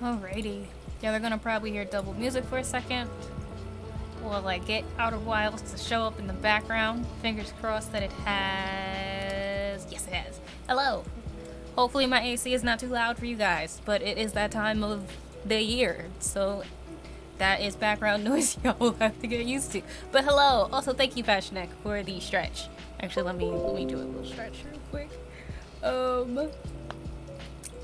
Alrighty. Yeah, they're gonna probably hear double music for a second. Will I get Outer Wilds to show up in the background? Fingers crossed that it has. Yes, it has. Hello. Hopefully my AC is not too loud for you guys, but it is that time of the year, so that is background noise y'all will have to get used to. But hello. Also, thank you, Fashneck, for the stretch. Actually, let me do a little stretch real quick.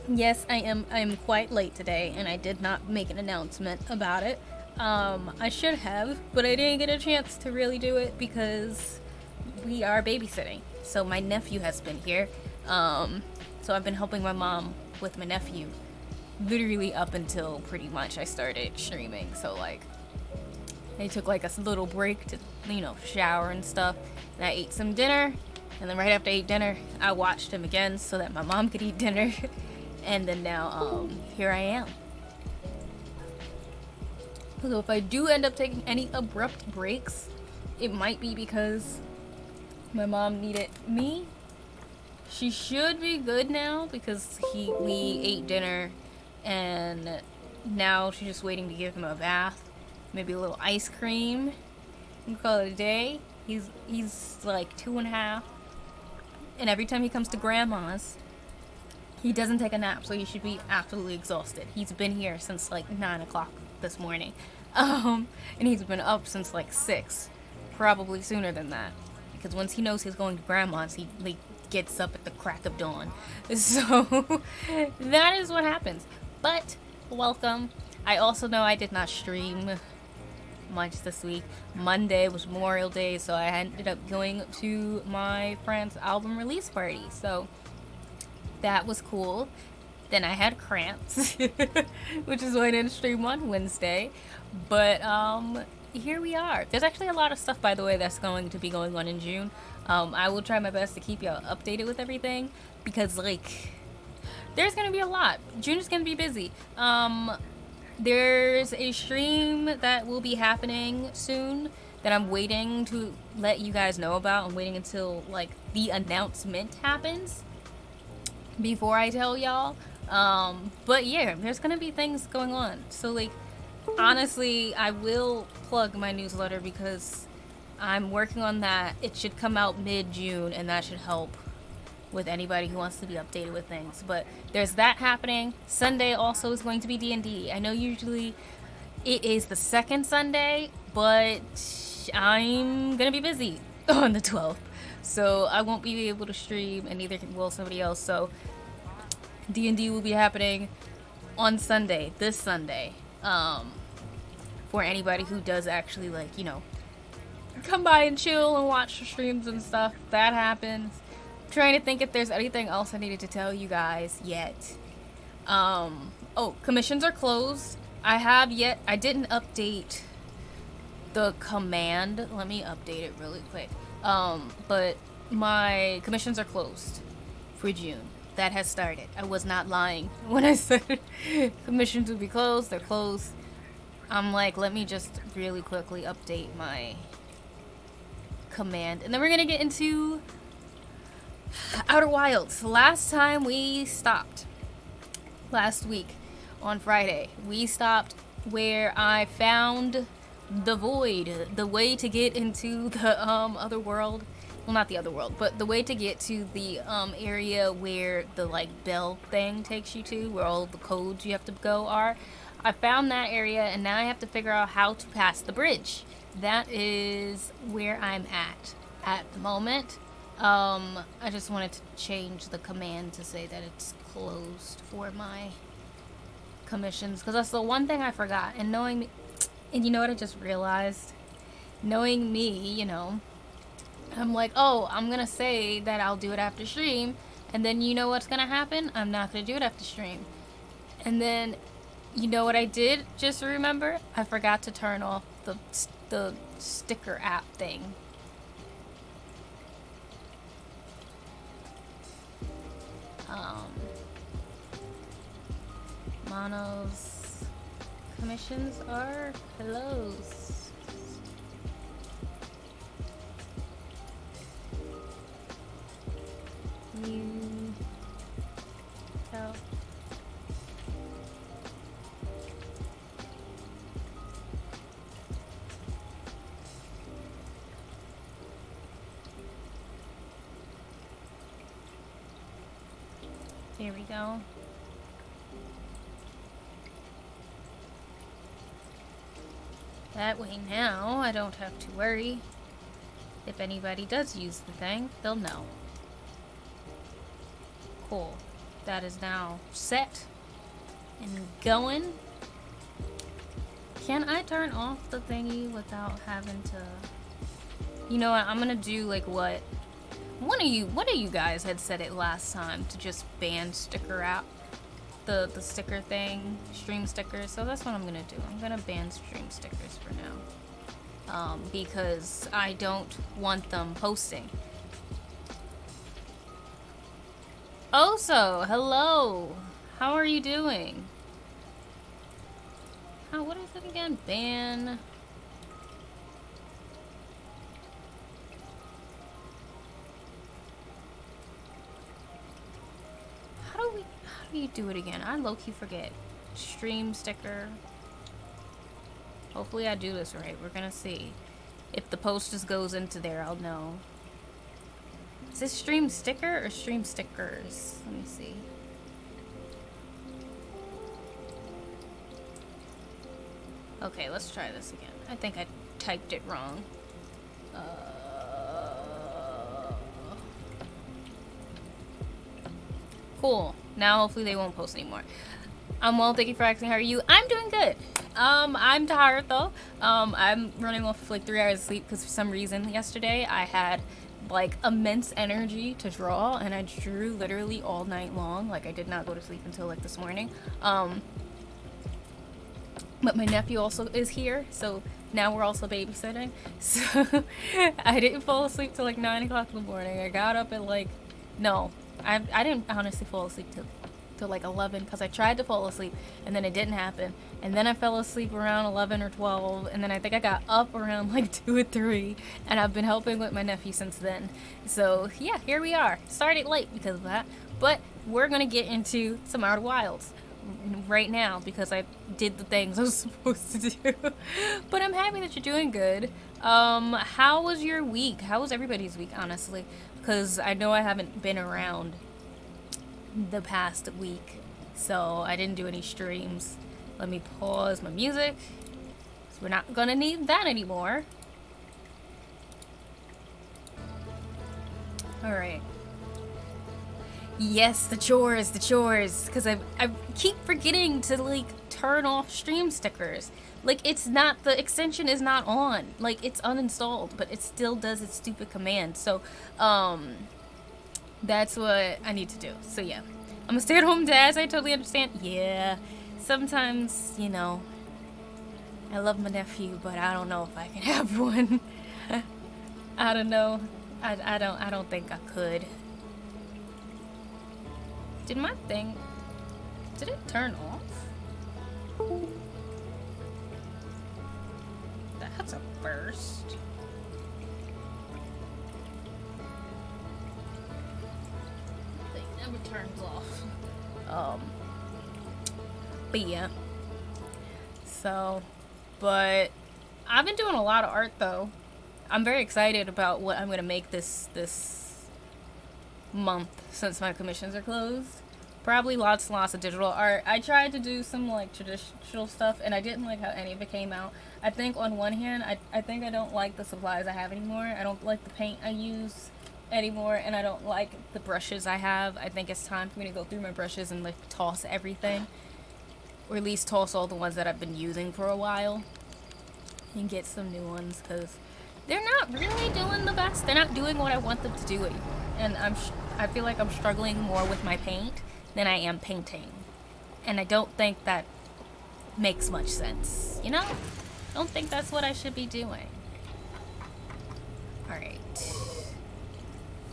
Yes, I'm quite late today, and I did not make an announcement about it. I should have, but I didn't get a chance to really do it because we are babysitting. So my nephew has been here. So I've been helping my mom with my nephew literally up until pretty much I started streaming. So like, I took like a little break to, shower and stuff. And I ate some dinner, and then right after I ate dinner, I watched him again so that my mom could eat dinner. And then now, here I am. So if I do end up taking any abrupt breaks, it might be because my mom needed me. She should be good now because we ate dinner and now she's just waiting to give him a bath, maybe a little ice cream, and call it a day. He's like 2.5, and every time he comes to grandma's, he doesn't take a nap, so he should be absolutely exhausted. He's been here since like 9 o'clock this morning. And he's been up since like 6, probably sooner than that. Because once he knows he's going to grandma's, he like gets up at the crack of dawn. So that is what happens. But welcome. I also know I did not stream much this week. Monday was Memorial Day, so I ended up going to my friend's album release party. So that was cool. Then I had cramps, which is why I didn't stream on Wednesday. But here we are. There's actually a lot of stuff, by the way, that's going to be going on in June. I will try my best to keep y'all updated with everything because, like, there's gonna be a lot. June is gonna be busy. There's a stream that will be happening soon that I'm waiting to let you guys know about. I'm waiting until like the announcement happens before I tell y'all. But yeah, there's gonna be things going on. So like, honestly, I will plug my newsletter because I'm working on that. It should come out mid-June, and that should help with anybody who wants to be updated with things. But there's that happening. Sunday also is going to be D&D. I know usually it is the second Sunday, but I'm gonna be busy on the 12th, so I won't be able to stream, and neither will somebody else. So D&D will be happening on Sunday, this Sunday, for anybody who does actually, like, you know, come by and chill and watch the streams and stuff. That happens. I'm trying to think if there's anything else I needed to tell you guys yet. Oh, commissions are closed. I didn't update the command. Let me update it really quick. But my commissions are closed for June. That has started. I was not lying when I said commissions would be closed. They're closed. I'm like, let me just really quickly update my command, and then we're gonna get into Outer Wilds. Last time we stopped, last week on Friday, we stopped where I found the void, the way to get into the other world. Well, not the other world, but the way to get to the area where the like bell thing takes you to, where all the codes you have to go are. I found that area, and now I have to figure out how to pass the bridge. That is where I'm at the moment. I just wanted to change the command to say that it's closed for my commissions, because that's the one thing I forgot. And knowing me, and you know what I just realized? Knowing me, you know, I'm like, oh, I'm gonna say that I'll do it after stream, and then you know what's gonna happen? I'm not gonna do it after stream. And then, you know what I did just remember? I forgot to turn off the sticker app thing. Mono's commissions are closed. You tell. Here we go. That way now I don't have to worry. If anybody does use the thing, they'll know. Cool. That is now set and going. Can I turn off the thingy without having to... You know what? I'm gonna do like what one of you guys had said it last time, to just ban sticker app, the sticker thing, stream stickers. So that's what I'm gonna do. I'm gonna ban stream stickers for now, because I don't want them posting. Oso, hello. How are you doing? What is it again? Ban. How do you do it again? I low-key forget. Stream sticker. Hopefully I do this right. We're gonna see. If the post just goes into there, I'll know. Is this stream sticker or stream stickers? Let me see. Okay, let's try this again. I think I typed it wrong. Cool. Now hopefully they won't post anymore. I'm well, thank you for asking. How are you? I'm doing good. I'm tired though. I'm running off of like 3 hours of sleep because for some reason yesterday I had like immense energy to draw, and I drew literally all night long. Like I did not go to sleep until like this morning. But my nephew also is here, so now we're also babysitting. So I didn't fall asleep till like 9 o'clock in the morning. I got up at like, no, I didn't honestly fall asleep till like 11 because I tried to fall asleep and then it didn't happen. And then I fell asleep around 11 or 12, and then I think I got up around like 2 or 3, and I've been helping with my nephew since then. So yeah, here we are. Started late because of that, but we're gonna get into some Outer Wilds right now because I did the things I was supposed to do. But I'm happy that you're doing good. How was your week? How was everybody's week, honestly? Because I know I haven't been around the past week, so I didn't do any streams. Let me pause my music, so we're not gonna need that anymore. Alright. Yes, the chores, because I keep forgetting to, like, turn off stream stickers. Like, it's not, the extension is not on. Like, it's uninstalled, but it still does its stupid command. So, that's what I need to do. So, yeah. I'm a stay-at-home dad, so I totally understand. Yeah, sometimes, you know, I love my nephew, but I don't know if I can have one. I don't know. I don't think I could. Did my thing... Did it turn off? That's a first. It never turns off. But yeah. So, but I've been doing a lot of art though. I'm very excited about what I'm gonna make this month since my commissions are closed. Probably lots and lots of digital art. I tried to do some like traditional stuff and I didn't like how any of it came out. I think on one hand, I think I don't like the supplies I have anymore. I don't like the paint I use anymore, and I don't like the brushes I have. I think it's time for me to go through my brushes and like toss everything. Or at least toss all the ones that I've been using for a while. And get some new ones, because they're not really doing the best. They're not doing what I want them to do. And I feel like I'm struggling more with my paint than I am painting. And I don't think that makes much sense, you know? I don't think that's what I should be doing. Alright.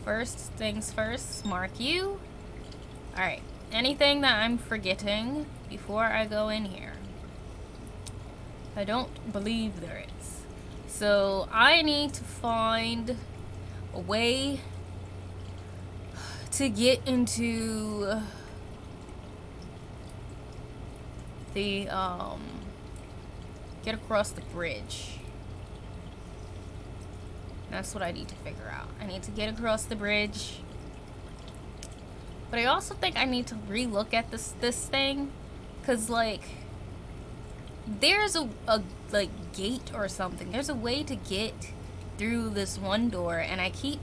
First things first, mark you. Alright. Anything that I'm forgetting before I go in here? I don't believe there is. So I need to find a way to get into the get across the bridge. That's what I need to figure out. I need to get across the bridge. But I also think I need to re-look at this thing, cause like there's a like gate or something. There's a way to get through this one door, and I keep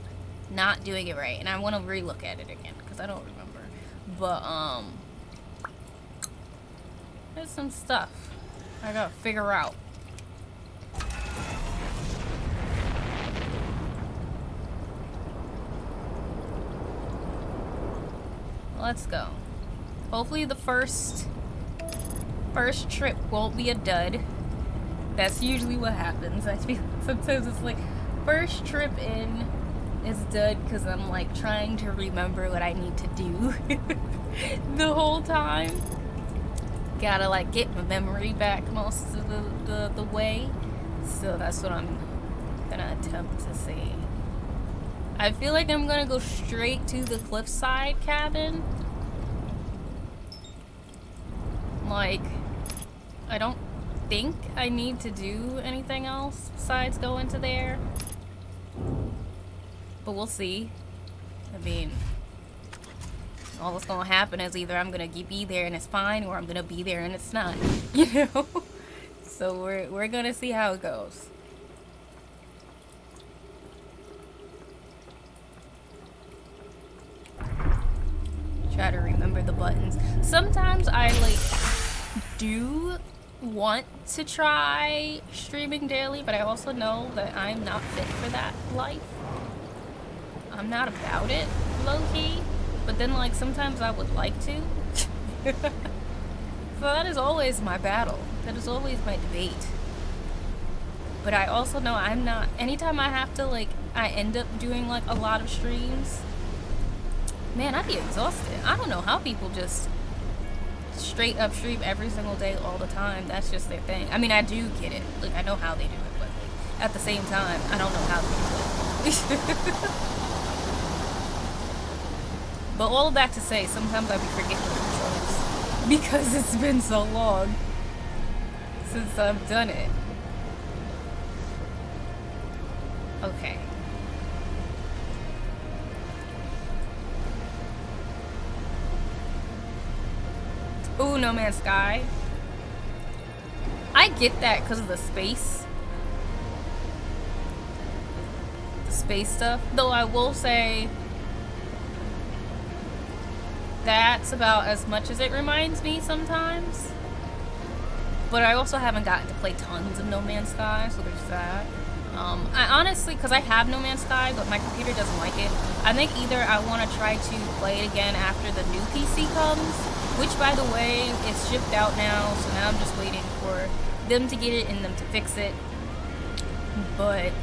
not doing it right, and I want to re-look at it again because I don't remember. But there's some stuff I gotta figure out. Let's go. Hopefully the first trip won't be a dud. That's usually what happens. I feel sometimes it's like first trip in is dud because I'm like trying to remember what I need to do the whole time. Gotta like get my memory back most of the way. So that's what I'm gonna attempt to see. I feel like I'm gonna go straight to the cliffside cabin. Like, I don't think I need to do anything else besides go into there. But we'll see. I mean, all that's gonna happen is either I'm gonna be there and it's fine, or I'm gonna be there and it's not. You know? So we're gonna see how it goes. Try to remember the buttons. Sometimes I like do want to try streaming daily, but I also know that I'm not fit for that life. I'm not about it, low-key. But then like sometimes I would like to. So that is always my battle. That is always my debate. But I also know I'm not, anytime I have to like, I end up doing like a lot of streams, man, I'd be exhausted. I don't know how people just straight up stream every single day all the time. That's just their thing. I mean, I do get it. Like, I know how they do it, but like, at the same time, I don't know how they do it. But all of that to say, sometimes I be forgetting the controls because it's been so long since I've done it. Okay. Ooh, No Man's Sky. I get that because of the space. The space stuff. Though I will say that's about as much as it reminds me sometimes. But I also haven't gotten to play tons of No Man's Sky, so there's that. I honestly, because I have No Man's Sky, but my computer doesn't like it, I think either I want to try to play it again after the new PC comes, which, by the way, it's shipped out now, so now I'm just waiting for them to get it and them to fix it. But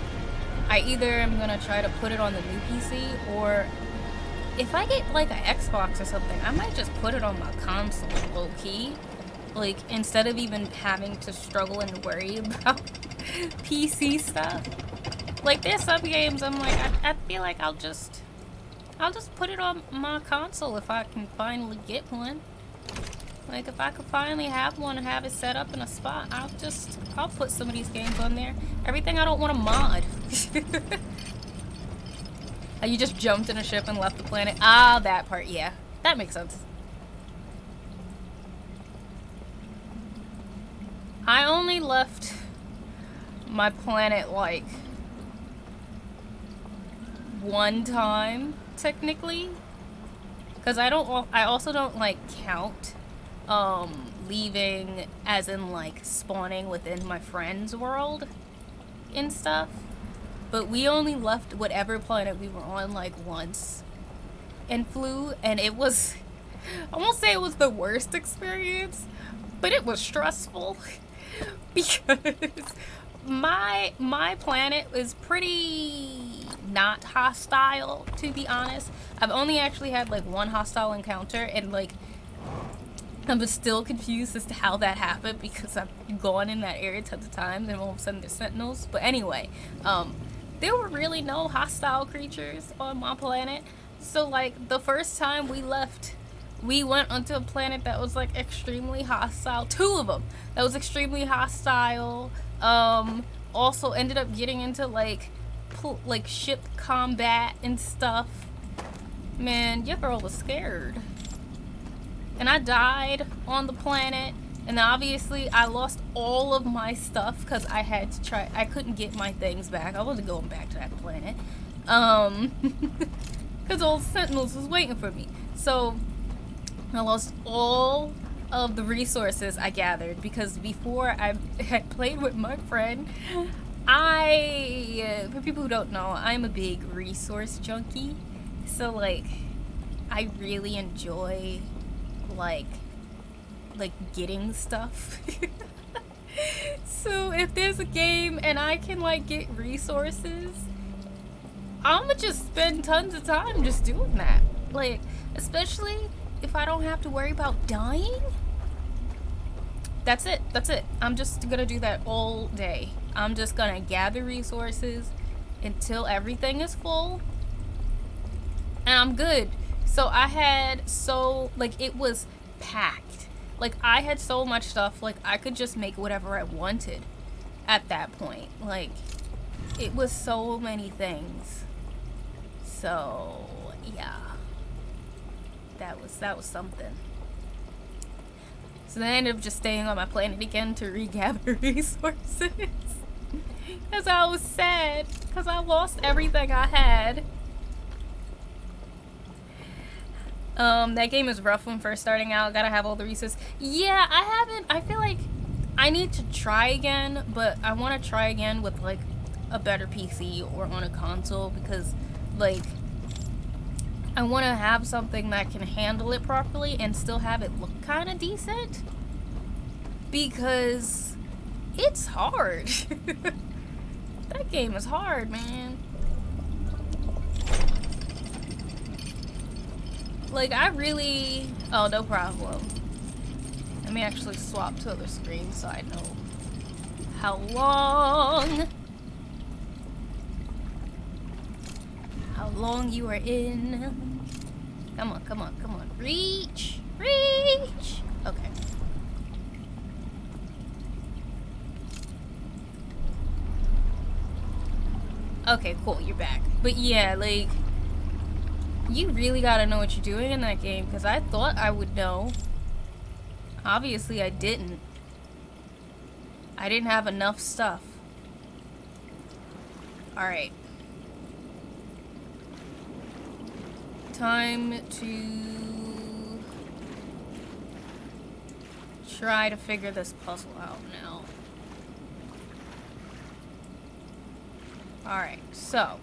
I either am going to try to put it on the new PC, or if I get, like, an Xbox or something, I might just put it on my console, low-key. Like, instead of even having to struggle and worry about PC stuff. Like, there's some games I'm like, I feel like I'll just put it on my console if I can finally get one. Like, if I could finally have one and have it set up in a spot, I'll put some of these games on there. Everything I don't want to mod. You just jumped in a ship and left the planet. Ah, that part, yeah. That makes sense. I only left my planet like one time, technically, because I also don't like count leaving as in like spawning within my friend's world and stuff. But we only left whatever planet we were on like once and flew, and it was, I won't say it was the worst experience, but it was stressful. Because my planet is pretty not hostile, to be honest. I've only actually had like one hostile encounter, and like I'm still confused as to how that happened because I've gone in that area tons of times and all of a sudden there's sentinels. But anyway, there were really no hostile creatures on my planet. So like the first time we left, we went onto a planet that was like extremely hostile. 2 of them that was extremely hostile. Also ended up getting into like ship combat and stuff. Man, your girl was scared. And I died on the planet, and obviously I lost all of my stuff because I had to try. I couldn't get my things back. I wasn't going back to that planet. Because all the sentinels was waiting for me. So I lost all of the resources I gathered because before I had played with my friend, for people who don't know, I'm a big resource junkie. So like, I really enjoy like getting stuff. So if there's a game and I can like get resources, I'ma just spend tons of time just doing that. Like, especially if I don't have to worry about dying. That's it. I'm just gonna do that all day. I'm just gonna gather resources until everything is full, and I'm good. So I had it was packed. Like, I had so much stuff, like, I could just make whatever I wanted at that point. Like, it was so many things. So, yeah. That was something. So then I ended up just staying on my planet again to regather resources. Because I was sad. Because I lost everything I had. That game is rough when first starting out. Gotta have all the resources. Yeah, I feel like I need to try again. But I want to try again with, like, a better PC or on a console. Because, like, I want to have something that can handle it properly and still have it look kind of decent. Because it's hard. That game is hard, man. Like, I really... Oh, no problem. Let me actually swap to the other screen so I know how long... How long you are in. Come on, come on, come on. Reach! Reach! Okay. Okay, cool, you're back. But yeah, like... You really gotta know what you're doing in that game, because I thought I would know. Obviously, I didn't. I didn't have enough stuff. Alright. Time to try to figure this puzzle out now. Alright, so...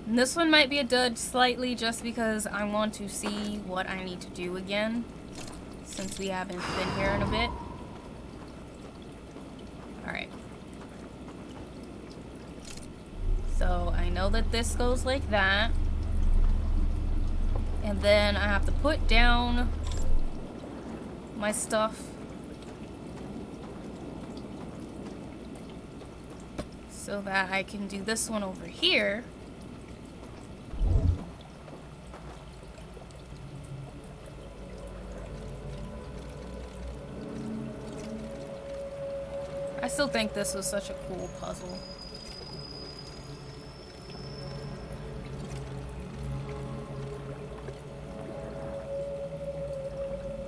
This one might be a dud slightly just because I want to see what I need to do again, since we haven't been here in a bit. Alright. So I know that this goes like that. And then I have to put down my stuff. So that I can do this one over here. I still think this was such a cool puzzle.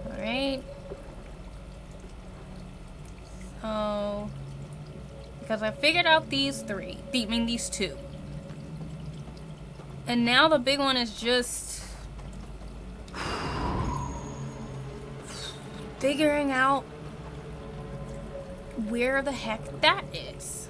Alright. So... Because I figured out these three. These two. And now the big one is just... figuring out where the heck that is.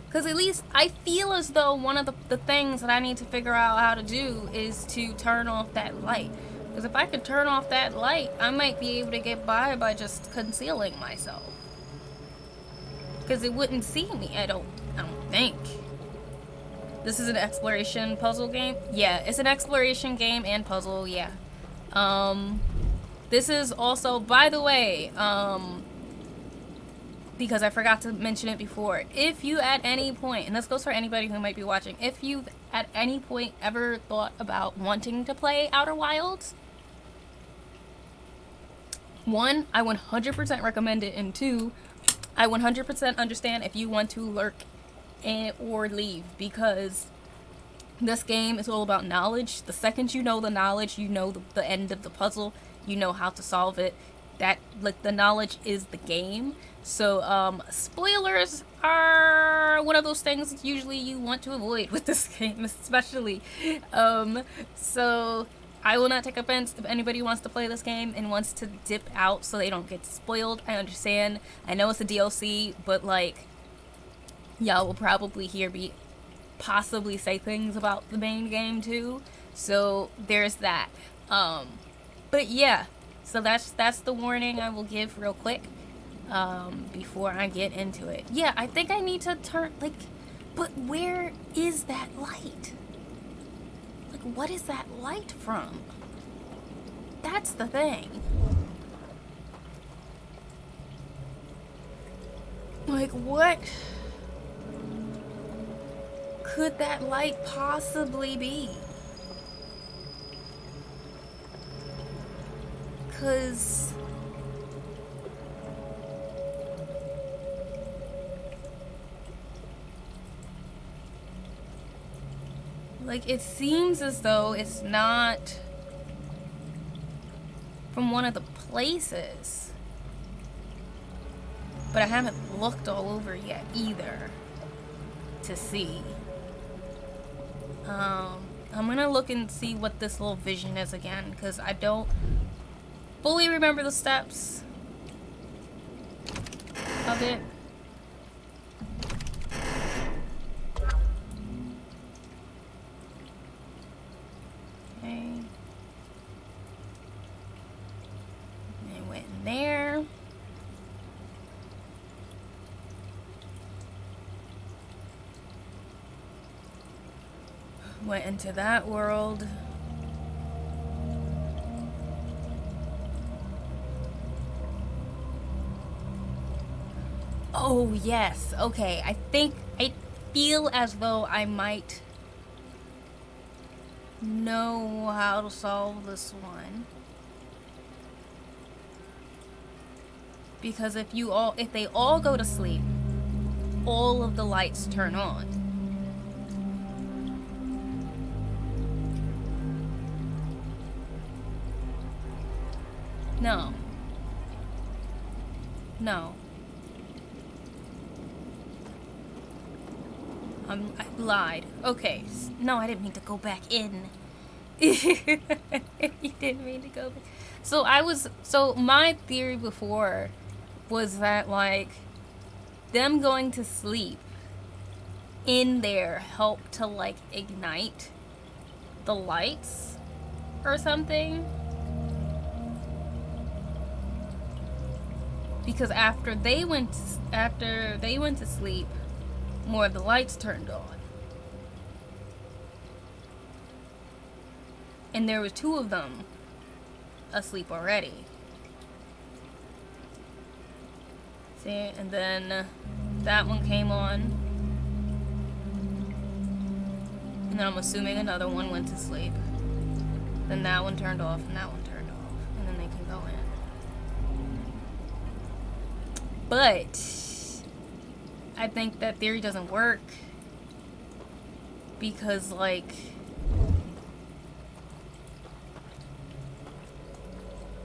Because at least I feel as though one of the things that I need to figure out how to do is to turn off that light. Because if I could turn off that light, I might be able to get by just concealing myself. Because it wouldn't see me, I don't think. This is an exploration puzzle game? Yeah, it's an exploration game and puzzle, yeah. This is also, by the way, because I forgot to mention it before, if you at any point, and this goes for anybody who might be watching, if you've at any point ever thought about wanting to play Outer Wilds, one, I 100% recommend it, and two, I 100% understand if you want to lurk or leave, because this game is all about knowledge. The second you know the knowledge, you know the end of the puzzle, you know how to solve it. That, like, the knowledge is the game. So, spoilers are one of those things usually you want to avoid with this game, especially. So, I will not take offense if anybody wants to play this game and wants to dip out so they don't get spoiled. I understand. I know it's a DLC, but, like, y'all will probably hear me possibly say things about the main game, too. So, there's that. But yeah, so that's the warning I will give real quick before I get into it. Yeah, I think I need to turn, like, but where is that light? Like, what is that light from? That's the thing. Like, what could that light possibly be? 'Cause Like, it seems as though it's not from one of the places. But I haven't looked all over yet either to see. I'm gonna look and see what this little vision is again, because I don't fully remember the steps of it. Okay. I went in there. Went into that world. Oh, yes. Okay. I feel as though I might know how to solve this one. Because if they all go to sleep, all of the lights turn on. No. No. I lied. Okay. No, I didn't mean to go back in. You didn't mean to go back. So my theory before was that, like, them going to sleep in there helped to, like, ignite the lights or something. Because after they went to sleep, more of the lights turned on. And there were 2 of them asleep already. See, and then that one came on. And then I'm assuming another one went to sleep. Then that one turned off, and that one turned off. And then they can go in. But I think that theory doesn't work because, like,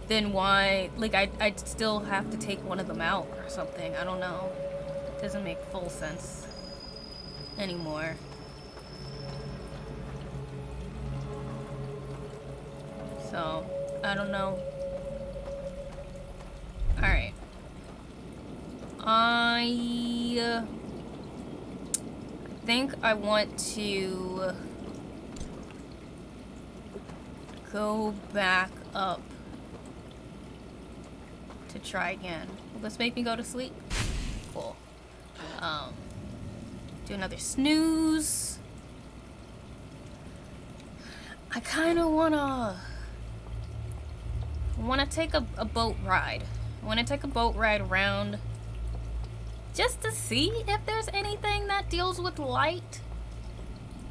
then why, like, I'd still have to take one of them out or something. I don't know. It doesn't make full sense anymore. So, I don't know. Alright. I think I want to go back up to try again. Will this make me go to sleep? Cool. Do another snooze. I kind of wanna take a boat ride. I wanna take a boat ride around just to see if there's anything that deals with light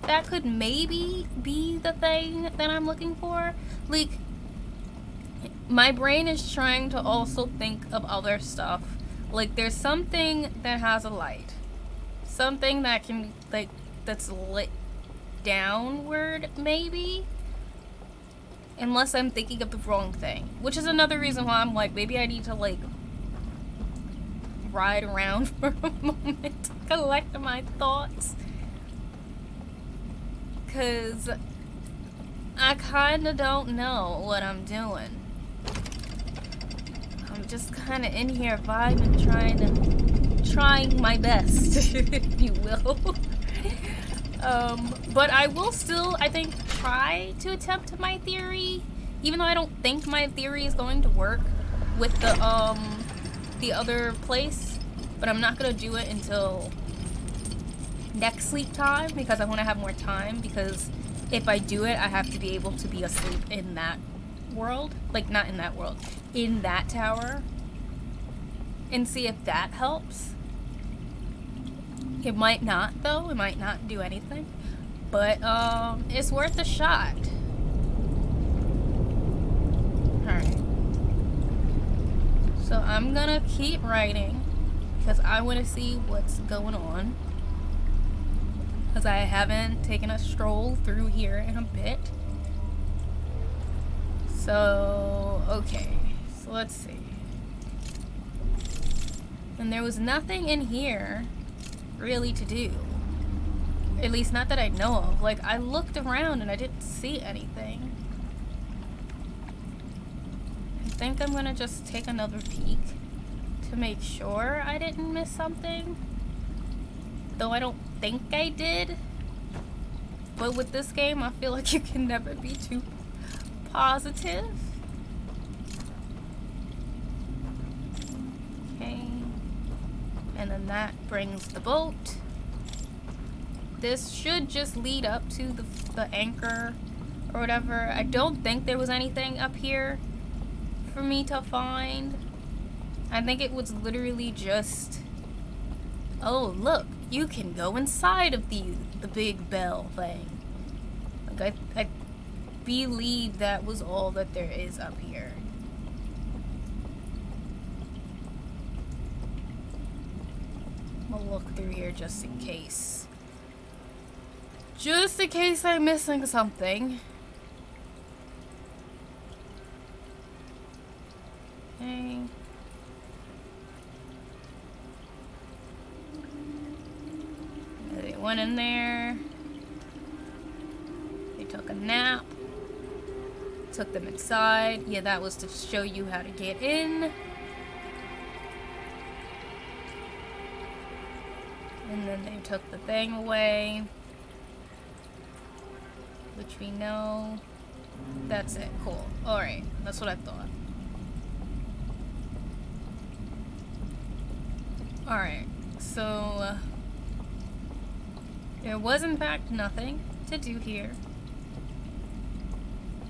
that could maybe be the thing that I'm looking for. Like, my brain is trying to also think of other stuff. Like, there's something that has a light. Something that can, like, that's lit downward, maybe? Unless I'm thinking of the wrong thing. Which is another reason why I'm like, maybe I need to, like, ride around for a moment to collect my thoughts. Because I kind of don't know what I'm doing. I'm just kind of in here vibing, trying my best, if you will. But I will still, I think, try to attempt my theory, even though I don't think my theory is going to work with the other place. But I'm not gonna do it until next sleep time because I want to have more time. Because if I do it, I have to be able to be asleep in that world, like not in that world, in that tower, and see if that helps. It might not, though. It might not do anything. But, it's worth a shot. Alright. So I'm gonna keep writing, because I want to see what's going on. because I haven't taken a stroll through here in a bit. So, okay. So let's see. And there was nothing in here really to do. At least not that I know of. Like, I looked around and I didn't see anything. I think I'm gonna just take another peek to make sure I didn't miss something. Though I don't think I did. But with this game, I feel like you can never be too positive. Okay. And then that brings the boat. This should just lead up to the anchor or whatever. I don't think there was anything up here for me to find. I think it was literally just, oh look, you can go inside of the big bell thing. Like I believe that was all that there is up here. I'll look through here just in case. Just in case I'm missing something. Okay. They went in there. They took a nap. Took them inside. Yeah, that was to show you how to get in. And then they took the thing away. Which we know. That's it. Cool. Alright. That's what I thought. Alright. So, there was in fact nothing to do here.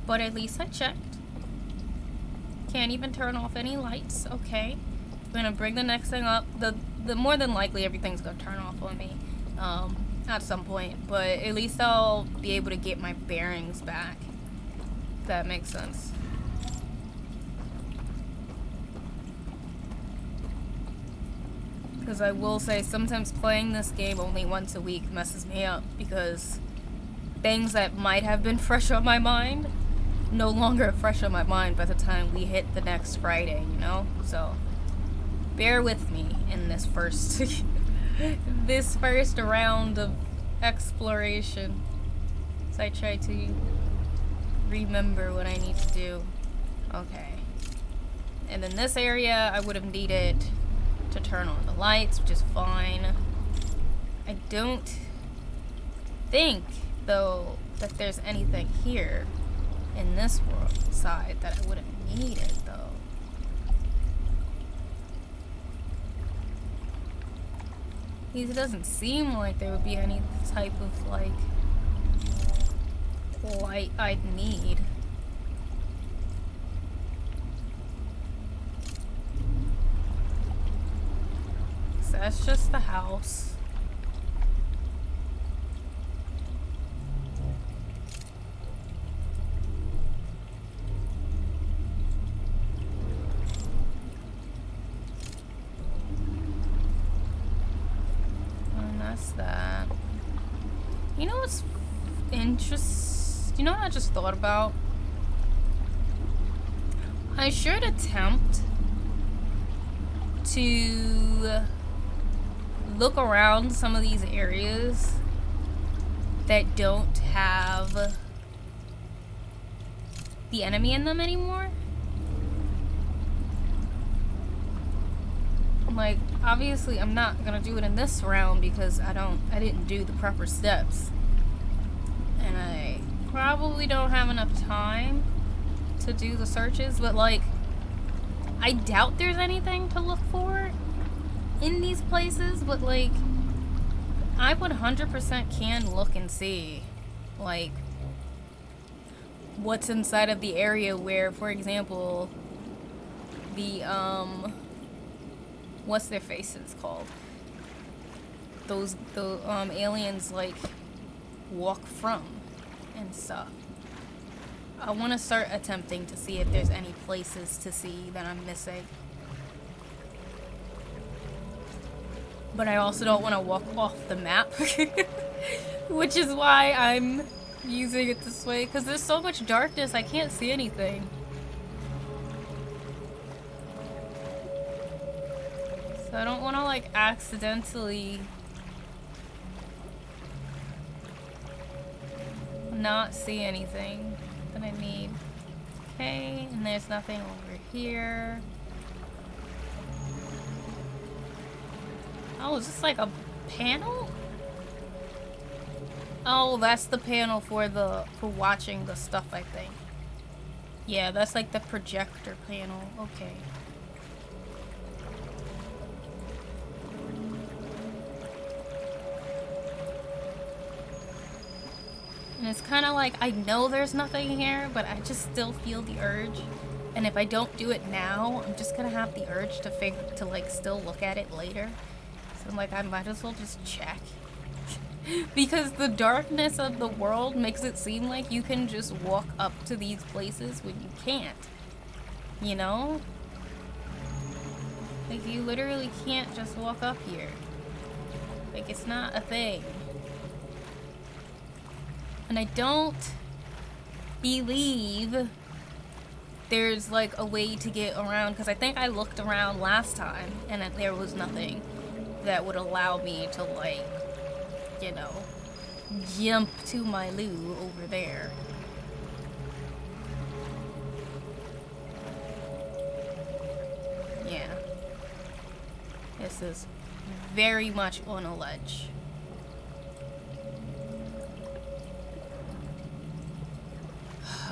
But at least I checked. Can't even turn off any lights. Okay. I'm gonna bring the next thing up. The more than likely everything's gonna turn off on me. At some point, but at least I'll be able to get my bearings back, if that makes sense. Because I will say, sometimes playing this game only once a week messes me up, because things that might have been fresh on my mind, no longer fresh on my mind by the time we hit the next Friday, you know? So, bear with me in this first this first round of exploration as I try to remember what I need to do. Okay. And in this area, I would have needed to turn on the lights, which is fine. I don't think, though, that there's anything here in this world side that I would have needed, though. It doesn't seem like there would be any type of, like, light I'd need. So that's just the house. That. You know what's interesting? You know what I just thought about? I should attempt to look around some of these areas that don't have the enemy in them anymore. Like, obviously I'm not gonna do it in this round because I didn't do the proper steps. And I probably don't have enough time to do the searches, but like, I doubt there's anything to look for in these places, but like, I 100% can look and see, like, what's inside of the area where, for example, the, what's their faces called? The aliens, like, walk from and stuff. I want to start attempting to see if there's any places to see that I'm missing. But I also don't want to walk off the map Which is why I'm using it this way, because there's so much darkness I can't see anything. So I don't want to like accidentally not see anything that I need. Okay, and there's nothing over here. Oh, is this like a panel? Oh, that's the panel for watching the stuff, I think. Yeah, that's like the projector panel. Okay. And it's kind of like, I know there's nothing here, but I just still feel the urge. And if I don't do it now, I'm just gonna have the urge to like still look at it later. So I'm like, I might as well just check. Because the darkness of the world makes it seem like you can just walk up to these places when you can't. You know? Like, you literally can't just walk up here. Like, it's not a thing. And I don't believe there's like a way to get around, because I think I looked around last time and there was nothing that would allow me to like, you know, jump to my loo over there. Yeah. This is very much on a ledge.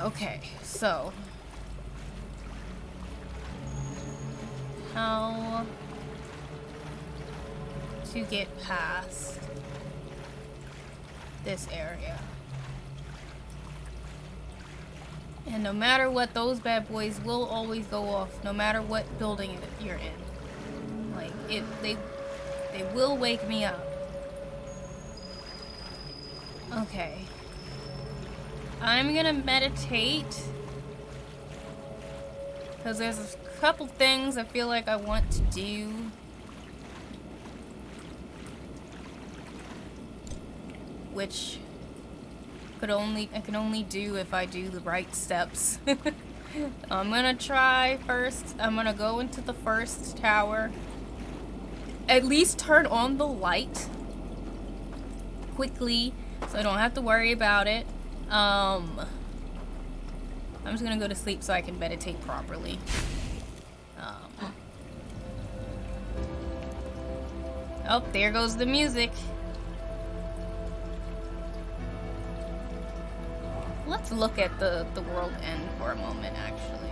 Okay, so how to get past this area. And no matter what, those bad boys will always go off, no matter what building you're in. Like, they will wake me up. Okay. I'm gonna meditate, because there's a couple things I feel like I want to do. Which I can only do if I do the right steps. I'm gonna try first. I'm gonna go into the first tower. At least turn on the light quickly so I don't have to worry about it. I'm just gonna go to sleep so I can meditate properly. Oh, there goes the music. Let's look at the world end for a moment, actually.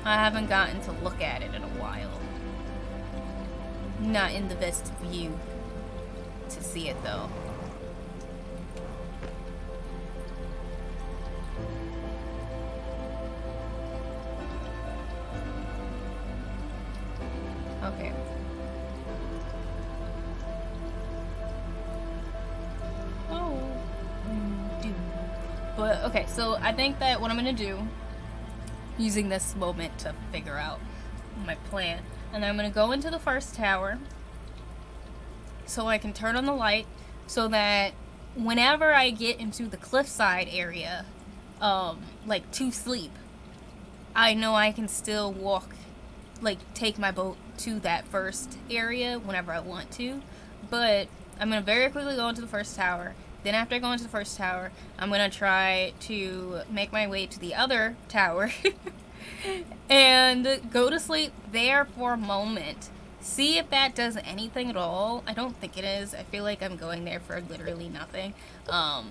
I haven't gotten to look at it in a while. Not in the best view to see it, though. Okay. Oh. But, okay, so I think that what I'm gonna do, using this moment to figure out my plan, and then I'm gonna go into the first tower so I can turn on the light so that whenever I get into the cliffside area, like to sleep, I know I can still walk, like take my boat to that first area whenever I want to. But I'm gonna very quickly go into the first tower. Then after I go into the first tower, I'm gonna try to make my way to the other tower and go to sleep there for a moment. See if that does anything at all. I don't think it is. I feel like I'm going there for literally nothing. But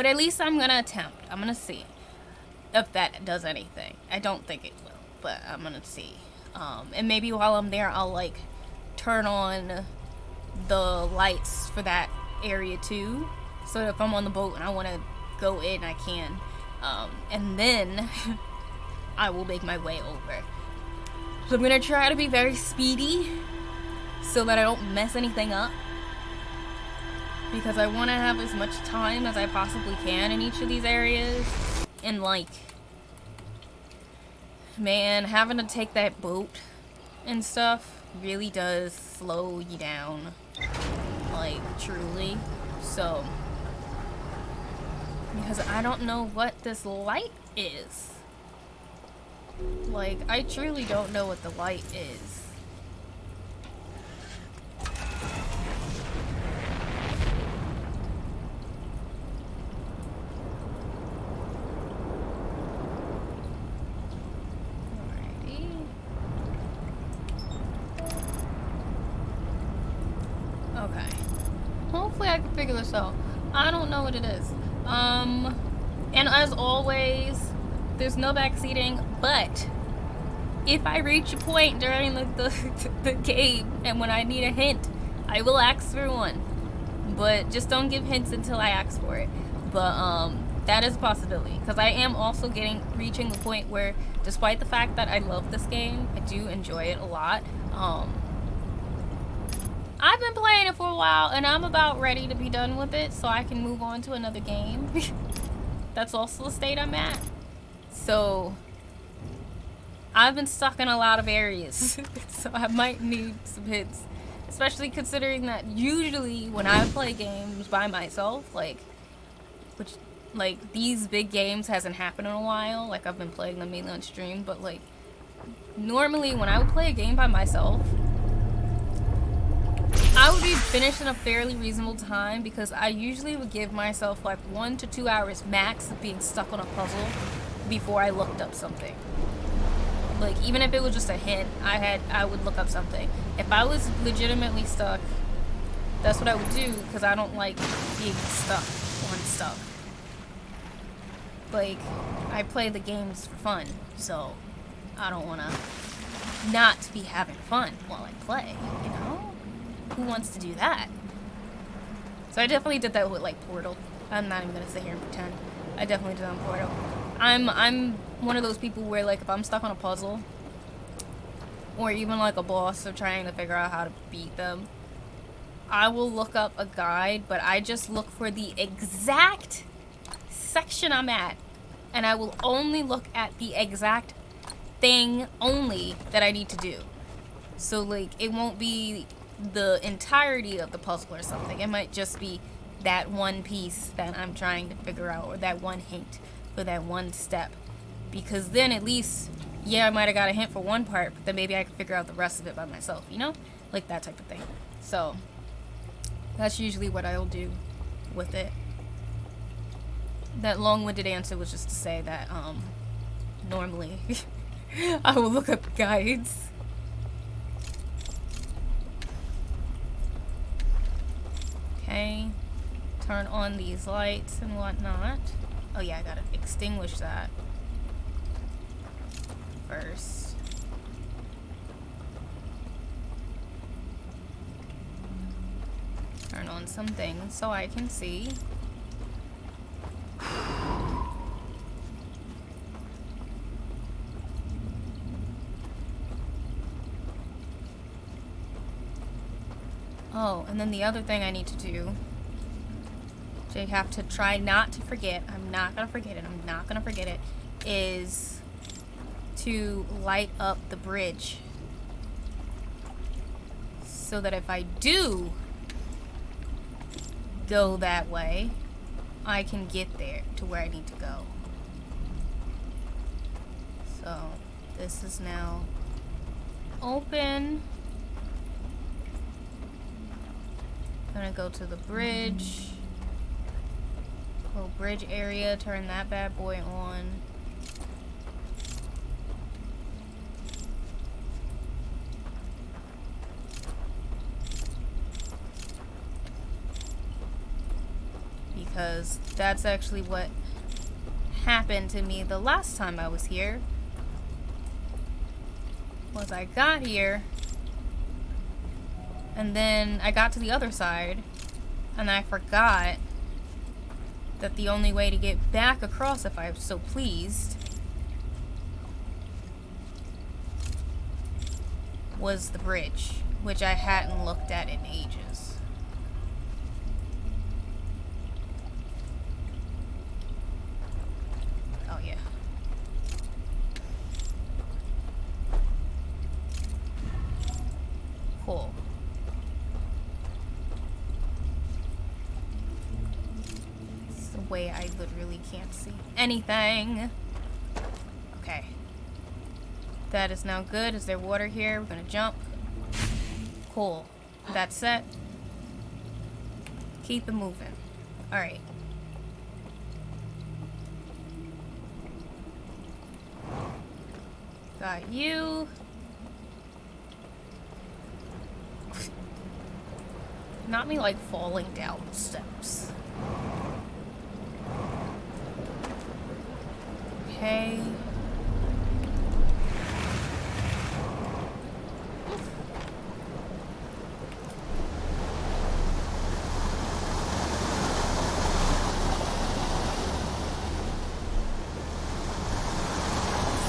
at least I'm gonna attempt. I'm gonna see if that does anything. I don't think it will, but I'm gonna see. And maybe while I'm there, I'll like turn on the lights for that area too, so if I'm on the boat and I want to go in, I can. And then I will make my way over. So I'm gonna try to be very speedy so that I don't mess anything up, because I want to have as much time as I possibly can in each of these areas. And like, man, having to take that boat and stuff really does slow you down. like, truly. So, because I don't know what this light is. Like, I truly don't know what the light is. Okay. Hopefully I can figure this out. I don't know what it is. And as always, there's no backseating, but if I reach a point during the game and when I need a hint, I will ask for one. But just don't give hints until I ask for it. But that is a possibility, because I am also reaching the point where, despite the fact that I love this game, I do enjoy it a lot. I've been playing it for a while, and I'm about ready to be done with it so I can move on to another game. That's also the state I'm at. So, I've been stuck in a lot of areas, so I might need some hints. Especially considering that usually when I play games by myself, like, these big games hasn't happened in a while. Like, I've been playing them mainly on stream, but, like, normally when I would play a game by myself, I would be finished in a fairly reasonable time, because I usually would give myself like 1 to 2 hours max of being stuck on a puzzle before I looked up something. Like, even if it was just a hint, I would look up something. If I was legitimately stuck, that's what I would do, because I don't like being stuck on stuff. Like, I play the games for fun, so I don't want to not be having fun while I play, you know? Who wants to do that? So I definitely did that with, like, Portal. I'm not even gonna sit here and pretend. I definitely did that on Portal. I'm one of those people where, like, if I'm stuck on a puzzle, or even like a boss of trying to figure out how to beat them, I will look up a guide, but I just look for the exact section I'm at, and I will only look at the exact thing only that I need to do. So, like, it won't be the entirety of the puzzle or something. It might just be that one piece that I'm trying to figure out, or that one hint, or that one step. Because then at least, yeah, I might have got a hint for one part, but then maybe I can figure out the rest of it by myself, you know? Like that type of thing. So, that's usually what I'll do with it. That long-winded answer was just to say that, normally, I will look up guides. Okay, turn on these lights and whatnot. Oh yeah, I gotta extinguish that first. Turn on some things so I can see. Oh, and then the other thing I need to do, which I have to try not to forget, I'm not gonna forget it, is to light up the bridge. So that if I do go that way, I can get there to where I need to go. So, this is now open. Gonna go to the bridge. Little bridge area, turn that bad boy on. Because that's actually what happened to me the last time I was here. Was I got here, and then I got to the other side, and I forgot that the only way to get back across, if I was so pleased, was the bridge, which I hadn't looked at in ages. Oh yeah. Cool. way I literally can't see anything. Okay. That is now good. Is there water here? We're gonna jump. Cool. That's set. Keep it moving. Alright. Got you. Not me like falling down the steps. Okay.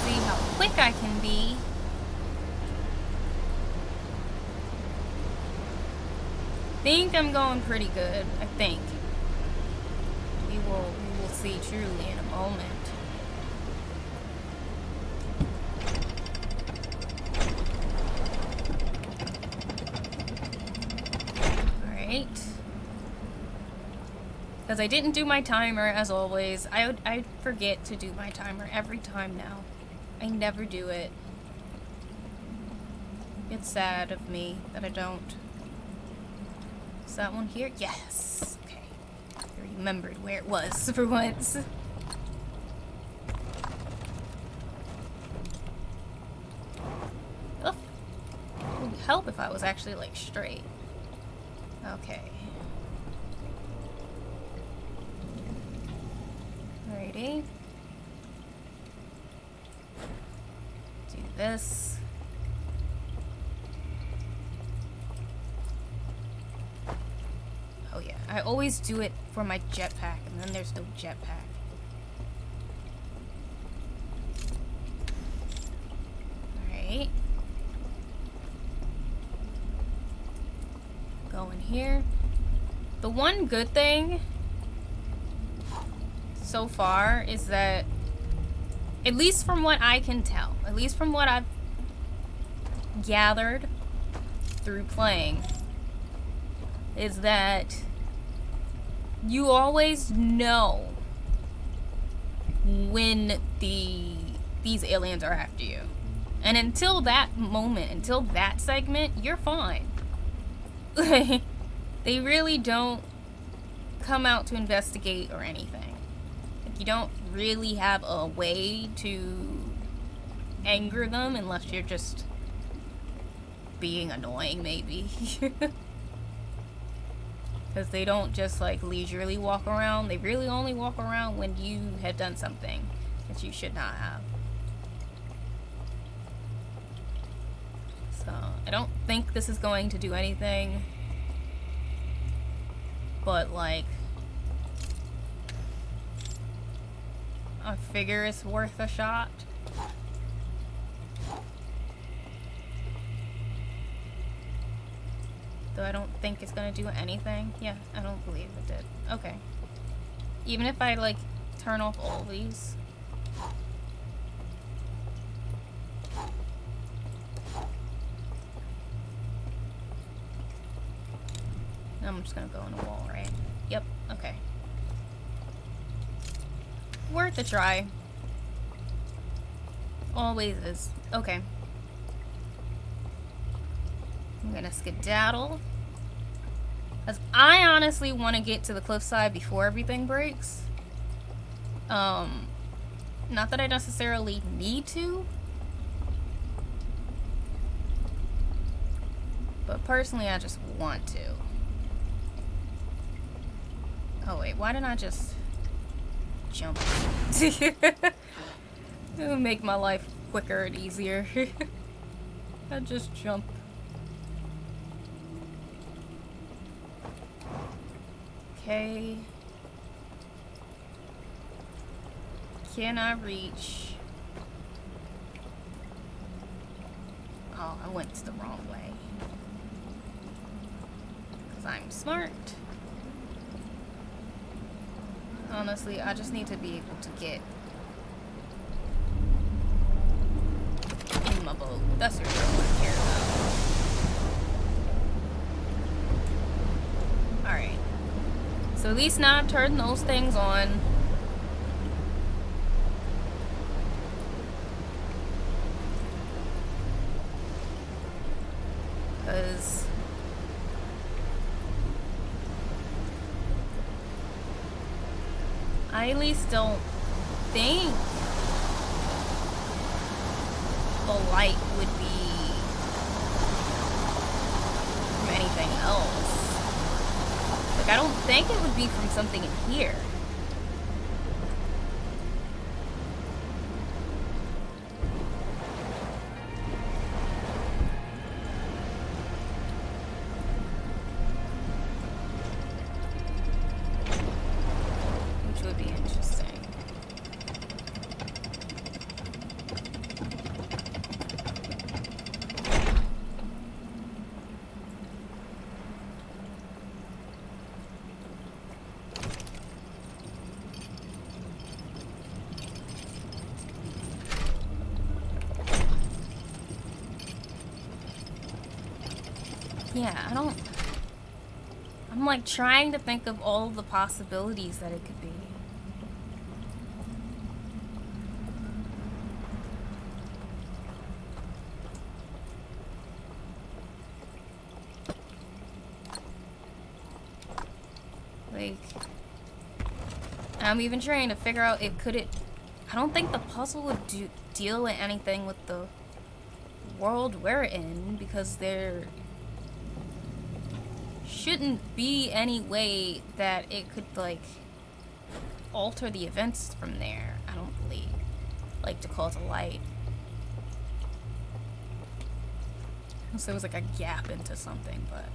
See how quick I can be. Think I'm going pretty good. I think. We will see truly in a moment. Alright. Because I didn't do my timer as always. I forget to do my timer every time now. I never do it. It's sad of me that I don't. Is that one here? Yes. Okay. I remembered where it was for once. It would help if I was actually like straight. Okay. Alrighty. Do this. Oh yeah, I always do it for my jetpack, and then there's no jetpack. Alright. Go in here. The one good thing so far is that, at least from what I can tell, at least from what I've gathered through playing, is that you always know when these aliens are after you. And until that moment, until that segment, you're fine. They really don't come out to investigate or anything. Like, you don't really have a way to anger them unless you're just being annoying, maybe. Because they don't just like leisurely walk around. They really only walk around when you have done something that you should not have. So I don't think this is going to do anything. But like, I figure it's worth a shot. Though I don't think it's gonna do anything. Yeah, I don't believe it did. Okay. Even if I, like, turn off all of these. I'm just gonna go in the wall, right? Yep, okay. Worth a try. Always is. Okay. I'm gonna skedaddle. Because I honestly want to get to the cliffside before everything breaks. Not that I necessarily need to. But personally, I just want to. Oh wait, why didn't I just jump? It would make my life quicker and easier. I just jump. Okay. Can I reach? Oh, I went the wrong way. Because I'm smart. Honestly, I just need to be able to get in my boat. That's really all I care about. Alright. So at least now I've turned those things on. Because I at least don't think the light would be from anything else. Like, I don't think it would be from something in here. Which would be interesting. Yeah, I'm like trying to think of all of the possibilities that it could be. Like, I'm even trying to figure out if I don't think the puzzle would deal with anything with the world we're in, because there shouldn't be any way that it could, like, alter the events from there, I don't believe. Like, to cause a light. Unless there was, like, a gap into something, but...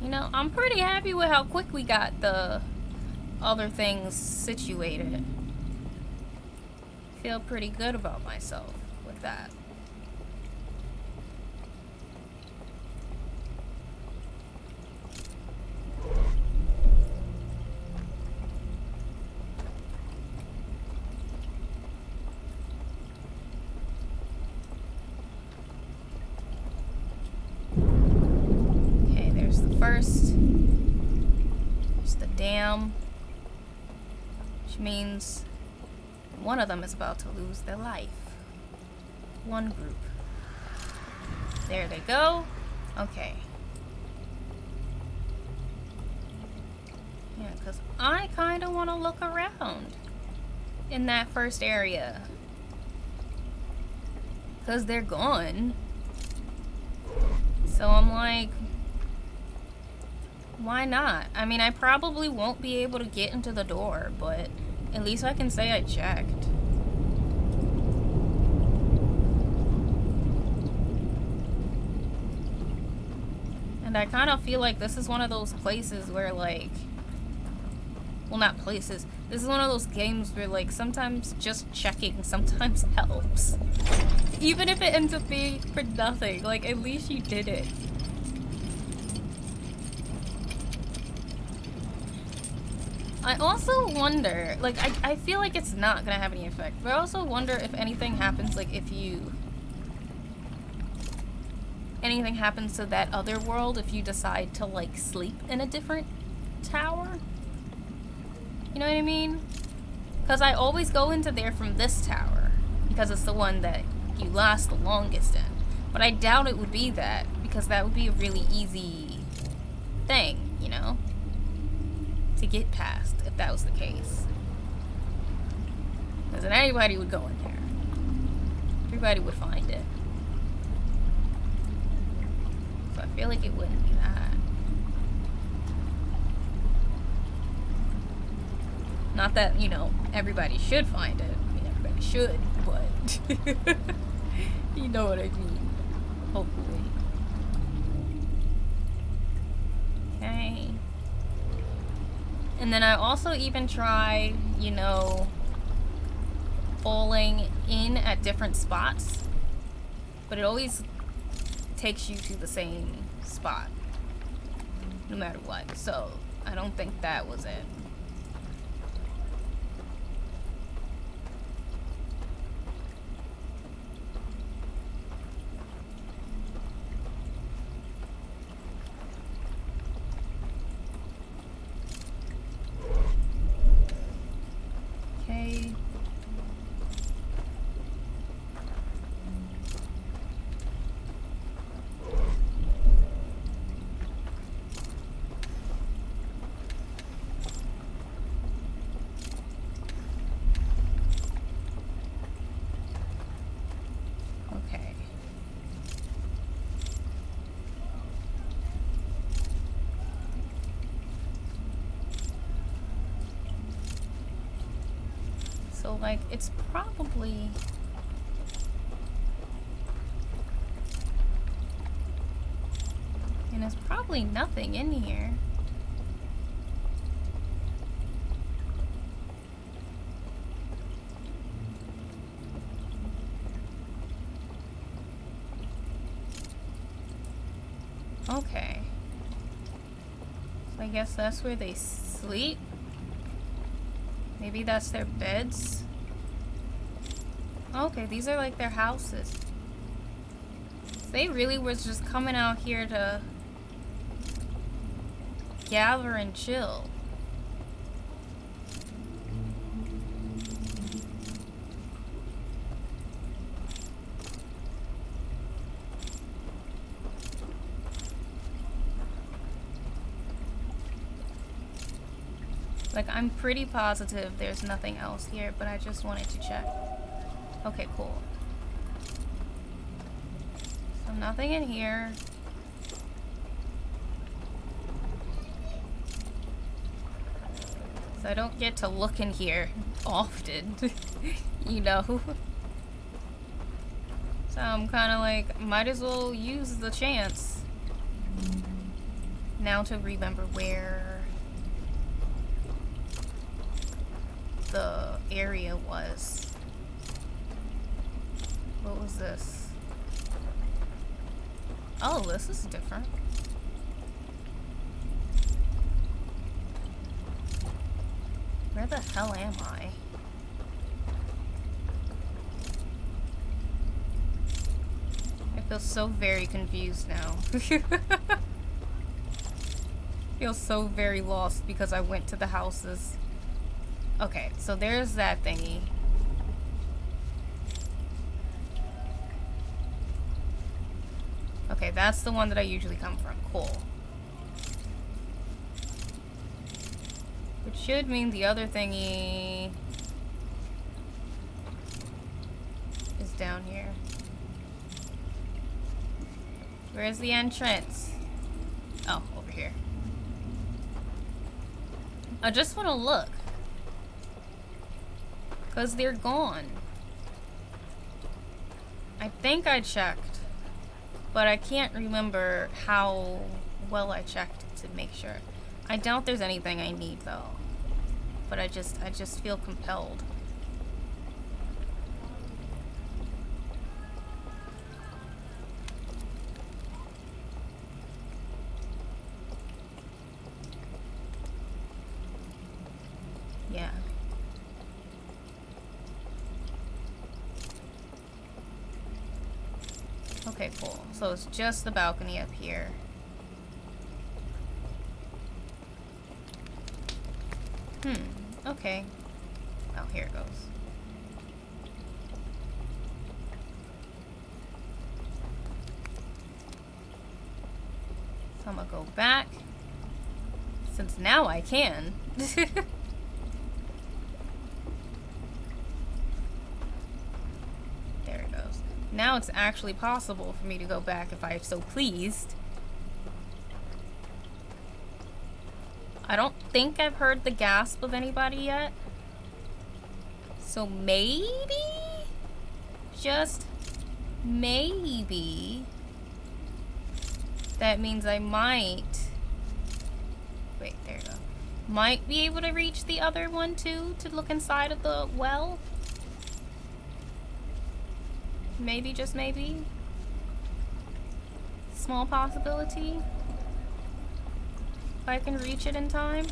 You know, I'm pretty happy with how quick we got the other things situated. Feel pretty good about myself with that. First, there's the dam, which means one of them is about to lose their life. One group. There they go. Okay. Yeah, because I kind of want to look around in that first area. Because they're gone. So I'm like... why not? I mean, I probably won't be able to get into the door, but at least I can say I checked. And I kind of feel like this is one of those places where, like... well, not places. This is one of those games where, like, sometimes just checking sometimes helps. Even if it ends up being for nothing. Like, at least you did it. I also wonder, like, I feel like it's not gonna have any effect, but I also wonder if anything happens, like, anything happens to that other world if you decide to, like, sleep in a different tower? You know what I mean? Because I always go into there from this tower, because it's the one that you last the longest in. But I doubt it would be that, because that would be a really easy thing, you know? To get past, if that was the case. Because then anybody would go in there. Everybody would find it. So I feel like it wouldn't be that. Not that, you know, everybody should find it. I mean, everybody should, but... you know what I mean. Hopefully. Okay. And then I also even tried, you know, falling in at different spots, but it always takes you to the same spot, no matter what. So I don't think that was it. Okay. Okay. So, like, it's probably... And there's probably nothing in here. Okay. So I guess that's where they sleep. Maybe that's their beds. Okay, these are like their houses. So they really was just coming out here to gather and chill. Like, I'm pretty positive there's nothing else here, but I just wanted to check. Okay, cool. So nothing in here. So I don't get to look in here often, you know? So I'm kind of like, might as well use the chance now to remember where the area was. What was this? Oh, this is different. Where the hell am I? I feel so very confused now. Feel so very lost because I went to the houses. Okay, so there's that thingy. Okay, that's the one that I usually come from. Cool. Which should mean the other thingy is down here. Where's the entrance? Oh, over here. I just want to look. 'Cause they're gone. I think I checked, but I can't remember how well I checked to make sure. I doubt there's anything I need though, but I just feel compelled. Yeah. Okay, cool. So it's just the balcony up here. Okay. Oh, here it goes. So I'm gonna go back. Since now I can. Now it's actually possible for me to go back if I so pleased. I don't think I've heard the gasp of anybody yet. So maybe, just maybe, that means I might, wait, there you go. Might be able to reach the other one too, to look inside of the well. Maybe, just maybe. Small possibility. If I can reach it in time.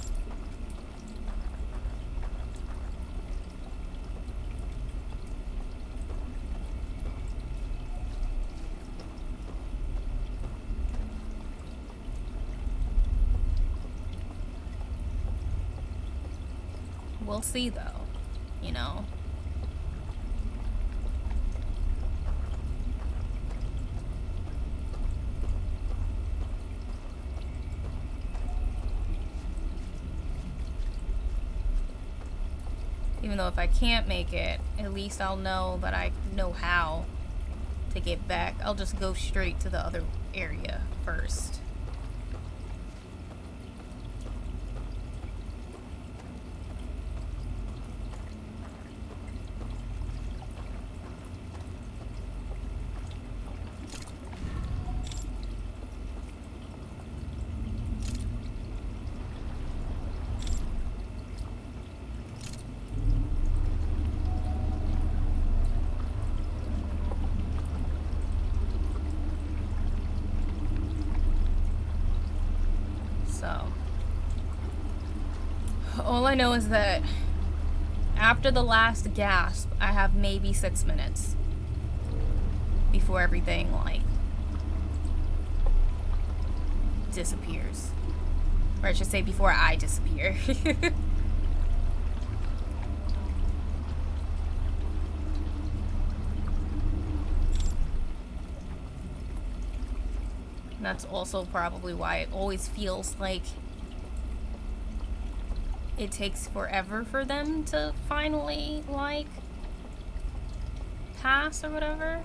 We'll see, though, you know. Even though if I can't make it, at least I'll know that I know how to get back. I'll just go straight to the other area first. All I know is that after the last gasp, I have maybe 6 minutes before everything, like, disappears. Or I should say before I disappear. And that's also probably why it always feels like it takes forever for them to finally, like, pass or whatever.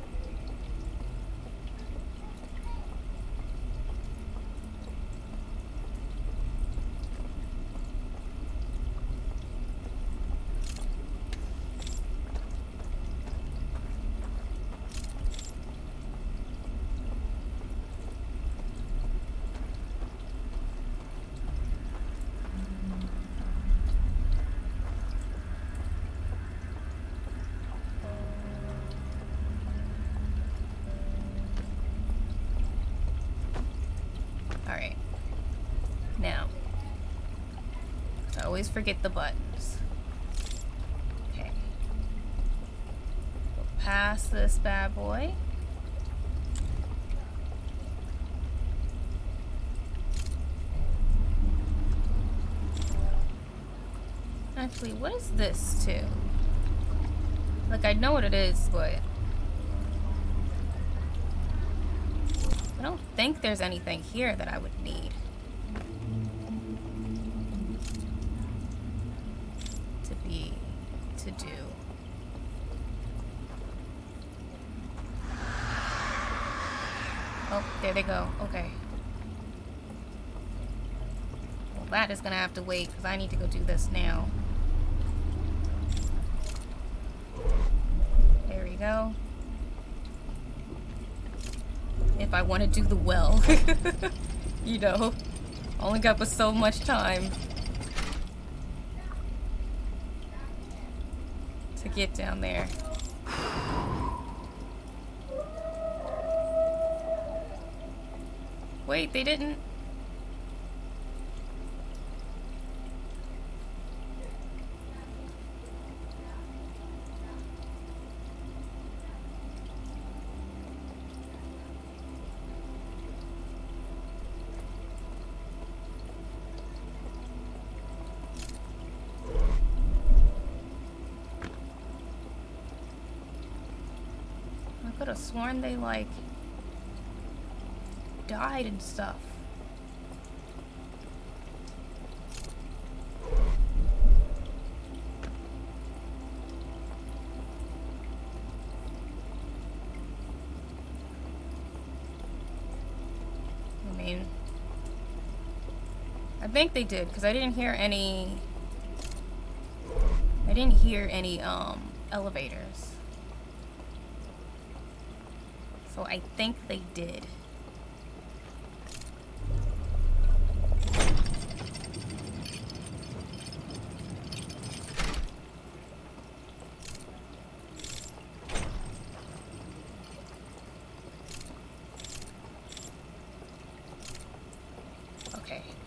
Alright. Now, I always forget the buttons. Okay. Go past this bad boy. Actually, what is this too? Like, I know what it is, but I don't think there's anything here that I would need to do. Oh, there they go. Okay. Well, that is gonna have to wait because I need to go do this now. There we go. If I want to do the well. You know, only got but so much time to get down there. Wait, they didn't. I could have sworn they, like, died and stuff. I mean, I think they did, because I didn't hear any elevators. So I think they did.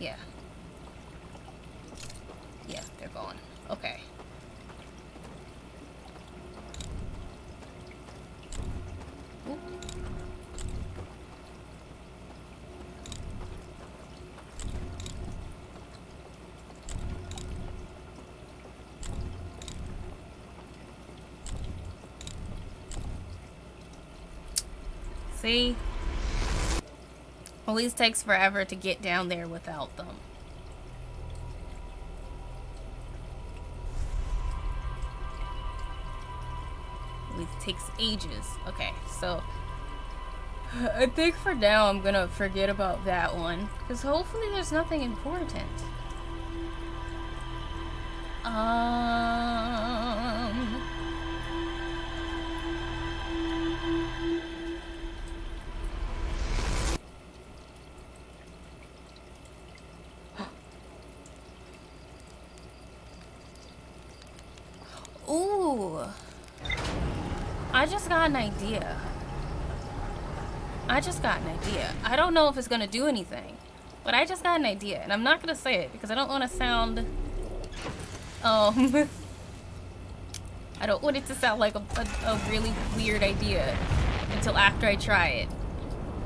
Yeah. Yeah, they're gone. Okay. Ooh. See? Always takes forever to get down there without them. Always takes ages. Okay, so I think for now I'm gonna forget about that one, because hopefully there's nothing important. Ooh. I just got an idea. I don't know if it's gonna do anything, but I just got an idea, and I'm not gonna say it because I don't want to sound, I don't want it to sound like a really weird idea until after I try it.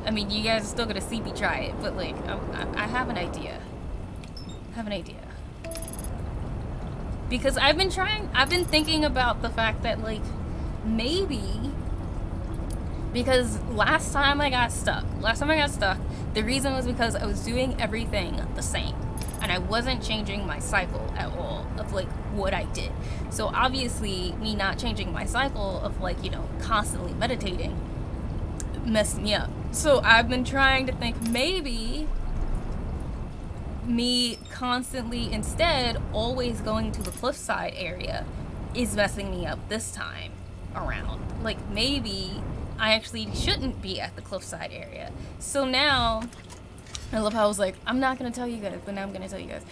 I mean, you guys are still gonna see me try it, but like, I have an idea. Because I've been thinking about the fact that, like, maybe, because last time I got stuck, the reason was because I was doing everything the same. And I wasn't changing my cycle at all of, like, what I did. So obviously, me not changing my cycle of, like, you know, constantly meditating messed me up. So I've been trying to think maybe me constantly instead always going to the cliffside area is messing me up this time around. Like, maybe I actually shouldn't be at the cliffside area. So now, I love how I was like, I'm not gonna tell you guys, but now I'm gonna tell you guys.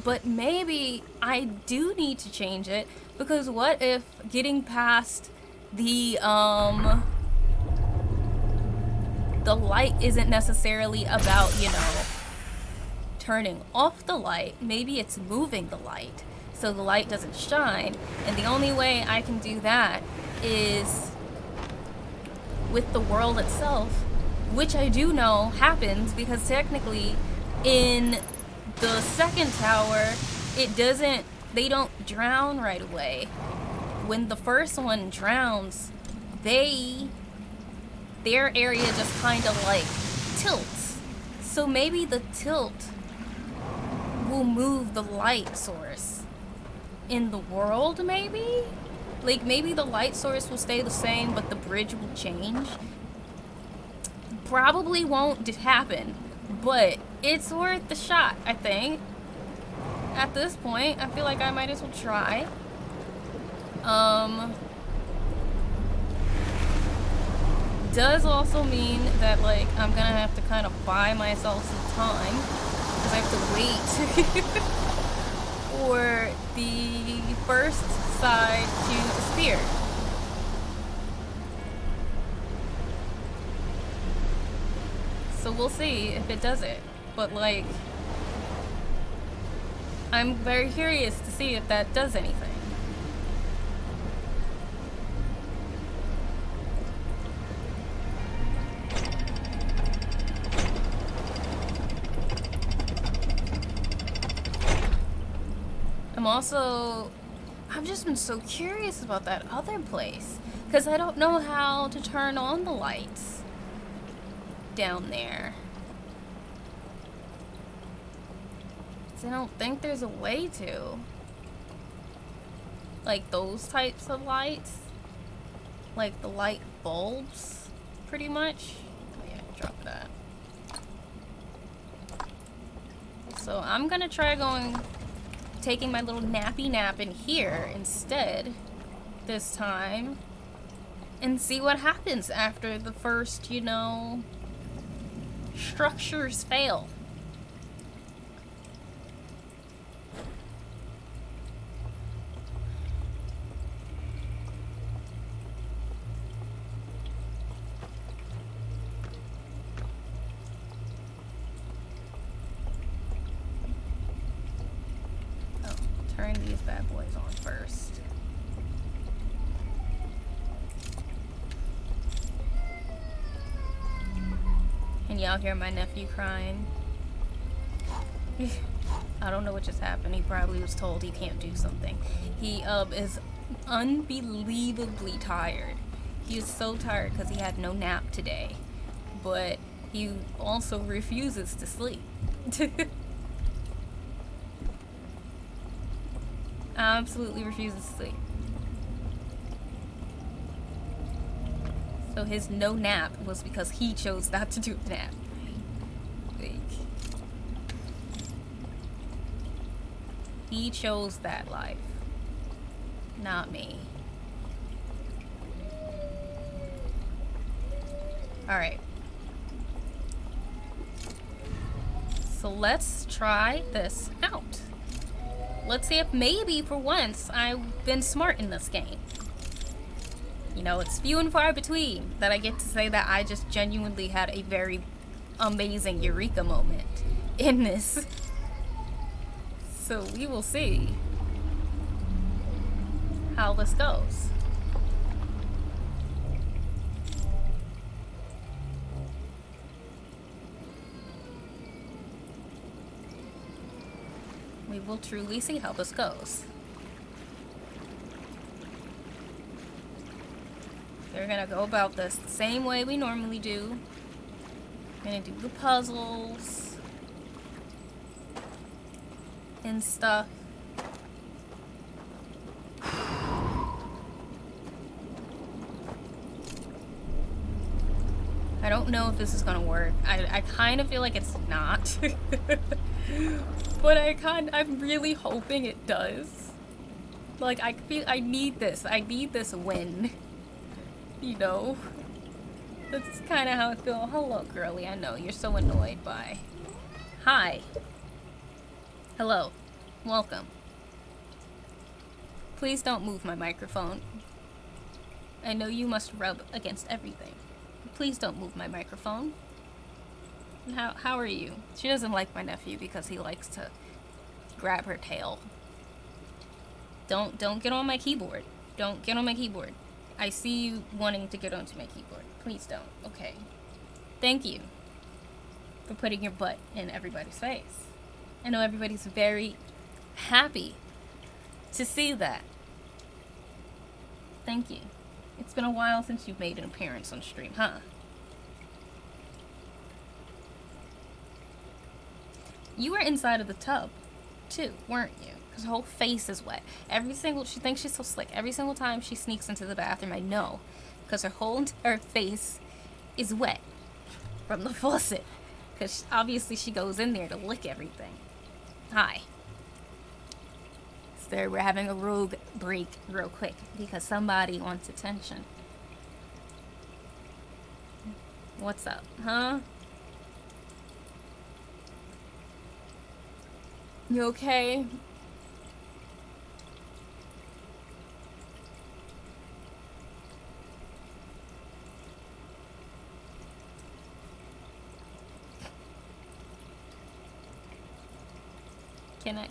But maybe I do need to change it, because what if getting past the light isn't necessarily about, you know, turning off the light. Maybe it's moving the light so the light doesn't shine, and the only way I can do that is with the world itself, which I do know happens, because technically in the second tower they don't drown right away. When the first one drowns, their area just kind of like tilts. So maybe the tilt will move the light source in the world, maybe? Like, maybe the light source will stay the same, but the bridge will change. Probably won't happen, but it's worth the shot, I think. At this point, I feel like I might as well try. Does also mean that, like, I'm gonna have to kind of buy myself some time, because I have to wait for the first side to disappear. So we'll see if it does it. But, like, I'm very curious to see if that does anything. I've just been so curious about that other place, because I don't know how to turn on the lights down there. So I don't think there's a way to. Like those types of lights. Like the light bulbs, pretty much. Oh yeah, drop that. So I'm gonna try taking my little nappy nap in here instead this time, and see what happens after the first, you know, structures fail. turn these bad boys on first. And y'all hear my nephew crying? I don't know what just happened. He probably was told he can't do something. He is unbelievably tired. He is so tired because he had no nap today. But he also refuses to sleep. Absolutely refuses to sleep. So his no nap was because he chose not to do a nap. Like, he chose that life, not me. Alright. So let's try this out. Let's see if maybe for once I've been smart in this game. You know, it's few and far between that I get to say that I just genuinely had a very amazing eureka moment in this. So we will see how this goes. We will truly see how this goes. We're gonna go about this the same way we normally do. We're gonna do the puzzles and stuff. I don't know if this is gonna work. I kind of feel like it's not. But I'm really hoping it does. Like, I need this. I need this win. You know? That's kind of how I feel. Hello, girly. I know, you're so annoyed by... Hi. Hello. Welcome. Please don't move my microphone. I know you must rub against everything. Please don't move my microphone. How are you? She doesn't like my nephew because he likes to grab her tail. Don't get on my keyboard. Don't get on my keyboard. I see you wanting to get onto my keyboard. Please don't. Okay. Thank you for putting your butt in everybody's face. I know everybody's very happy to see that. Thank you. It's been a while since you've made an appearance on stream, huh? You were inside of the tub, too, weren't you? Because her whole face is wet. She thinks she's so slick. Every single time she sneaks into the bathroom, I know. Because her whole entire face is wet from the faucet. Because obviously she goes in there to lick everything. Hi. So we're having a rogue break real quick because somebody wants attention. What's up, huh? You okay?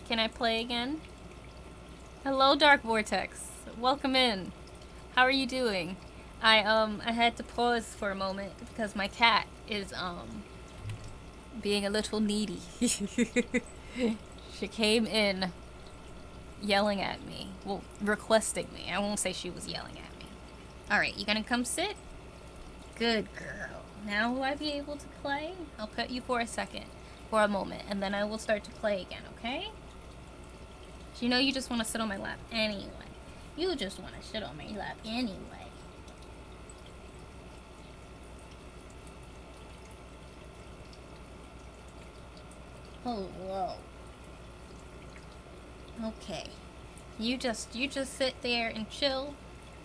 Can I play again? Hello, Dark Vortex. Welcome in. How are you doing? I had to pause for a moment because my cat is being a little needy. She came in yelling at me. Well, requesting me. I won't say she was yelling at me. Alright, you gonna come sit? Good girl. Now will I be able to play? I'll put you for a moment, and then I will start to play again, okay? You know you just want to sit on my lap anyway. You just want to sit on my lap anyway. Hello. Okay. You just sit there and chill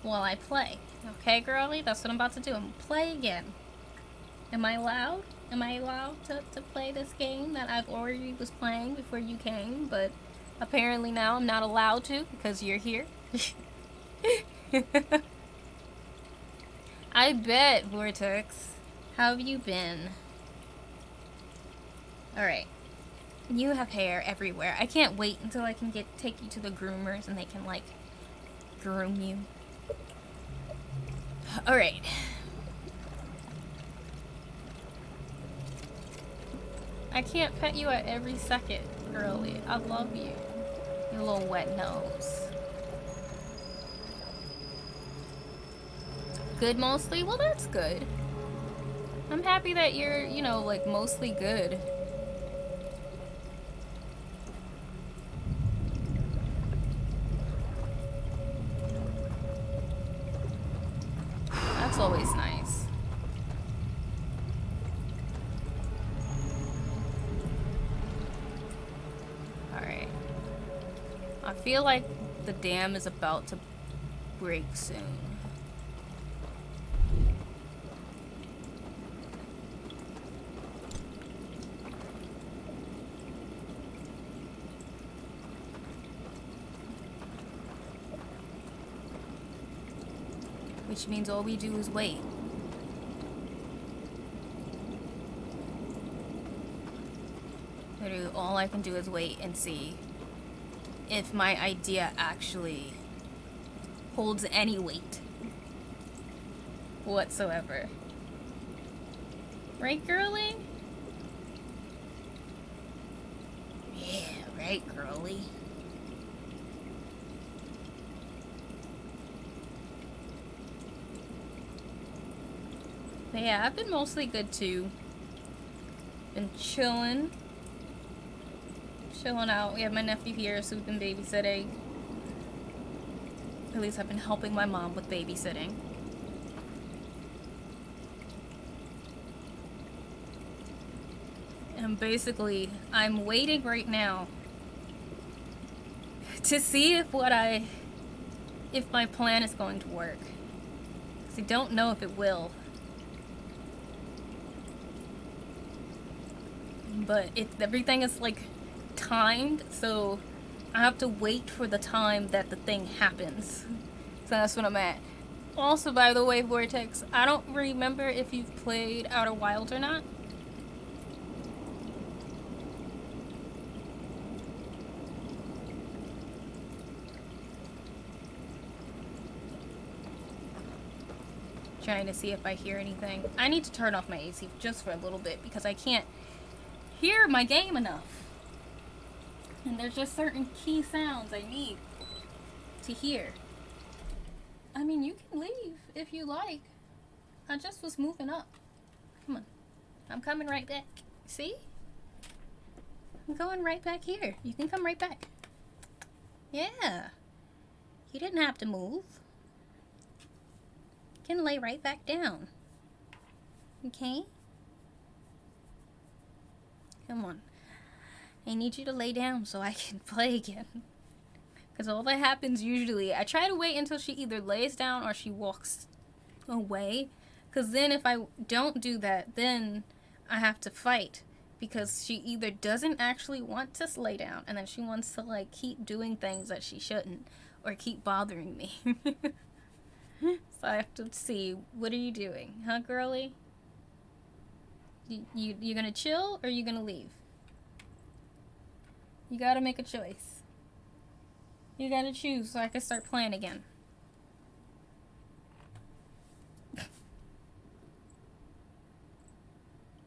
while I play. Okay, girlie? That's what I'm about to do. I'm gonna play again. Am I allowed? Am I allowed to play this game that I've already was playing before you came, but apparently now I'm not allowed to because you're here? I bet, Vortex. How have you been? Alright. You have hair everywhere. I can't wait until I can take you to the groomers and they can, like, groom you. Alright. I can't pet you at every second, girly. I love you. Your little wet nose. Good mostly? Well, that's good. I'm happy that you're, you know, like, mostly good. That's always nice. Alright. I feel like the dam is about to break soon. Which means all we do is wait. Literally, all I can do is wait and see if my idea actually holds any weight whatsoever. Right, girly? Yeah, right, girly. But yeah, I've been mostly good too. Been chilling. Chilling out. We have my nephew here, so we've been babysitting. At least I've been helping my mom with babysitting. And basically, I'm waiting right now to see if my plan is going to work. Because I don't know if it will. But everything is like timed, so I have to wait for the time that the thing happens. So that's what I'm at. Also, by the way, Vortex, I don't remember if you've played Outer Wilds or not. Trying to see if I hear anything. I need to turn off my AC just for a little bit because I can't hear my game enough. And there's just certain key sounds I need to hear. I mean, you can leave if you like. I just was moving up. Come on. I'm coming right back. See? I'm going right back here. You can come right back. Yeah. You didn't have to move. You can lay right back down. Okay? Come on. I need you to lay down so I can play again. Because all that happens usually, I try to wait until she either lays down or she walks away. Because then if I don't do that, then I have to fight. Because she either doesn't actually want to lay down, and then she wants to, like, keep doing things that she shouldn't. Or keep bothering me. So I have to see, what are you doing? Huh, girly? You gonna chill, or you gonna leave? You gotta make a choice. You gotta choose so I can start playing again.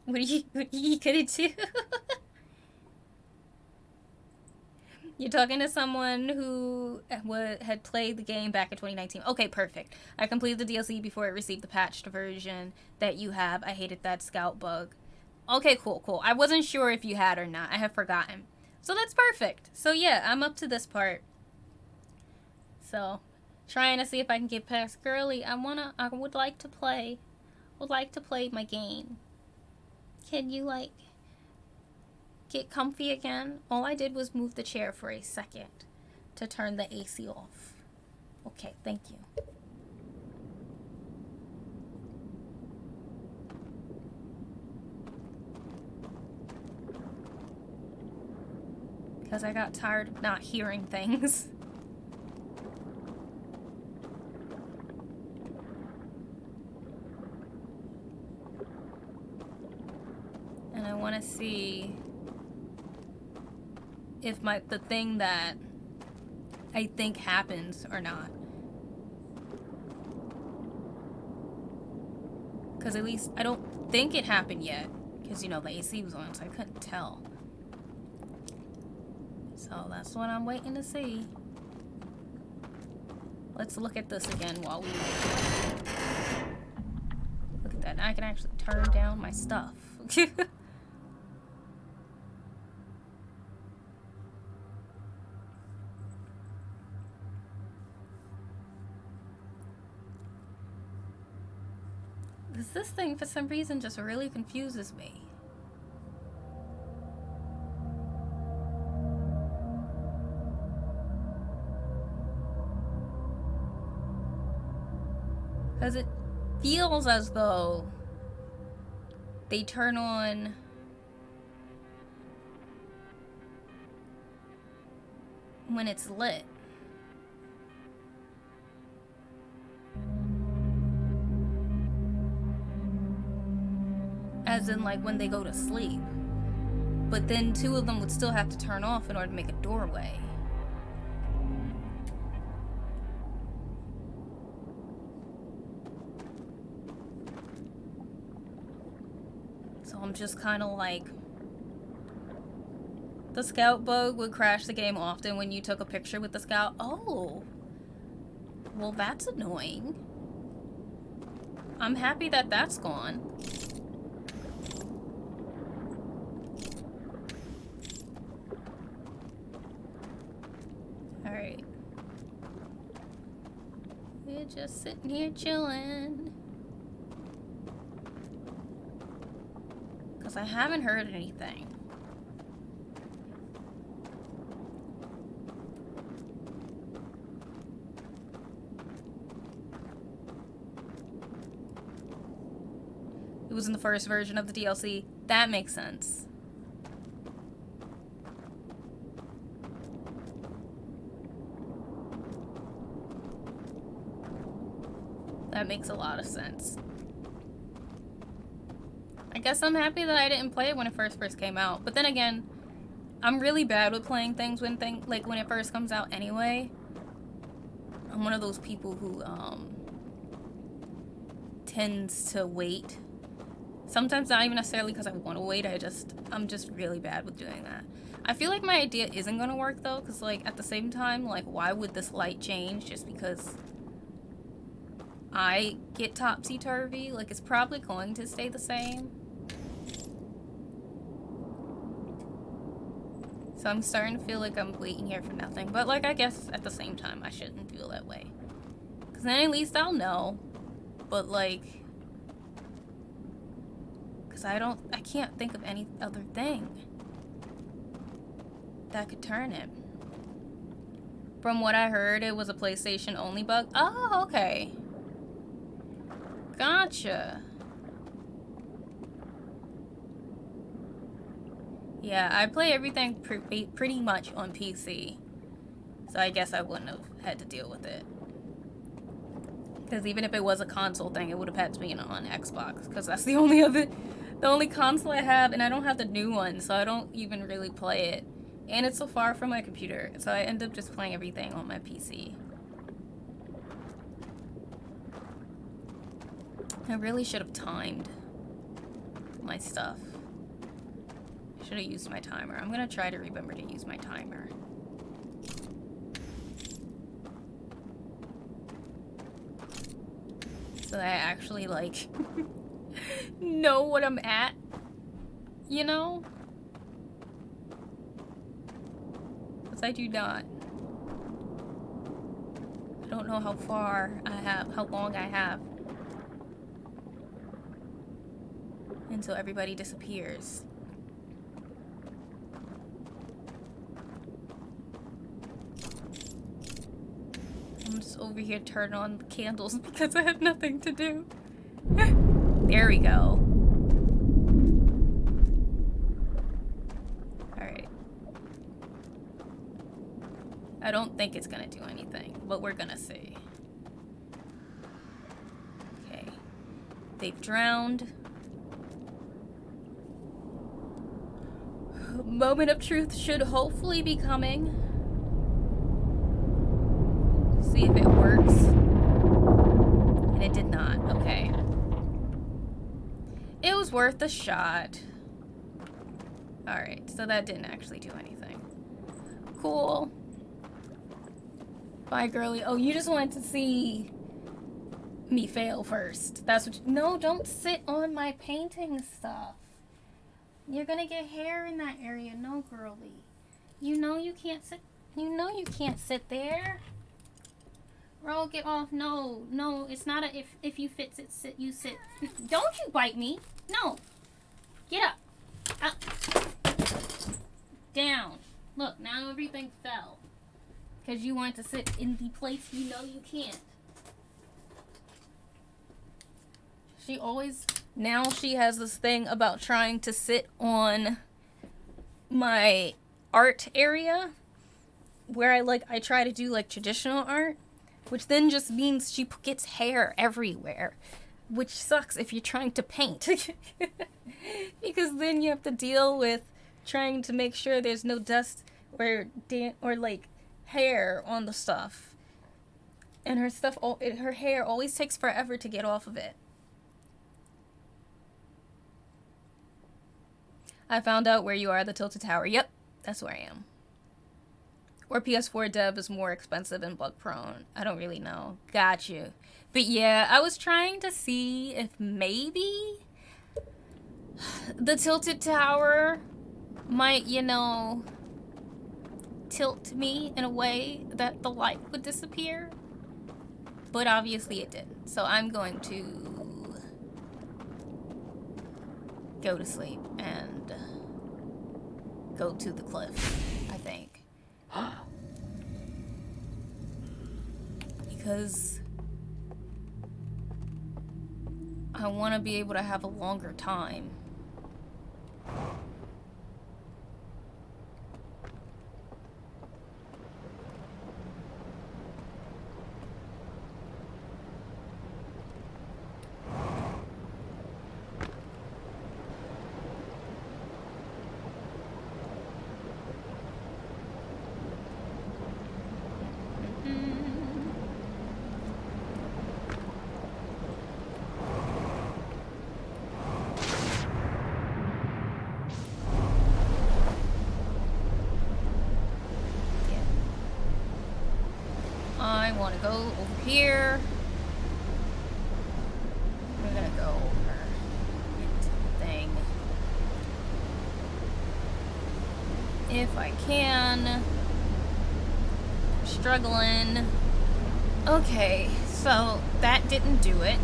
What are you gonna do? You're talking to someone who had played the game back in 2019. Okay, perfect. I completed the DLC before it received the patched version that you have. I hated that scout bug. Okay, cool. I wasn't sure if you had or not. I have forgotten. So that's perfect. So yeah, I'm up to this part. So, trying to see if I can get past girly. I would like to play. Would like to play my game. Can you, like, get comfy again? All I did was move the chair for a second to turn the AC off. Okay, thank you. Because I got tired of not hearing things. And I want to see if the thing that I think happens or not. Because at least I don't think it happened yet. Because, you know, the AC was on, so I couldn't tell. So that's what I'm waiting to see. Let's look at this again while we wait. Look at that. Now I can actually turn down my stuff. This thing, for some reason, just really confuses me. Because it feels as though they turn on when it's lit. As in, like, when they go to sleep. But then two of them would still have to turn off in order to make a doorway. So I'm just kind of like... The scout bug would crash the game often when you took a picture with the scout. Oh. Well, that's annoying. I'm happy that that's gone. Alright. We're just sitting here chilling. Because I haven't heard anything. It was in the first version of the DLC. That makes sense. That makes a lot of sense. I guess I'm happy that I didn't play it when it first came out. But then again, I'm really bad with playing things when when it first comes out anyway. I'm one of those people who tends to wait. Sometimes not even necessarily because I want to wait. I'm just really bad with doing that. I feel like my idea isn't gonna work though, because like at the same time, like why would this light change just because I get topsy-turvy? Like it's probably going to stay the same. So I'm starting to feel like I'm waiting here for nothing. But like I guess at the same time I shouldn't feel that way. Because then at least I'll know. But like... Because I can't think of any other thing that could turn it. From what I heard, it was a PlayStation only bug. Oh, okay. Gotcha. Yeah, I play everything pretty much on PC. So I guess I wouldn't have had to deal with it. Because even if it was a console thing, it would have had to be on Xbox. Because that's the only console I have, and I don't have the new one, so I don't even really play it. And it's so far from my computer, so I end up just playing everything on my PC. I really should have timed my stuff. I should have used my timer. I'm gonna try to remember to use my timer. So that I actually, like, know what I'm at, you know? Because I do not. I don't know how long I have. Until everybody disappears. I'm just over here turning on the candles because I have nothing to do. There we go. Alright. I don't think it's gonna do anything, but we're gonna see. Okay. They've drowned. Moment of truth should hopefully be coming. See if it works. And it did not. Okay. It was worth a shot. Alright, so that didn't actually do anything. Cool. Bye, girly. Oh, you just wanted to see me fail first. That's what no, don't sit on my painting stuff. You're gonna get hair in that area. No, girly. You know you can't sit. You know you can't sit there. Roll, get off. No, no, it's not a if you fit it, sit, you sit. Don't you bite me. No. Get up. Up. Down. Look, now everything fell. Because you want to sit in the place you know you can't. She always... Now she has this thing about trying to sit on my art area. Where I try to do, like, traditional art. Which then just means she gets hair everywhere. Which sucks if you're trying to paint. Because then you have to deal with trying to make sure there's no dust or like hair on the stuff. And her stuff, her hair always takes forever to get off of it. I found out where you are, the Tilted Tower. Yep, that's where I am. Or PS4 dev is more expensive and bug prone. I don't really know. Got you. But yeah, I was trying to see if maybe the Tilted Tower might, you know, tilt me in a way that the light would disappear. But obviously it didn't. So I'm going to go to sleep and go to the cliff, I think. Because I want to be able to have a longer time. Go over here. We're gonna go over into the thing. If I can. Struggling. Okay, so that didn't do it.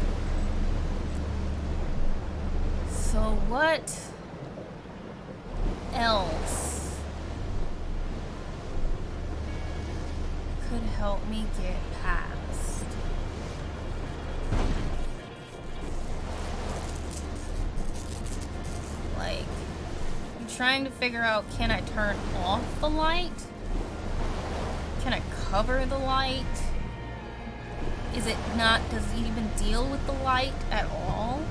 So what else could help me get past? Like, I'm trying to figure out, can I turn off the light? Can I cover the light? Is it not, does it even deal with the light at all?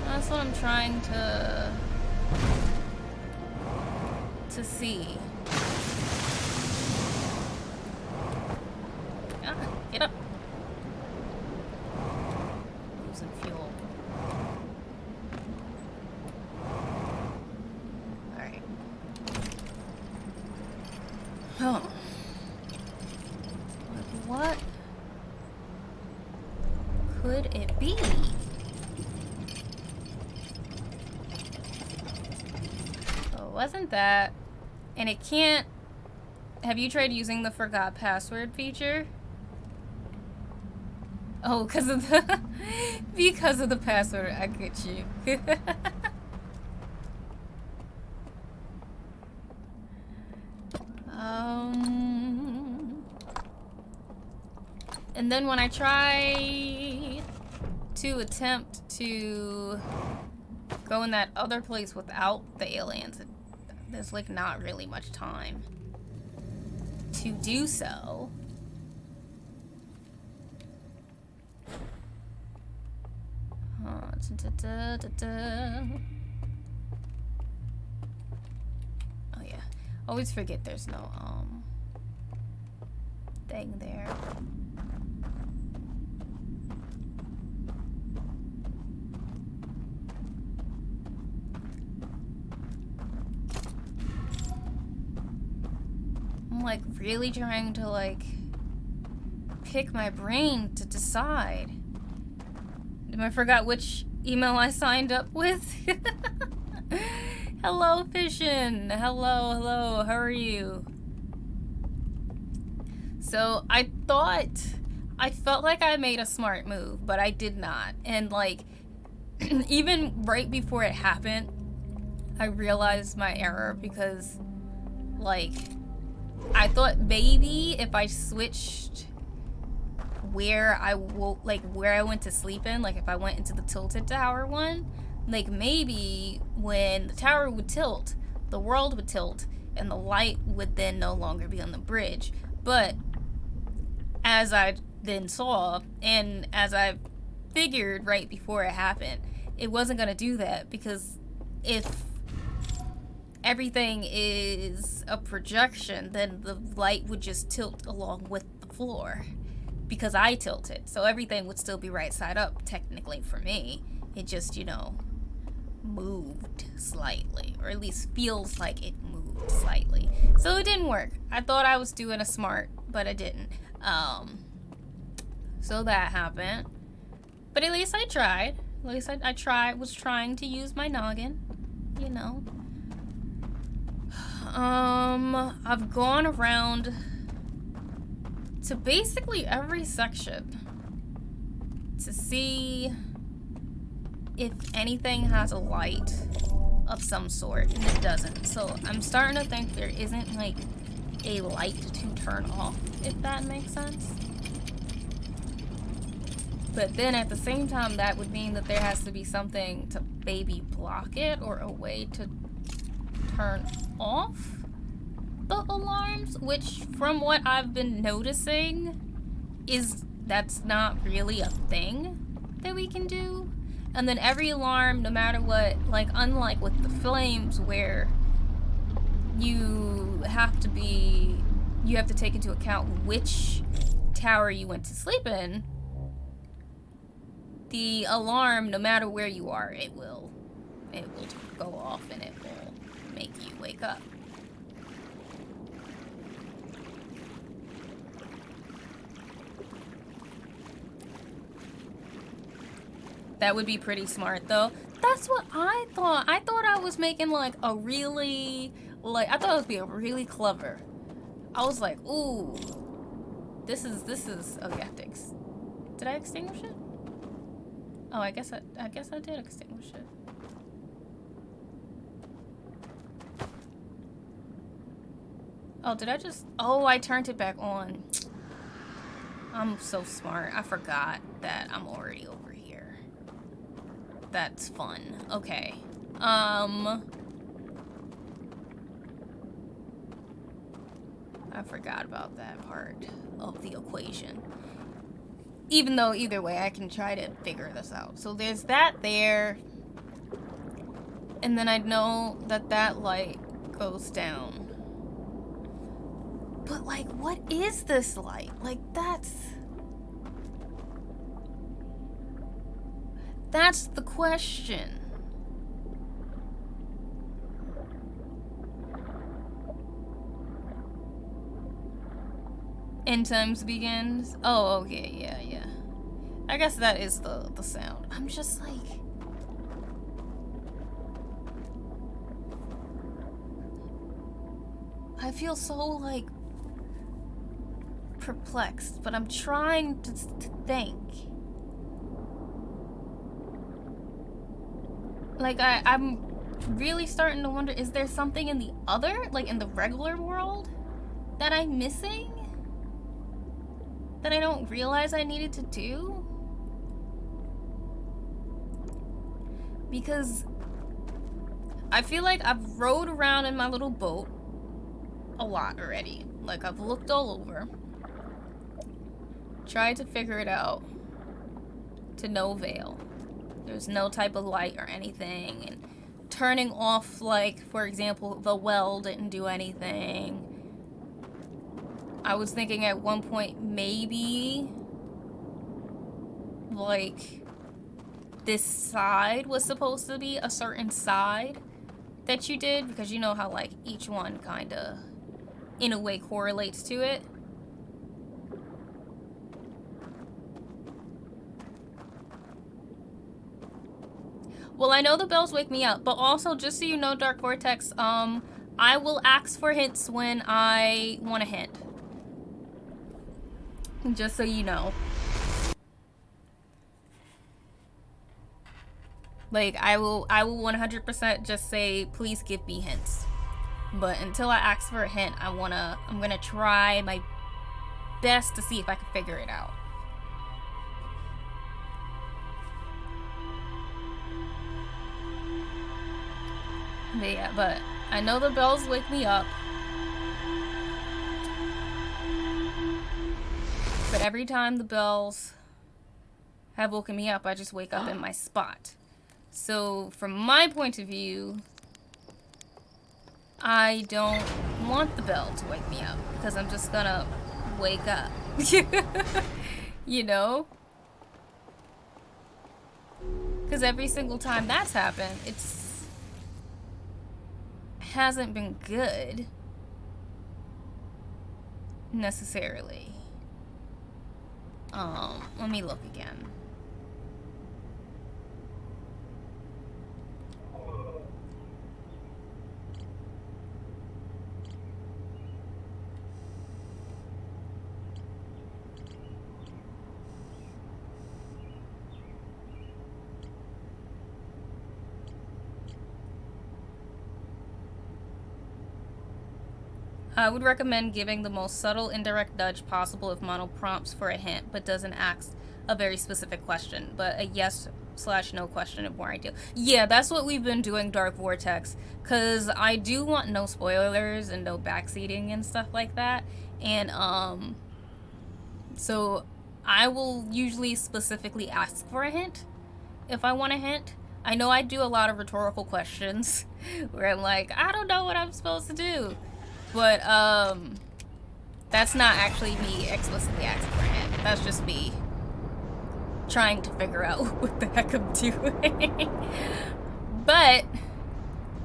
That's what I'm trying to see. Get up. Losing fuel. Alright. Oh. What could it be? Oh, wasn't that? And it can't... Have you tried using the forgot password feature? Oh, because of the because of the password. I get you. And then when I try to attempt to go in that other place without the aliens, there's like not really much time to do so. Always forget there's no thing there. I'm like really trying to like pick my brain to decide. I forgot which email I signed up with. Hello, Fishin. Hello. How are you? So I felt like I made a smart move, but I did not. And like, even right before it happened, I realized my error because, like, I thought maybe if I switched where I went to sleep in, like if I went into the tilted tower one, like maybe when the tower would tilt, the world would tilt, and the light would then no longer be on the bridge. But as I then saw, and as I figured right before it happened, it wasn't gonna do that, because if everything is a projection, then the light would just tilt along with the floor because I tilted. So everything would still be right side up technically for me. It just, you know, moved slightly, or at least feels like it moved slightly. So it didn't work. I thought I was doing a smart, but I didn't. So that happened. But at least I tried. At least I was trying to use my noggin, you know. I've gone around to basically every section to see if anything has a light of some sort, and it doesn't. So I'm starting to think there isn't like a light to turn off, if that makes sense. But then at the same time, that would mean that there has to be something to maybe block it, or a way to turn off the alarms, which from what I've been noticing that's not really a thing that we can do. And then every alarm, no matter what, like unlike with the flames where you have to take into account which tower you went to sleep in, the alarm, no matter where you are, it will go off and it will make you wake up. That would be pretty smart, though. That's what I thought. I thought I was making like a really, like, I thought it was being really clever. I was like, ooh, this is, oh yeah, did I extinguish it? Oh, I guess I did extinguish it. Oh, did I just, oh, I turned it back on. I'm so smart. I forgot that I'm already over here. That's fun. Okay. I forgot about that part of the equation. Even though either way, I can try to figure this out. So there's that there. And then I know that that light goes down. But like, what is this light? Like, that's the question. End times begins. Oh, okay, yeah. I guess that is the sound. I'm just like, I feel so like perplexed, but I'm trying to think. Like, I'm really starting to wonder, is there something in the other, like in the regular world, that I'm missing? That I don't realize I needed to do? Because I feel like I've rode around in my little boat a lot already. Like, I've looked all over, tried to figure it out, to no avail. There's no type of light or anything, and turning off, like, for example, the well didn't do anything. I was thinking at one point maybe, like, this side was supposed to be a certain side that you did, because you know how, like, each one kind of, in a way, correlates to it. Well, I know the bells wake me up, but also, just so you know, Dark Vortex, I will ask for hints when I want a hint. Just so you know. Like, I will 100% just say, please give me hints. But until I ask for a hint, I'm gonna try my best to see if I can figure it out. But yeah, but I know the bells wake me up. But every time the bells have woken me up, I just wake up in my spot. So from my point of view, I don't want the bell to wake me up, because I'm just gonna wake up. You know? Because every single time that's happened, hasn't been good. Necessarily. Let me look again. I would recommend giving the most subtle indirect nudge possible if Mono prompts for a hint, but doesn't ask a very specific question. But a yes/no question is more ideal. Yeah, that's what we've been doing, Dark Vortex. Because I do want no spoilers and no backseating and stuff like that. And, so I will usually specifically ask for a hint if I want a hint. I know I do a lot of rhetorical questions where I'm like, I don't know what I'm supposed to do. But, that's not actually me explicitly asking for a hint. That's just me trying to figure out what the heck I'm doing. But,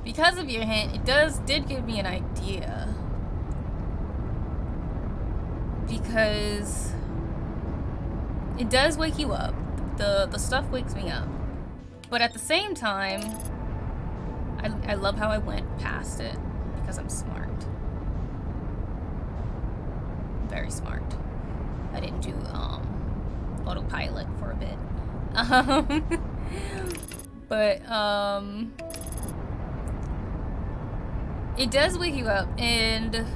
because of your hint, it did give me an idea. Because it does wake you up. The stuff wakes me up. But at the same time, I love how I went past it, because I'm smart. Very smart. I didn't do autopilot for a bit. But it does wake you up, and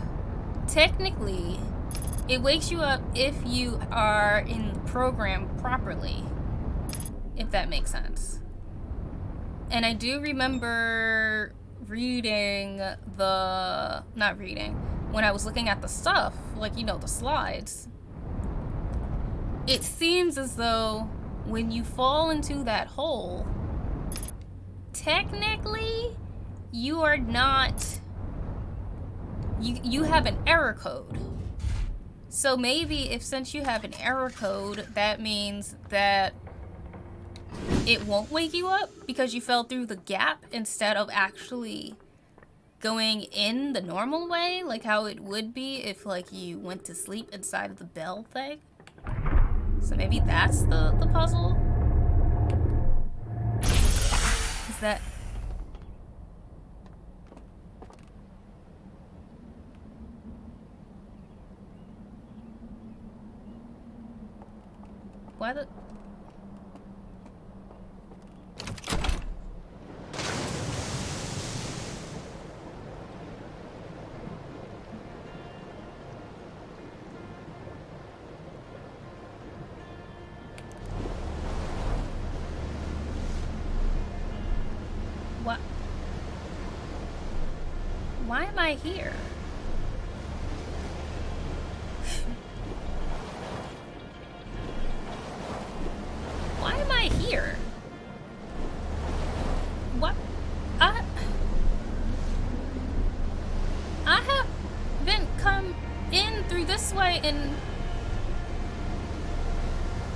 technically it wakes you up if you are in the program properly, if that makes sense. And I do remember when I was looking at the stuff, like, you know, the slides, it seems as though when you fall into that hole, technically, you are not, you have an error code. So maybe since you have an error code, that means that it won't wake you up because you fell through the gap instead of actually going in the normal way, like how it would be if, like, you went to sleep inside of the bell thing. So maybe that's the puzzle? Is that... Why the... Why am I here? Why am I here? What? this way in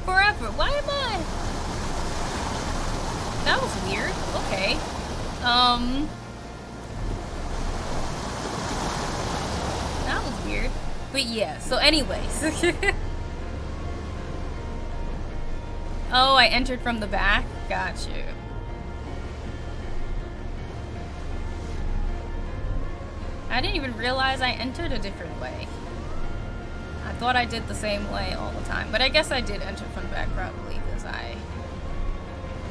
forever. Why am I? That was weird. Okay. That was weird. But yeah, so anyways. Oh, I entered from the back? Got you. I didn't even realize I entered a different way. I thought I did the same way all the time, but I guess I did enter from the back probably because I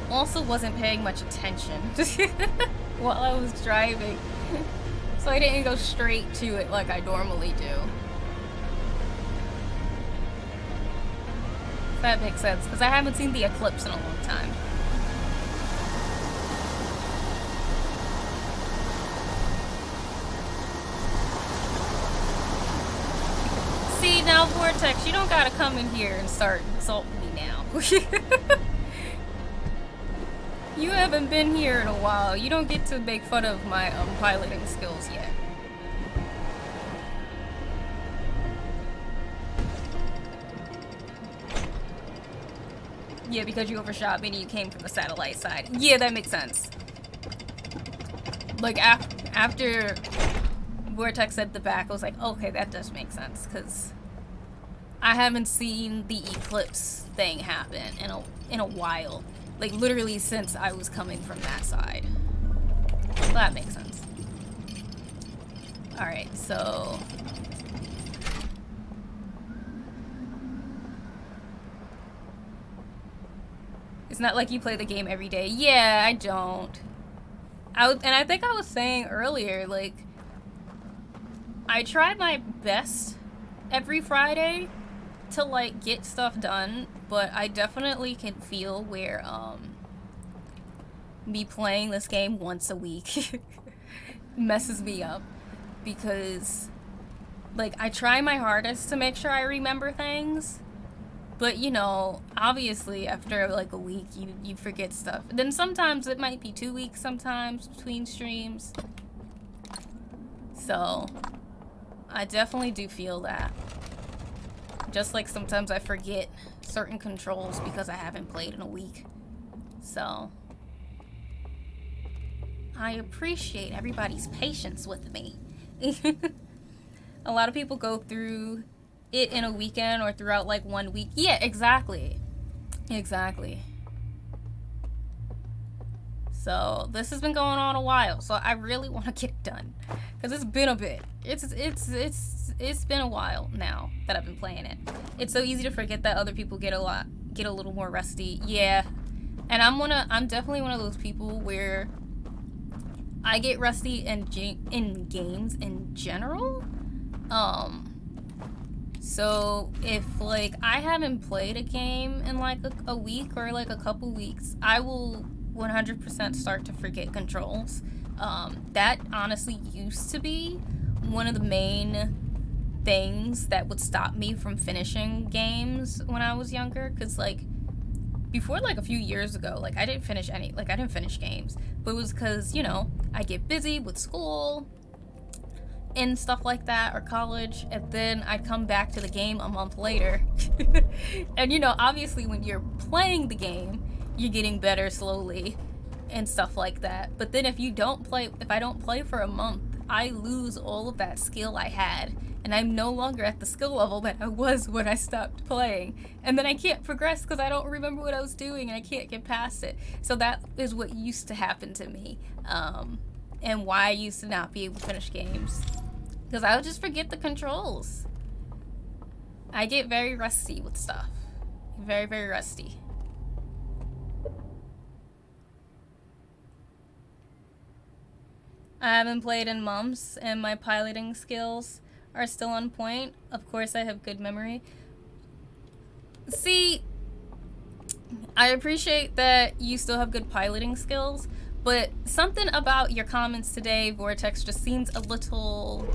also wasn't paying much attention while I was driving. So I didn't go straight to it like I normally do. That makes sense, because I haven't seen the eclipse in a long time. See, now, Vortex, you don't gotta come in here and start insulting me now. You haven't been here in a while. You don't get to make fun of my piloting skills yet. Yeah, because you overshot me and you came from the satellite side. Yeah, that makes sense. Like, after Vortex said the back, I was like, okay, that does make sense, because I haven't seen the eclipse thing happen in a while. Like, literally since I was coming from that side. Well, that makes sense. Alright, so... It's not like you play the game every day. Yeah, I don't. And I think I was saying earlier, like, I try my best every Friday to, like, get stuff done, but I definitely can feel where, me playing this game once a week messes me up, because, like, I try my hardest to make sure I remember things, but, you know, obviously after, like, a week, you forget stuff. And then sometimes it might be 2 weeks sometimes between streams. So, I definitely do feel that. Just like sometimes I forget certain controls because I haven't played in a week. So, I appreciate everybody's patience with me. A lot of people go through it in a weekend or throughout like 1 week. Yeah, exactly. Exactly. So this has been going on a while, so I really want to get it done, because it's been a bit. It's been a while now that I've been playing it. It's so easy to forget that other people get a little more rusty. Yeah, and I'm definitely one of those people where I get rusty in games in general. So if, like, I haven't played a game in, like, a week or, like, a couple weeks, I will 100% start to forget controls. That honestly used to be one of the main things that would stop me from finishing games when I was younger, because, like, before, like, a few years ago, like, I didn't finish games, but it was because, you know, I get busy with school and stuff like that, or college, and then I'd come back to the game a month later. And, you know, obviously when you're playing the game, you're getting better slowly and stuff like that. But then if I don't play for a month, I lose all of that skill I had, and I'm no longer at the skill level that I was when I stopped playing. And then I can't progress because I don't remember what I was doing and I can't get past it. So that is what used to happen to me, and why I used to not be able to finish games. Because I would just forget the controls. I get very rusty with stuff. Very, very rusty. I haven't played in months, and my piloting skills are still on point. Of course, I have good memory. See, I appreciate that you still have good piloting skills, but something about your comments today, Vortex, just seems a little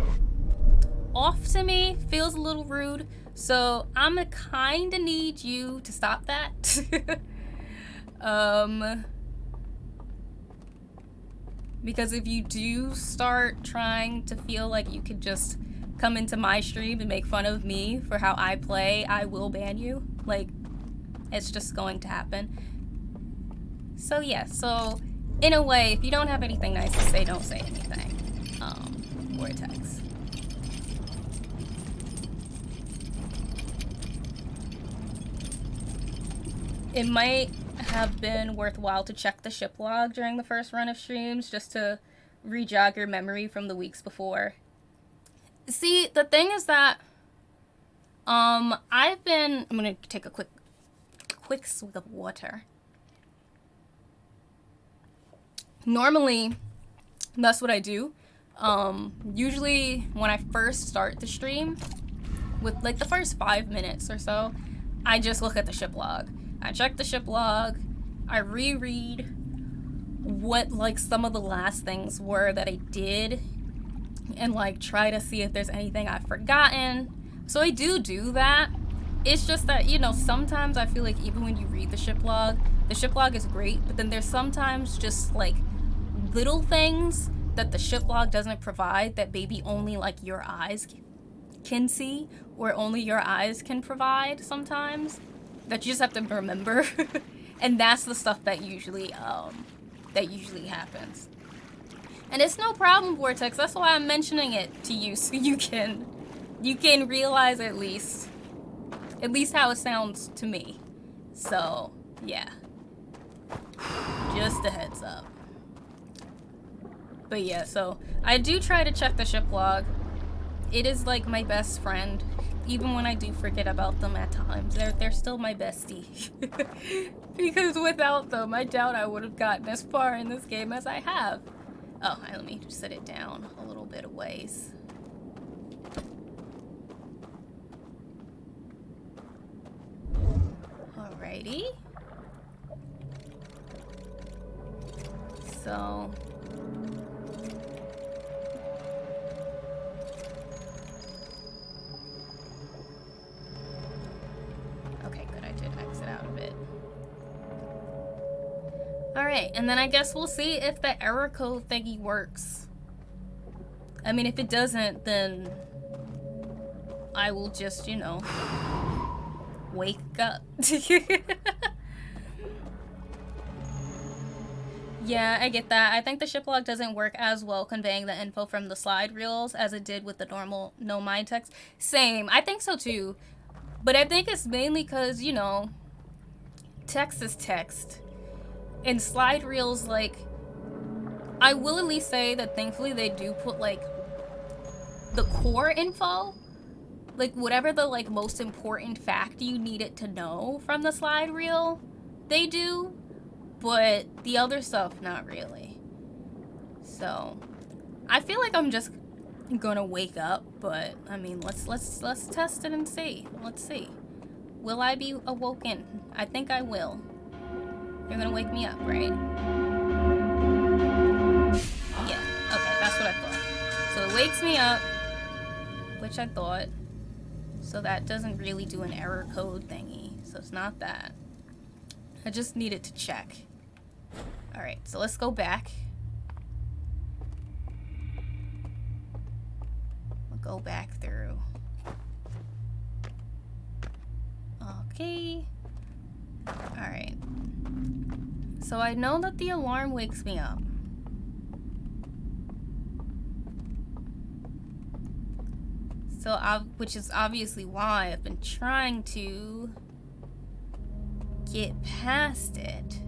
off to me. Feels a little rude. So I'm gonna kinda need you to stop that. Because if you do start trying to feel like you could just come into my stream and make fun of me for how I play, I will ban you. Like, it's just going to happen. So yeah, so in a way, if you don't have anything nice to say, don't say anything. Vortex. It might have been worthwhile to check the ship log during the first run of streams just to re-jog your memory from the weeks before. See, the thing is that I'm gonna take a quick swig of water. Normally, that's what I do. Usually when I first start the stream, with like the first 5 minutes or so, I just look at the ship log. I check the ship log, I reread what like some of the last things were that I did, and like try to see if there's anything I've forgotten. So I do that. It's just that, you know, sometimes I feel like even when you read the ship log is great, but then there's sometimes just like little things that the ship log doesn't provide that maybe only like your eyes can see, or only your eyes can provide sometimes, that you just have to remember. And that's the stuff that usually happens. And it's no problem, Vortex. That's why I'm mentioning it to you, so you can realize at least how it sounds to me. So yeah, just a heads up. But yeah, so I do try to check the ship log. It is like my best friend. Even when I do forget about them at times, they're still my bestie. Because without them, I doubt I would have gotten as far in this game as I have. Oh, let me just set it down a little bit of ways. Alrighty. So... okay, good, I did exit out of it. Alright, and then I guess we'll see if the error code thingy works. I mean, if it doesn't, then I will just, you know, wake up. Yeah, I get that. I think the ship log doesn't work as well conveying the info from the slide reels as it did with the normal no mind text. Same, I think so too. But I think it's mainly because, you know, text is text. And slide reels, like, I will at least say that thankfully they do put, like, the core info. Like, whatever the, like, most important fact you need it to know from the slide reel, they do. But the other stuff, not really. So, I feel like I'm just gonna wake up, but, I mean, let's test it and see. Let's see. Will I be awoken? I think I will. You're gonna wake me up, right? Yeah, okay, that's what I thought. So it wakes me up, which I thought. So that doesn't really do an error code thingy. So it's not that. I just needed to check. Alright, so let's go back. We'll go back through. Okay. Alright. So I know that the alarm wakes me up. So, which is obviously why I've been trying to get past it.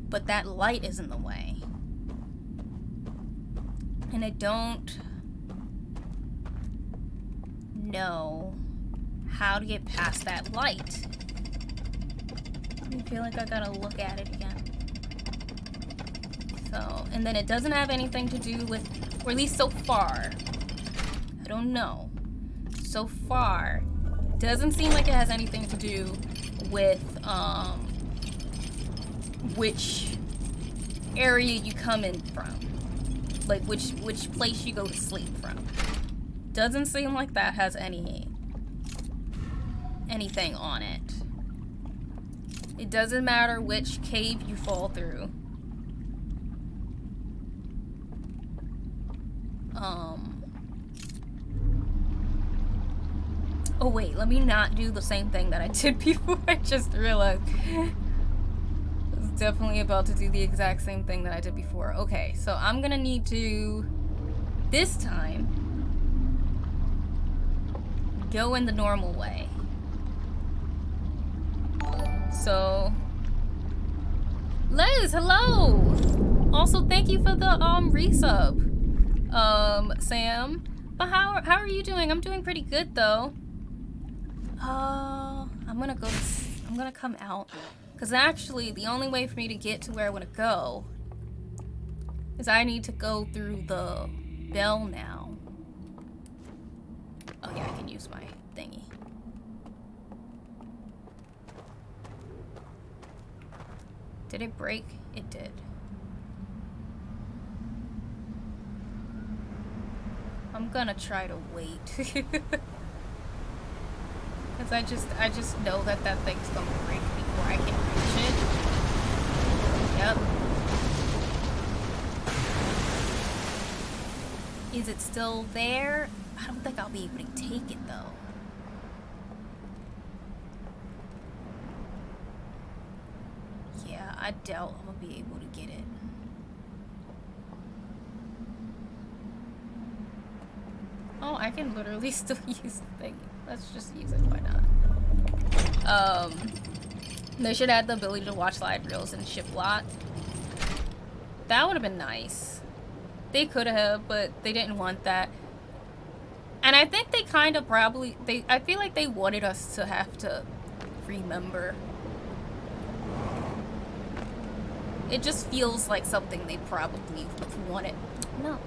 But that light is in the way. And I don't know how to get past that light. I feel like I gotta look at it again. So, and then it doesn't have anything to do with, or at least so far, I don't know. So far, doesn't seem like it has anything to do with, which area you come in from. Like, which place you go to sleep from. Doesn't seem like that has anything on it. It doesn't matter which cave you fall through. Oh wait, let me not do the same thing that I did before. I just realized. I was definitely about to do the exact same thing that I did before. Okay, so I'm gonna need to, this time, go in the normal way. So, Liz, hello! Also, thank you for the, resub, Sam. But how are you doing? I'm doing pretty good, though. I'm gonna come out. Because actually, the only way for me to get to where I want to go is I need to go through the bell now. Oh yeah, I can use my thingy. Did it break? It did. I'm gonna try to wait. Because I just know that thing's gonna break before I can reach it. Yep. Is it still there? I don't think I'll be able to take it though. Yeah, I doubt I'm gonna be able to get it. Oh, I can literally still use the thing. Let's just use it, why not? They should add the ability to watch live reels and ship lot. That would have been nice. They could have, but they didn't want that. And I think they kind of probably, I feel like they wanted us to have to remember. It just feels like something they probably wanted. No.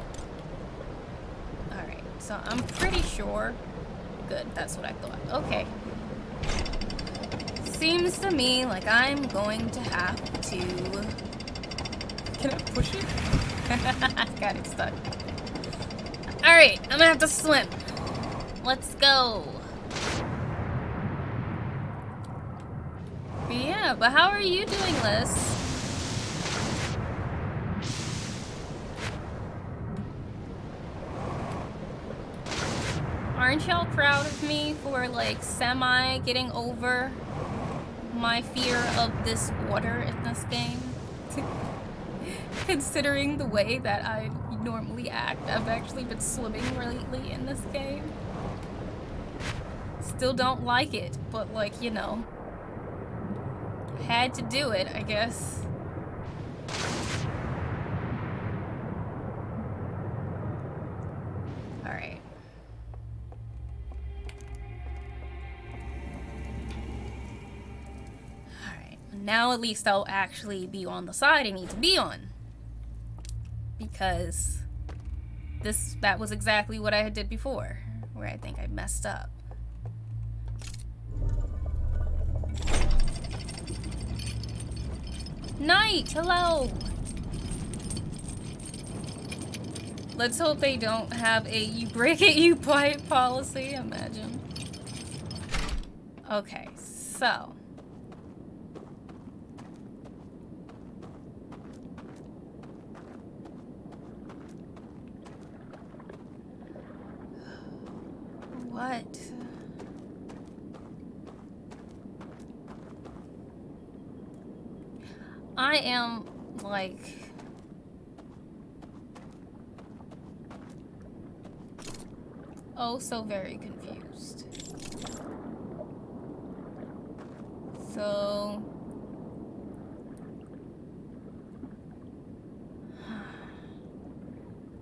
Alright, so I'm pretty sure. Good, that's what I thought. Okay. Seems to me like I'm going to have to... Can I push it? Got it stuck. Alright, I'm gonna have to swim. Let's go. But yeah, but how are you doing, Liz? Aren't y'all proud of me for like semi getting over my fear of this water in this game? Considering the way that I normally act, I've actually been swimming lately in this game. Still don't like it, but like, you know, had to do it, I guess. Alright. Alright, now at least I'll actually be on the side I need to be on. Because that was exactly what I did before, where I think I messed up. Night, hello! Let's hope they don't have a you break it, you buy it policy, imagine. Okay, so. What? I am, like... oh, so very confused. So...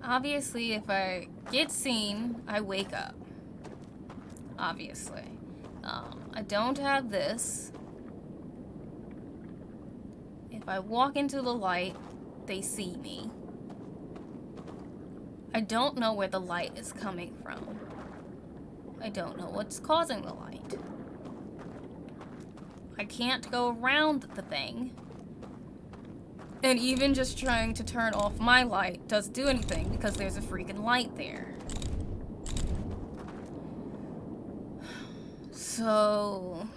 obviously, if I get seen, I wake up. Obviously. I don't have this. If I walk into the light, they see me. I don't know where the light is coming from. I don't know what's causing the light. I can't go around the thing. And even just trying to turn off my light doesn't do anything because there's a freaking light there. So...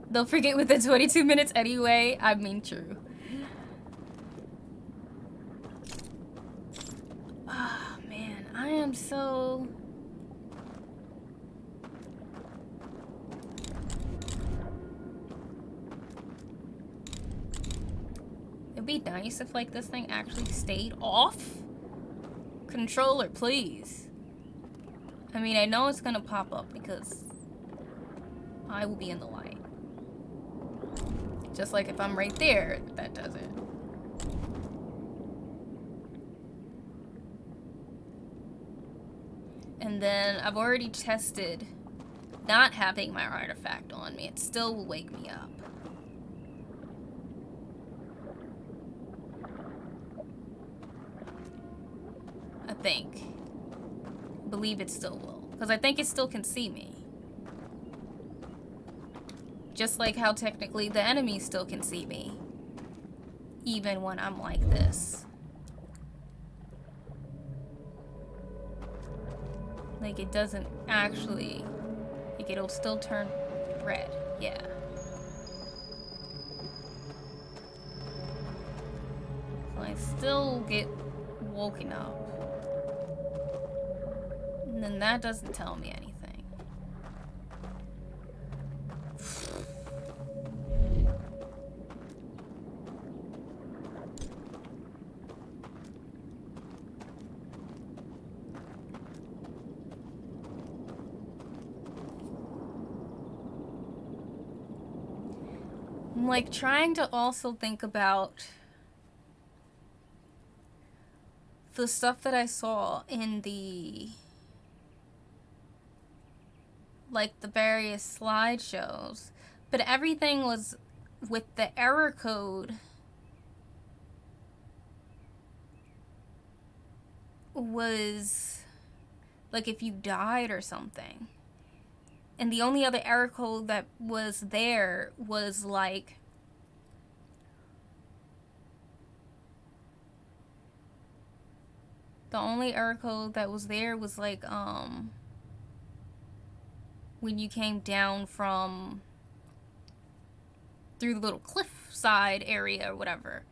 they'll forget within 22 minutes anyway. I mean, true. Oh, man. I am so... It'd be nice if, like, this thing actually stayed off. Controller, please. I mean, I know it's gonna pop up because I will be in the light. Just like if I'm right there, that does it. And then I've already tested not having my artifact on me. It still will wake me up. I think. I believe it still will. Because I think it still can see me. Just like how technically the enemy still can see me. Even when I'm like this. Like, it doesn't actually... Like, it'll still turn red. Yeah. So I still get woken up. And then that doesn't tell me anything. I'm like trying to also think about the stuff that I saw in the like the various slideshows, but everything was with the error code was like if you died or something. And the only other error code that was there was like the only error code that was there was like when you came down from through the little cliff side area or whatever.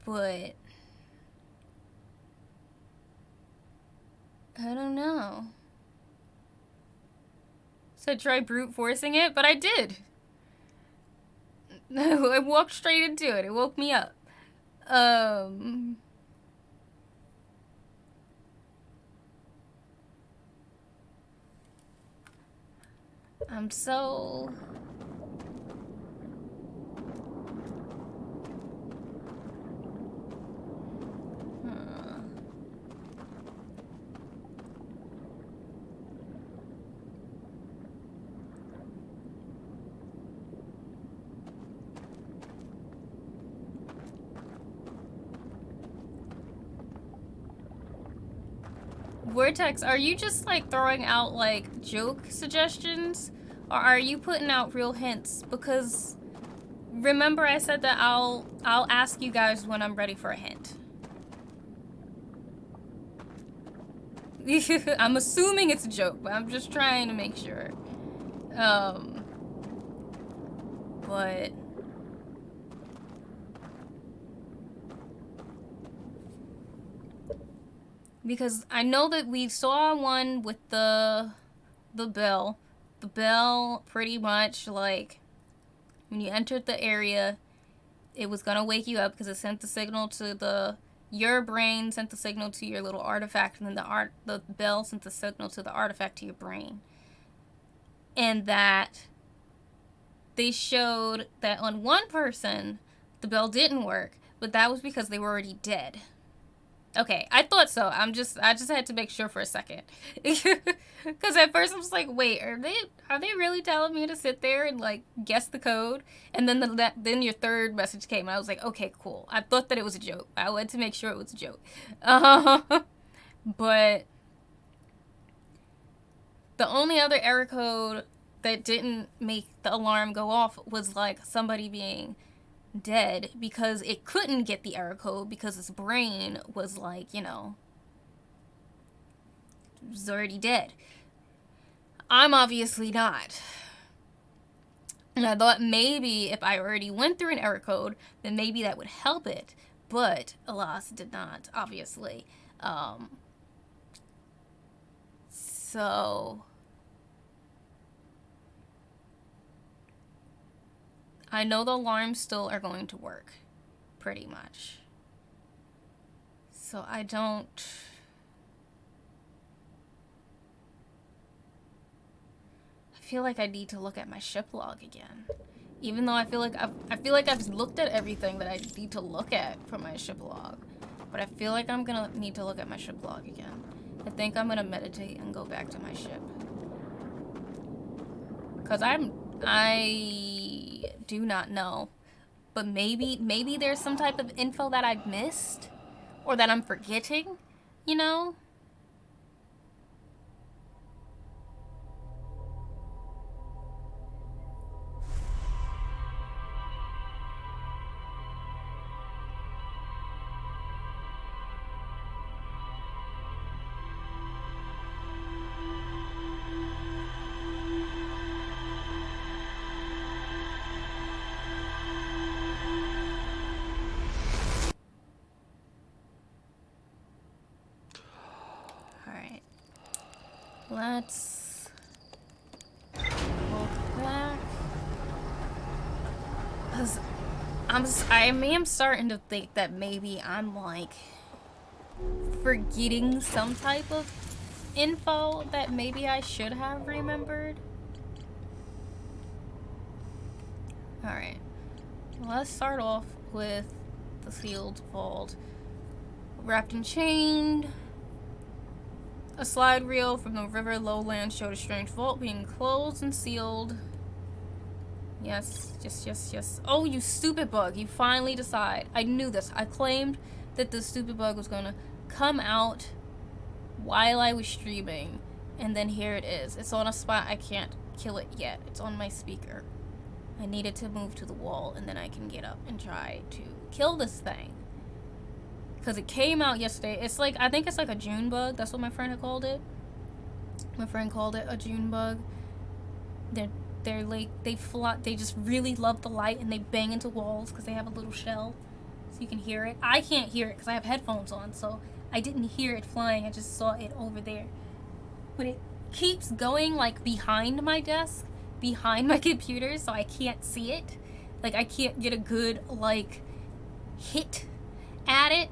But I don't know. So try brute forcing it, but I did. I walked straight into it. It woke me up. I'm so... Vortex, are you just like throwing out like joke suggestions? Or are you putting out real hints? Because remember I said that I'll ask you guys when I'm ready for a hint. I'm assuming it's a joke, but I'm just trying to make sure. But because I know that we saw one with the bell. The bell pretty much like when you entered the area, it was gonna wake you up because it sent the signal to your brain sent the signal to your little artifact, and then the bell sent the signal to the artifact to your brain. And that they showed that on one person the bell didn't work, but that was because they were already dead. Okay, I thought so. I just had to make sure for a second. Because at first I was like, wait, are they really telling me to sit there and like guess the code? And then then your third message came and I was like, okay, cool. I thought that it was a joke. I wanted to make sure it was a joke. But the only other error code that didn't make the alarm go off was like somebody being dead, because it couldn't get the error code because its brain was like, you know, it was already dead. I'm obviously not. And I thought maybe if I already went through an error code, then maybe that would help it. But alas, it did not, obviously. So I know the alarms still are going to work. pretty much. So I don't... I feel like I need to look at my ship log again. Even though I feel like I've looked at everything that I need to look at for my ship log. But I feel like I'm gonna need to look at my ship log again. I think I'm gonna meditate and go back to my ship. Cause I do not know. But maybe there's some type of info that I've missed. Or that I'm forgetting, you know? Let's look back. Cause I am starting to think that maybe I'm like forgetting some type of info that maybe I should have remembered. Alright. Let's start off with the sealed vault. Wrapped and chained. A slide reel from the river lowland showed a strange vault being closed and sealed. Yes, yes. Oh, you stupid bug. You finally decide. I knew this. I claimed that the stupid bug was gonna come out while I was streaming. And then here it is. It's on a spot I can't kill it yet. It's on my speaker. I needed to move to the wall and then I can get up and try to kill this thing. Because it came out yesterday. It's like, I think it's like a June bug. That's what my friend had called it. My friend called it a June bug. They're like, they just really love the light and they bang into walls because they have a little shell. So you can hear it. I can't hear it because I have headphones on. So I didn't hear it flying. I just saw it over there. But it keeps going like behind my desk, behind my computer. So I can't see it. Like I can't get a good like hit at it.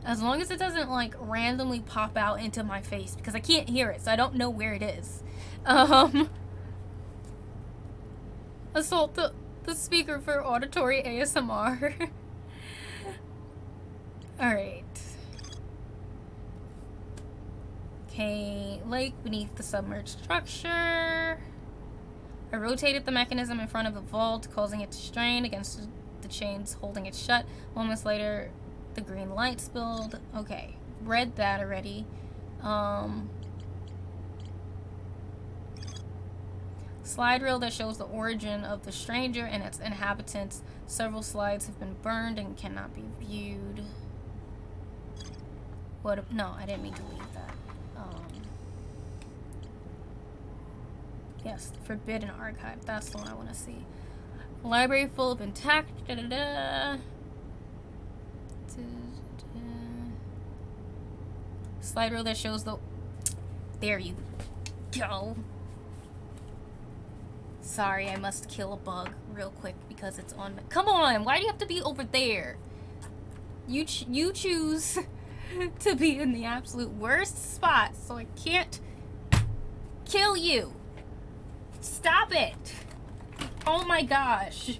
As long as it doesn't, like, randomly pop out into my face. Because I can't hear it, so I don't know where it is. Assault the speaker for auditory ASMR. Alright. Okay, lake beneath the submerged structure. I rotated the mechanism in front of the vault, causing it to strain against the chains holding it shut. Moments later... the green light spilled. Okay, read that already. Slide reel that shows the origin of the stranger and its inhabitants. Several slides have been burned and cannot be viewed. What? No, I didn't mean to leave that. Yes, Forbidden Archive. That's the one I want to see. Library full of intact. Slide reel that shows the... There you go. Sorry, I must kill a bug real quick because it's on... Come on, why do you have to be over there? You choose to be in the absolute worst spot, so I can't kill you. Stop it. Oh my gosh.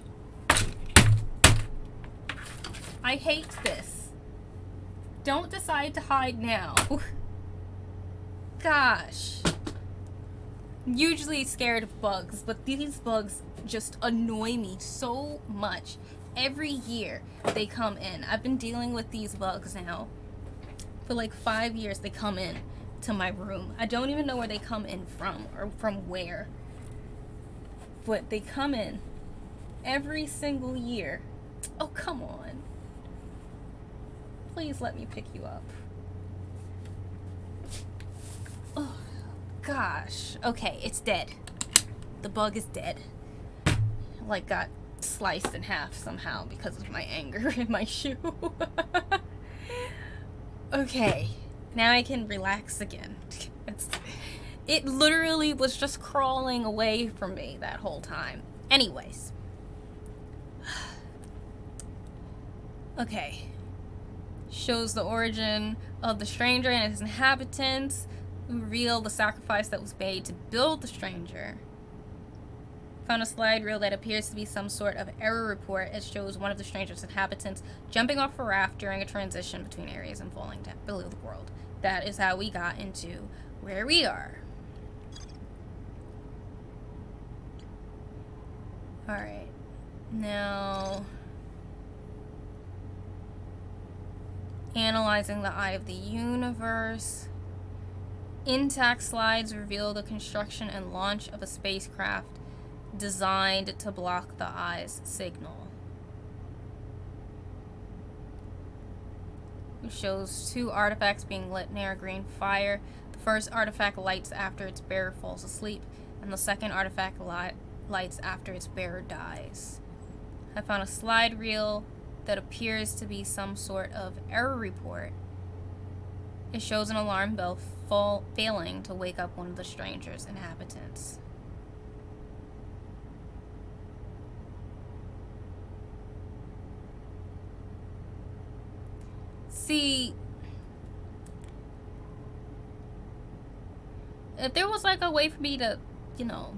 I hate this. Don't decide to hide now. Gosh. Usually scared of bugs, but these bugs just annoy me so much. Every year they come in. I've been dealing with these bugs now for like 5 years. They come in to my room. I don't even know where they come in from or from where. But they come in every single year. Oh, come on. Please let me pick you up. Oh, gosh. Okay, it's dead. The bug is dead. Like, got sliced in half somehow because of my anger in my shoe. Okay, now I can relax again. It literally was just crawling away from me that whole time. Anyways, Okay. Shows the origin of the stranger and its inhabitants. Reveal the sacrifice that was made to build the stranger. Found a slide reel that appears to be some sort of error report. It shows one of the stranger's inhabitants jumping off a raft during a transition between areas and falling down below the world. That is how we got into where we are. Alright. Now, analyzing the Eye of the Universe. Intact slides reveal the construction and launch of a spacecraft designed to block the eye's signal. It shows 2 artifacts being lit near a green fire. The first artifact lights after its bearer falls asleep, and the second artifact lights after its bearer dies. I found a slide reel that appears to be some sort of error report. It shows an alarm bell failing to wake up one of the stranger's inhabitants. See, if there was like a way for me to, you know,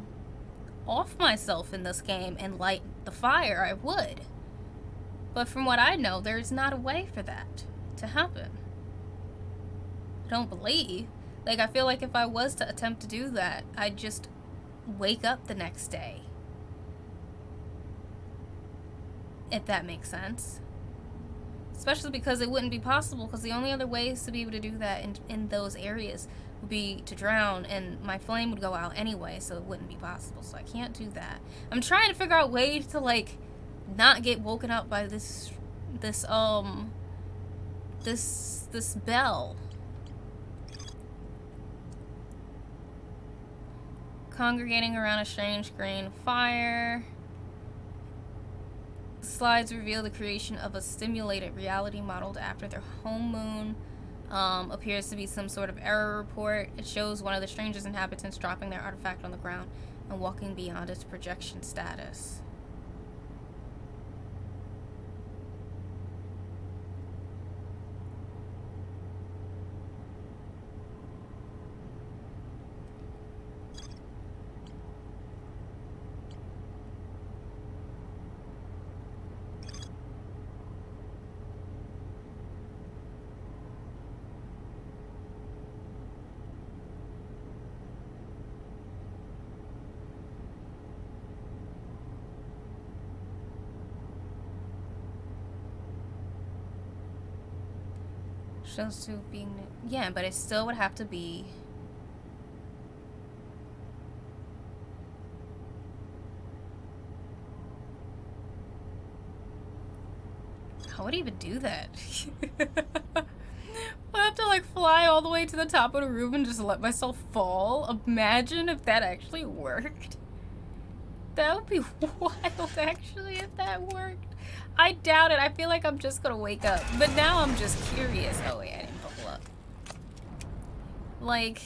off myself in this game and light the fire, I would. But from what I know, there's not a way for that to happen. I don't believe. Like, I feel like if I was to attempt to do that, I'd just wake up the next day. If that makes sense. Especially because it wouldn't be possible, because the only other ways to be able to do that in those areas would be to drown, and my flame would go out anyway, so it wouldn't be possible. So I can't do that. I'm trying to figure out ways to, like, not get woken up by this bell. Congregating around a strange green fire. Slides reveal the creation of a simulated reality modeled after their home moon. Appears to be some sort of error report. It shows one of the stranger's inhabitants dropping their artifact on the ground and walking beyond its projection status. Shows to being, yeah, but it still would have to be. How would I even do that? I have to like fly all the way to the top of the room and just let myself fall. Imagine if that actually worked. That would be wild, actually, if that worked. I doubt it. I feel like I'm just gonna wake up. But now I'm just curious. Oh wait, I didn't bubble up. Like,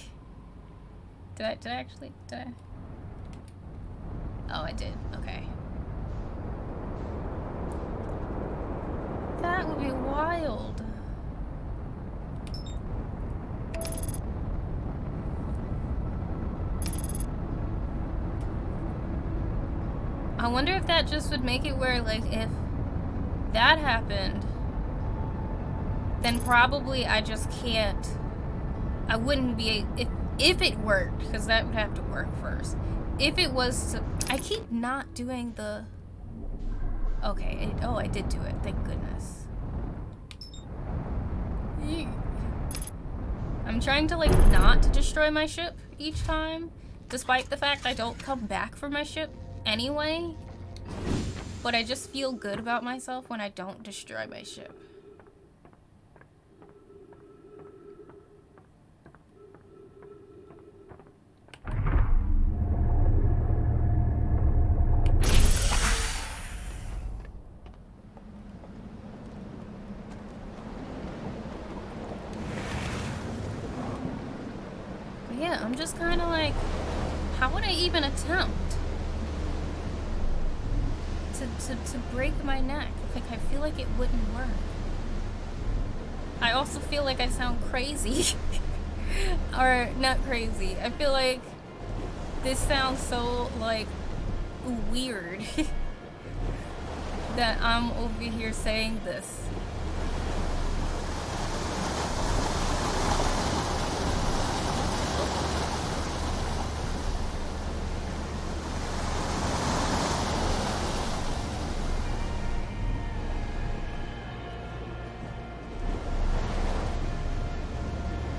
did I actually? Oh, I did. Okay. That would be wild. I wonder if that just would make it where, like, if that happened, then probably I just can't. I wouldn't be if it worked, because that would have to work first. If it was to, I keep not doing the. Okay. Oh, I did do it. Thank goodness. I'm trying to like not destroy my ship each time, despite the fact I don't come back from my ship anyway. But I just feel good about myself when I don't destroy my ship. But yeah, I'm just kind of like, how would I even attempt to to break my neck. Like, I feel like it wouldn't work. I also feel like I sound crazy. Or not crazy. I feel like this sounds so like weird that I'm over here saying this.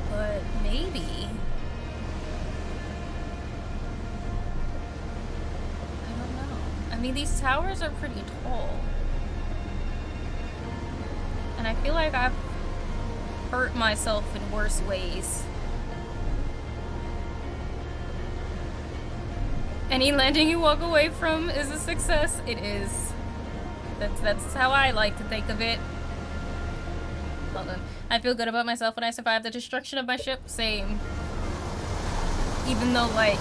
But maybe. I don't know. I mean, these towers are pretty tall. And I feel like I've hurt myself in worse ways. Any landing you walk away from is a success. It is. That's how I like to think of it. Hold on. I feel good about myself when I survive the destruction of my ship. Same. Even though, like,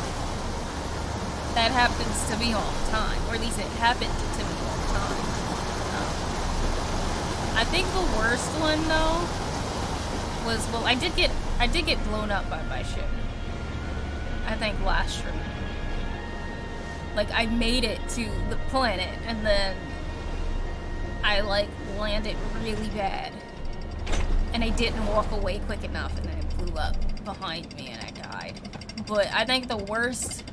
that happens to me all the time. Or at least it happened to me all the time. I think the worst one, though, was, well, I did get blown up by my ship. I think last stream. Like, I made it to the planet, and then I, like, landed really bad. And I didn't walk away quick enough, and then it blew up behind me, and I died. But I think the worst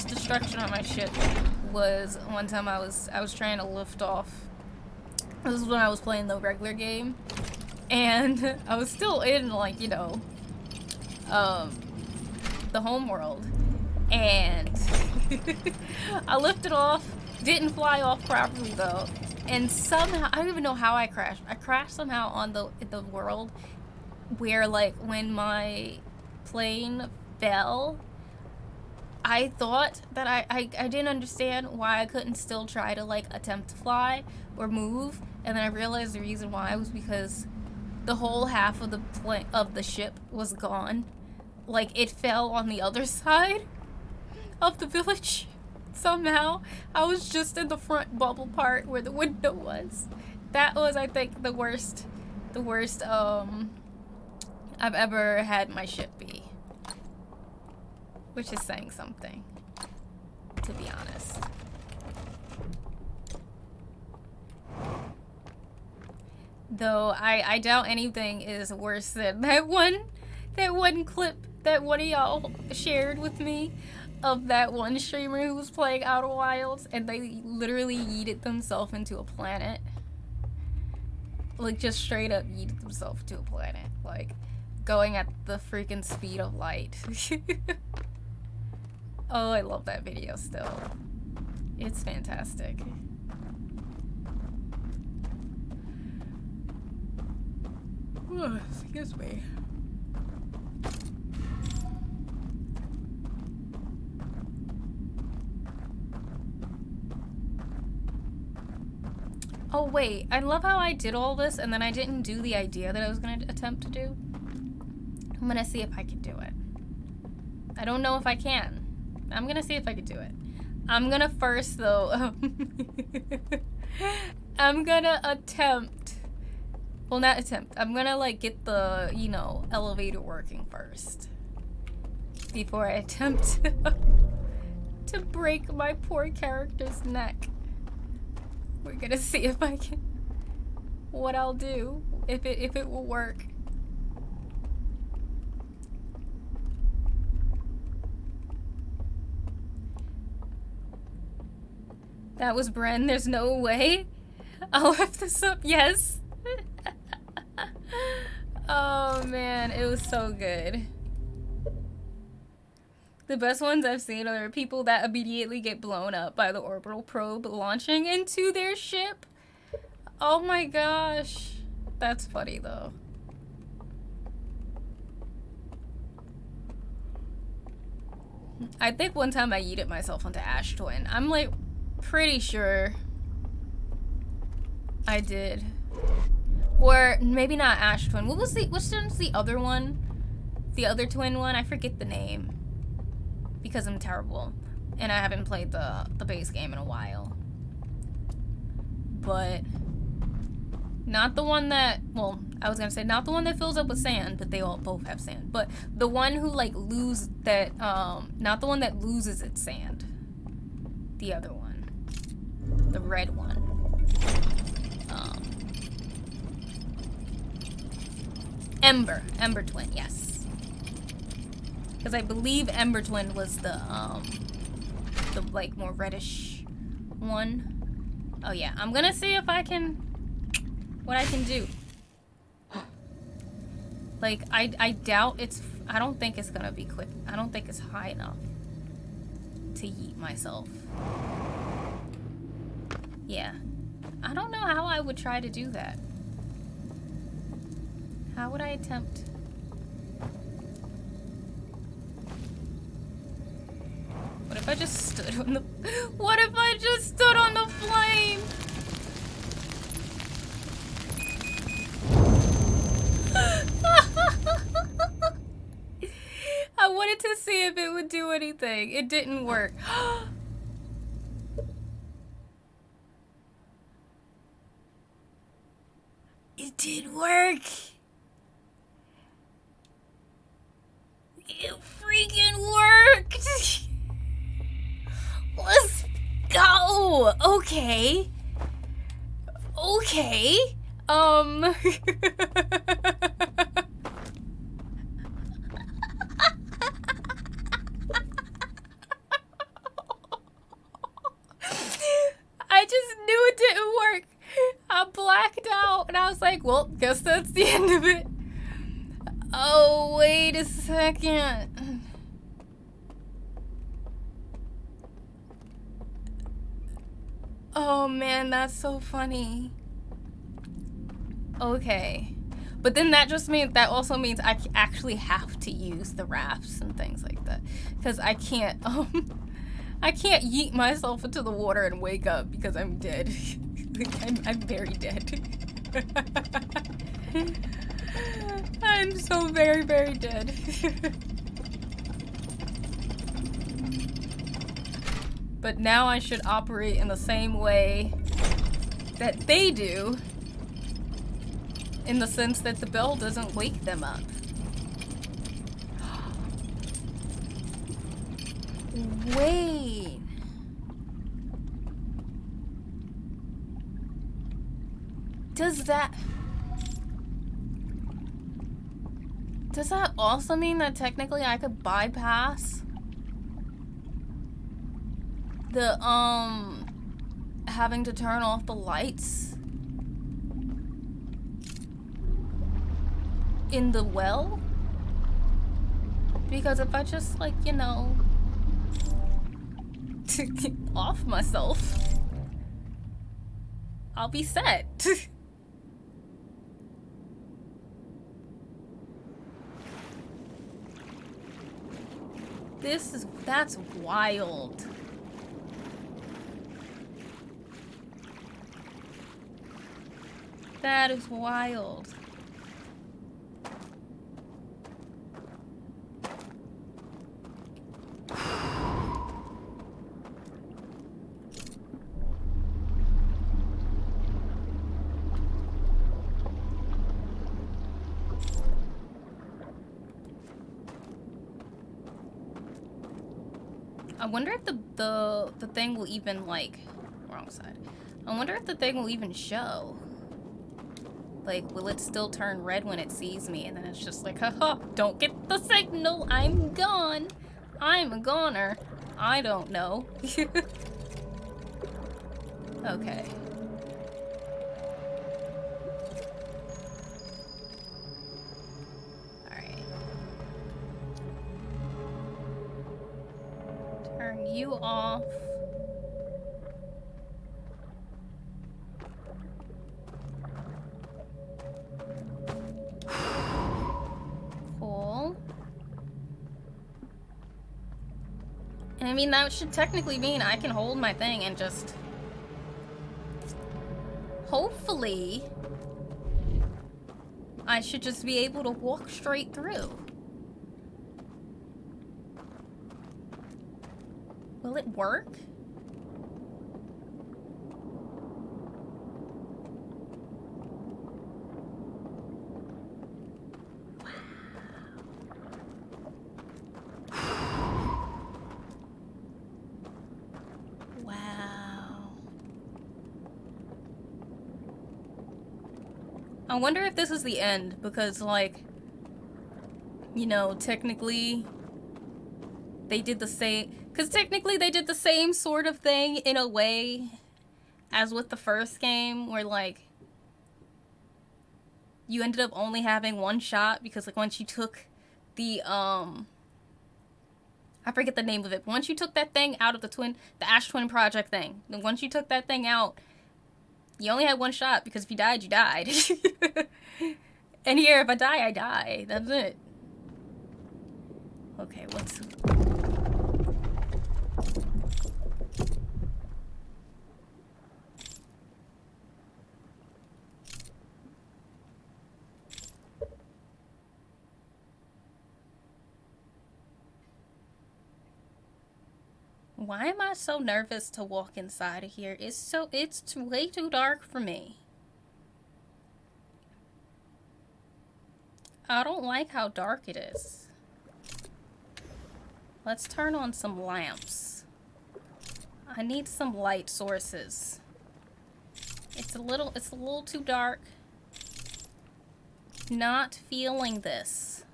destruction on my ship was one time I was trying to lift off. This is when I was playing the regular game, and I was still in, like, you know, the home world, and I lifted off, didn't fly off properly though, and somehow, I don't even know how I crashed. I crashed somehow on the world where, like, when my plane fell, I thought that I didn't understand why I couldn't still try to, like, attempt to fly or move, and then I realized the reason why was because the whole half of the ship was gone. Like, it fell on the other side of the village. Somehow I was just in the front bubble part where the window was. That was, I think, the worst I've ever had my ship be, which is saying something, to be honest. Though I doubt anything is worse than that one clip that one of y'all shared with me of that one streamer who was playing Outer Wilds and they literally yeeted themselves into a planet. Like, just straight up yeeted themselves into a planet. Like, going at the freaking speed of light. Oh, I love that video still. It's fantastic. Excuse me. Oh wait, I love how I did all this and then I didn't do the idea that I was gonna attempt to do. I'm gonna see if I can do it. I don't know if I can. I'm gonna see if I can do it. I'm gonna first though, I'm gonna attempt. Well, not attempt. I'm gonna, like, get the, you know, elevator working first. Before I attempt to break my poor character's neck. We're gonna see if I can, what I'll do, if it will work. That was Bren, there's no way. I'll lift this up, yes. Oh man, it was so good. The best ones I've seen are people that immediately get blown up by the orbital probe launching into their ship. Oh my gosh. That's funny though. I think one time I yeeted myself onto Ash Twin. I'm, like, pretty sure I did. Or maybe not Ash Twin. Which one's the other one? The other twin one? I forget the name. Because I'm terrible. And I haven't played the base game in a while. but not the one that, well, I was gonna say not the one that fills up with sand, but they all both have sand. But the one who like not the one that loses its sand. The other one. The red one. Ember Twin, yes. Because I believe Ember Twin was the like more reddish one. Oh yeah, I'm gonna see if I can, what I can do. Like, I doubt I don't think it's gonna be quick. I don't think it's high enough to yeet myself. Yeah. I don't know how I would try to do that. How would I attempt? What if I just stood on the... What if I just stood on the flame? I wanted to see if it would do anything. It didn't work. It did work. It freaking worked. Let's go. Okay. Okay. I just knew it didn't work. I blacked out and I was like, well, guess that's the end of it. Oh, wait a second. Oh man, that's so funny. Okay. But then that also means I actually have to use the rafts and things like that. Because I can't yeet myself into the water and wake up because I'm dead. I'm very dead. I'm so very, very dead. But now I should operate in the same way that they do, in the sense that the bell doesn't wake them up. Wait. Does that also mean that technically I could bypass the, having to turn off the lights in the well? Because if I just, like, you know, off myself, I'll be set. That's wild. That is wild. I wonder if the thing will even, like, wrong side. I wonder if the thing will even show. Like, will it still turn red when it sees me? And then it's just like, haha, don't get the signal. I'm gone. I'm a goner. I don't know. Okay. Alright. Turn you off. Cool. And I mean, that should technically mean I can hold my thing and just... Hopefully, I should just be able to walk straight through. Will it work? I wonder if this is the end, because, like, you know, technically they did the same, because technically they did the same sort of thing in a way as with the first game, where, like, you ended up only having one shot, because, like, once you took the, I forget the name of it, but once you took that thing out of the Ash Twin Project thing, then once you took that thing out, you only had one shot, because if you died, you died. And here, if I die, I die. That's it. Okay, what's... Why am I so nervous to walk inside of here? It's way too dark for me. I don't like how dark it is. Let's turn on some lamps. I need some light sources. It's a little too dark. Not feeling this.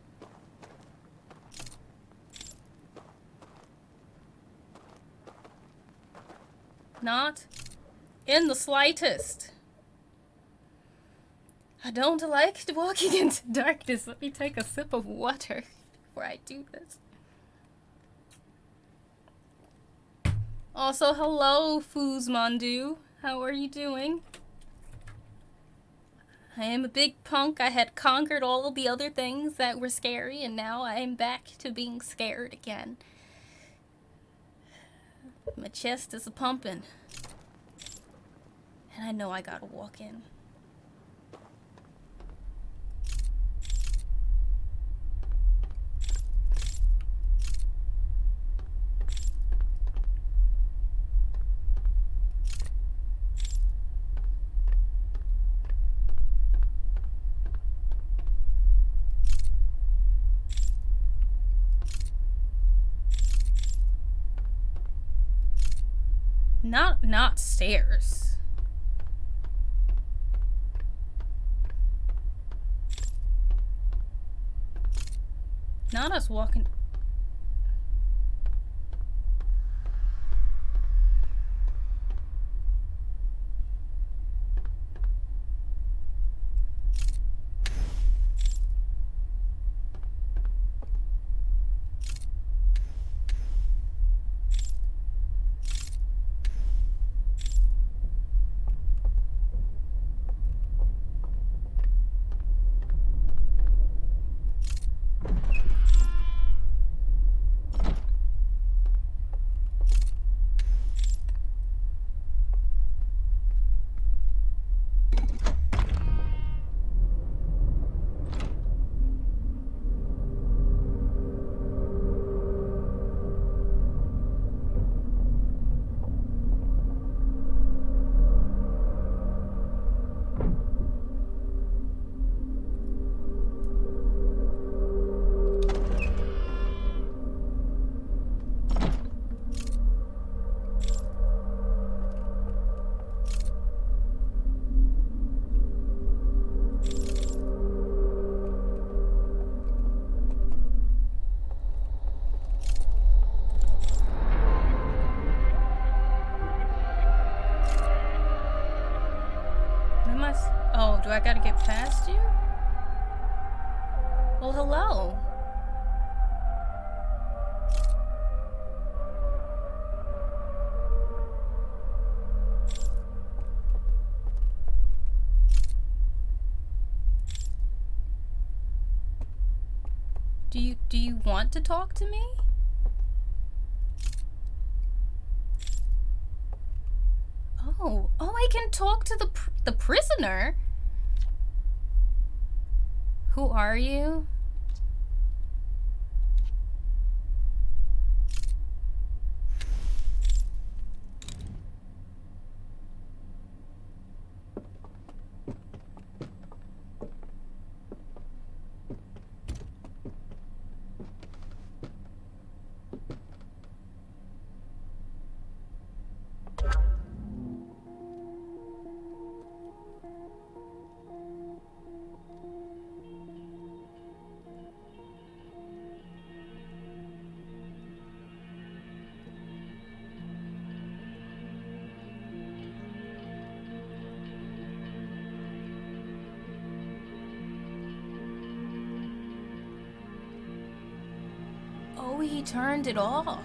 Not in the slightest. I don't like walking into darkness. Let me take a sip of water before I do this. Also, hello, Foozmandu. How are you doing? I am a big punk. I had conquered all of the other things that were scary, and now I am back to being scared again. My chest is a-pumping. And I know I gotta walk in. Not stairs. Not us walking. Oh, do I gotta get past you? Well, hello. Do you want to talk to me? Oh, I can talk to the prisoner. Who are you? he turned it off.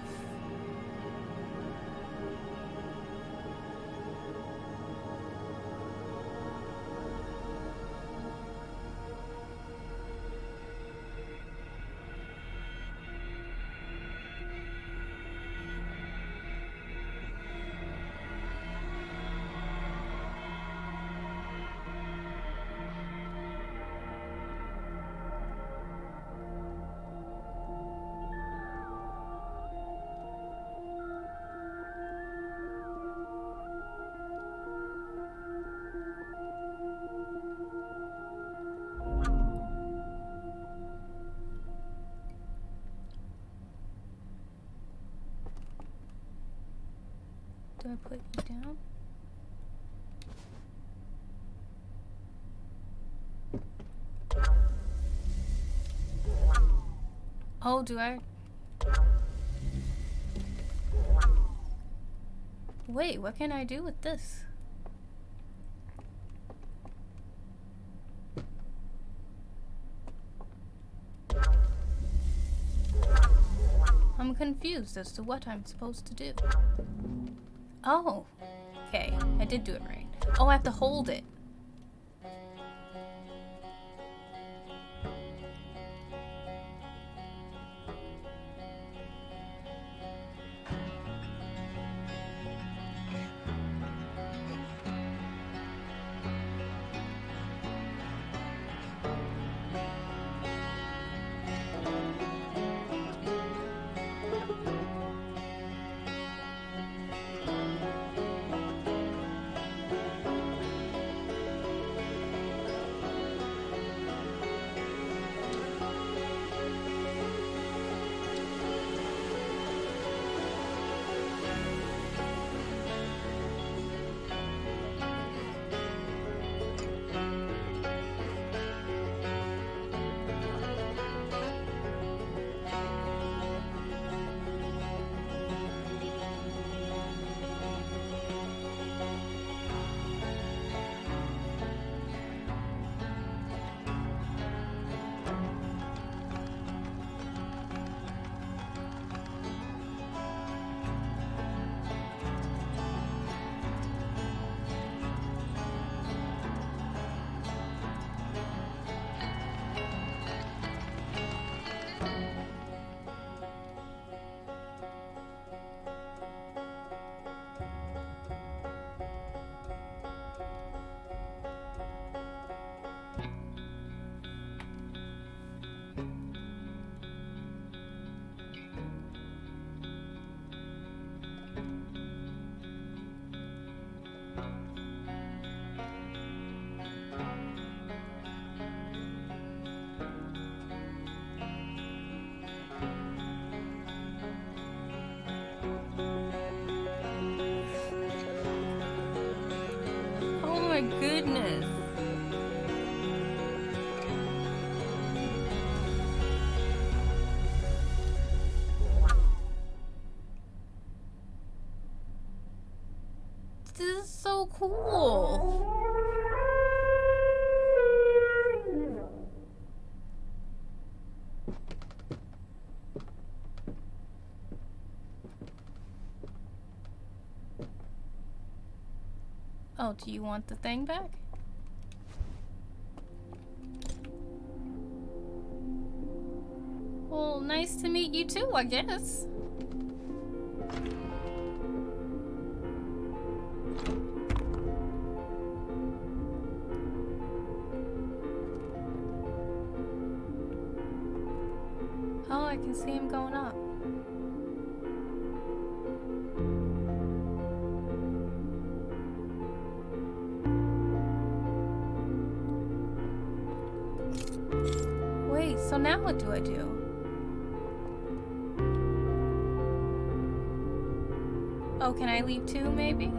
Do I put you down? Oh, do I? Wait, what can I do with this? I'm confused as to what I'm supposed to do. Oh, okay. I did do it right. Oh, I have to hold it. Oh my goodness. This is so cool. Oh, do you want the thing back? Well, nice to meet you too, I guess. Oh, I can see him going up. Wait, so now what do I do? Oh, can I leave too, maybe?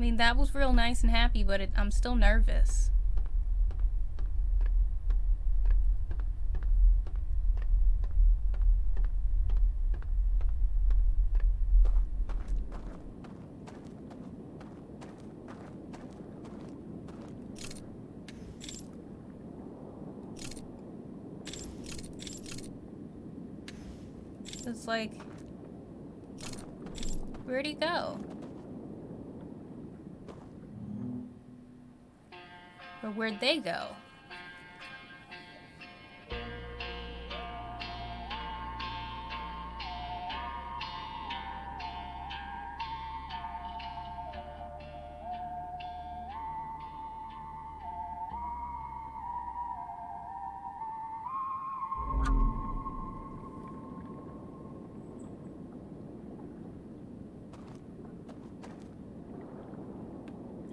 I mean, that was real nice and happy, but I'm still nervous. It's like, where'd he go? Or where'd they go?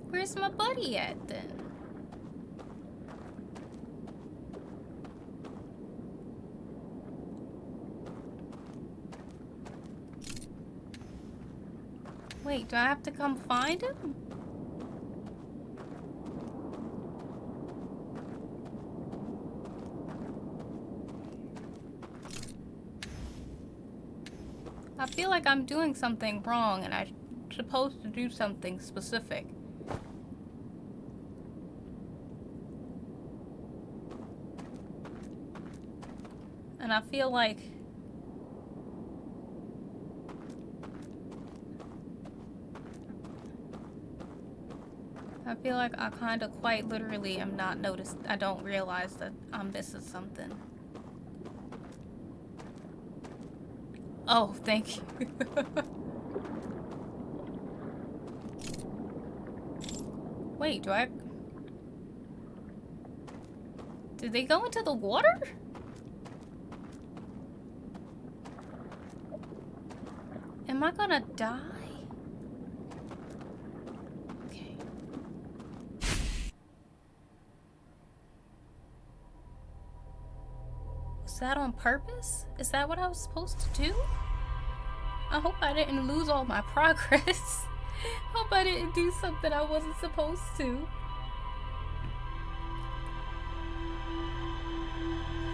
Where's my buddy at then? Wait, do I have to come find him? I feel like I'm doing something wrong and I'm supposed to do something specific. And I feel like I kind of quite literally am not noticed. I don't realize that I'm missing something. Oh, thank you. Wait, did they go into the water? Am I gonna die? Okay. Was that on purpose? Is that what I was supposed to do? I hope I didn't lose all my progress. Hope I didn't do something I wasn't supposed to.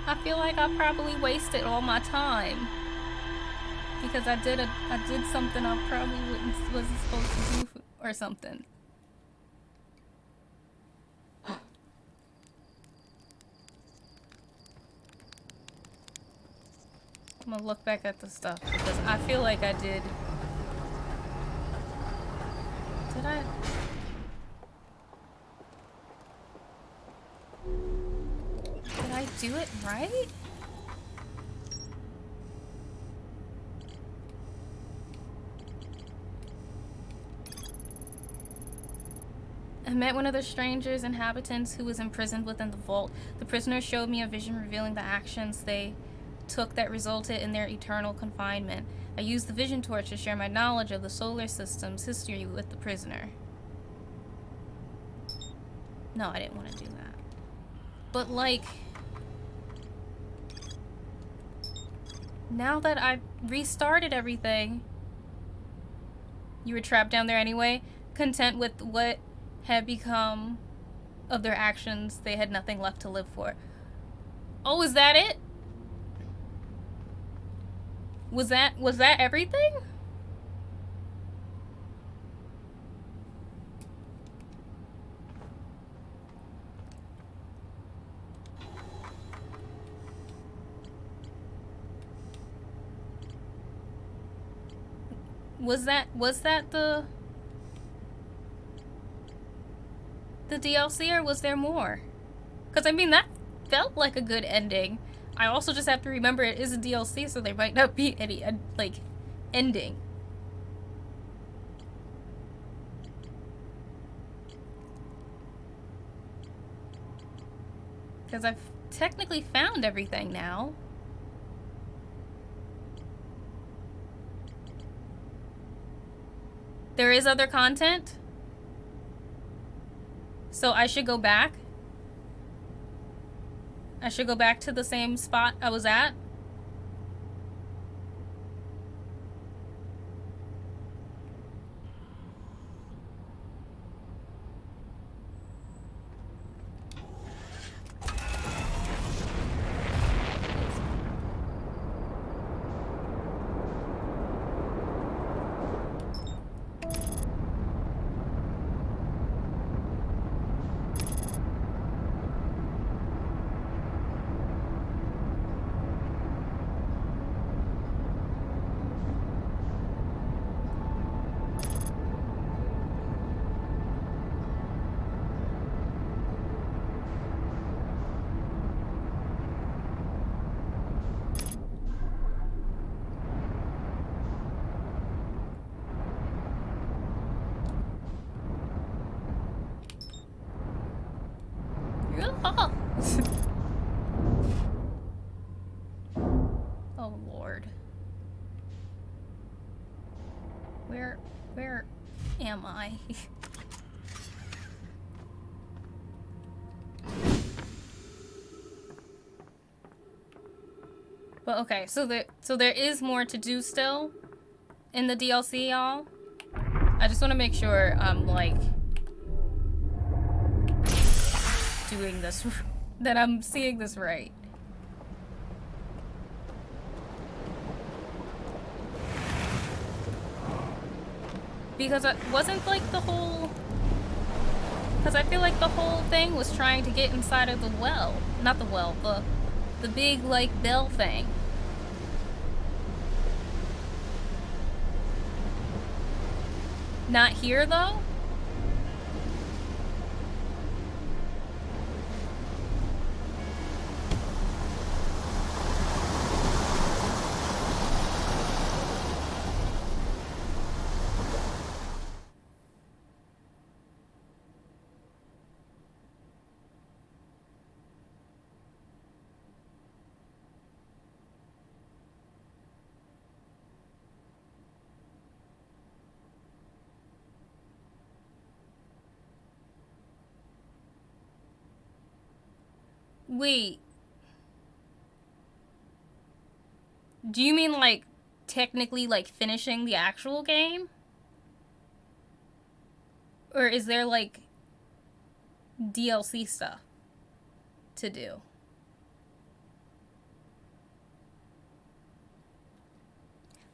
I feel like I probably wasted all my time. Because I did something I probably wasn't supposed to do or something. I'm gonna look back at the stuff because I feel like I did. Did I do it right? I met one of the strangers inhabitants who was imprisoned within the vault. The prisoner showed me a vision revealing the actions they took that resulted in their eternal confinement. I used the vision torch to share my knowledge of the solar system's history with the prisoner. No, I didn't want to do that. But like, now that I restarted everything, you were trapped down there anyway, content with what had become of their actions. They had nothing left to live for. Oh, is that it? Was that everything? Was that the DLC, or was there more? Because I mean, that felt like a good ending. I also just have to remember it is a DLC, so there might not be any like ending. Because I've technically found everything now. There is other content? So I should go back? I should go back to the same spot I was at? Oh Lord. Where am I? But okay, so there is more to do still in the DLC, y'all. I just want to make sure I'm like doing this, that I'm seeing this right. Because it wasn't like the whole... Because I feel like the whole thing was trying to get inside of the well. Not the well, the big, like, bell thing. Not here, though? Wait. Do you mean, like, technically, like, finishing the actual game? Or is there, like, DLC stuff to do?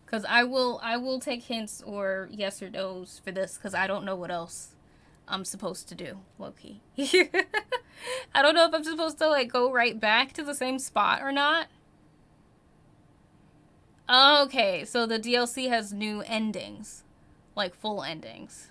Because I will take hints or yes or no's for this, because I don't know what else I'm supposed to do, low-key. I don't know if I'm supposed to, like, go right back to the same spot or not. Okay, so the DLC has new endings. Like, full endings.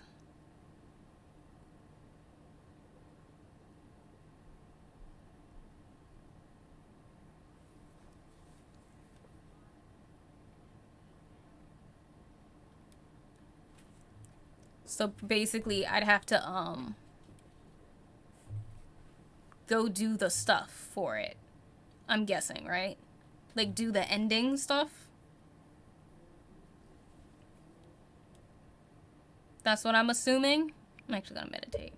So basically, I'd have to, go do the stuff for it. I'm guessing, right? Like, do the ending stuff? That's what I'm assuming. I'm actually gonna meditate.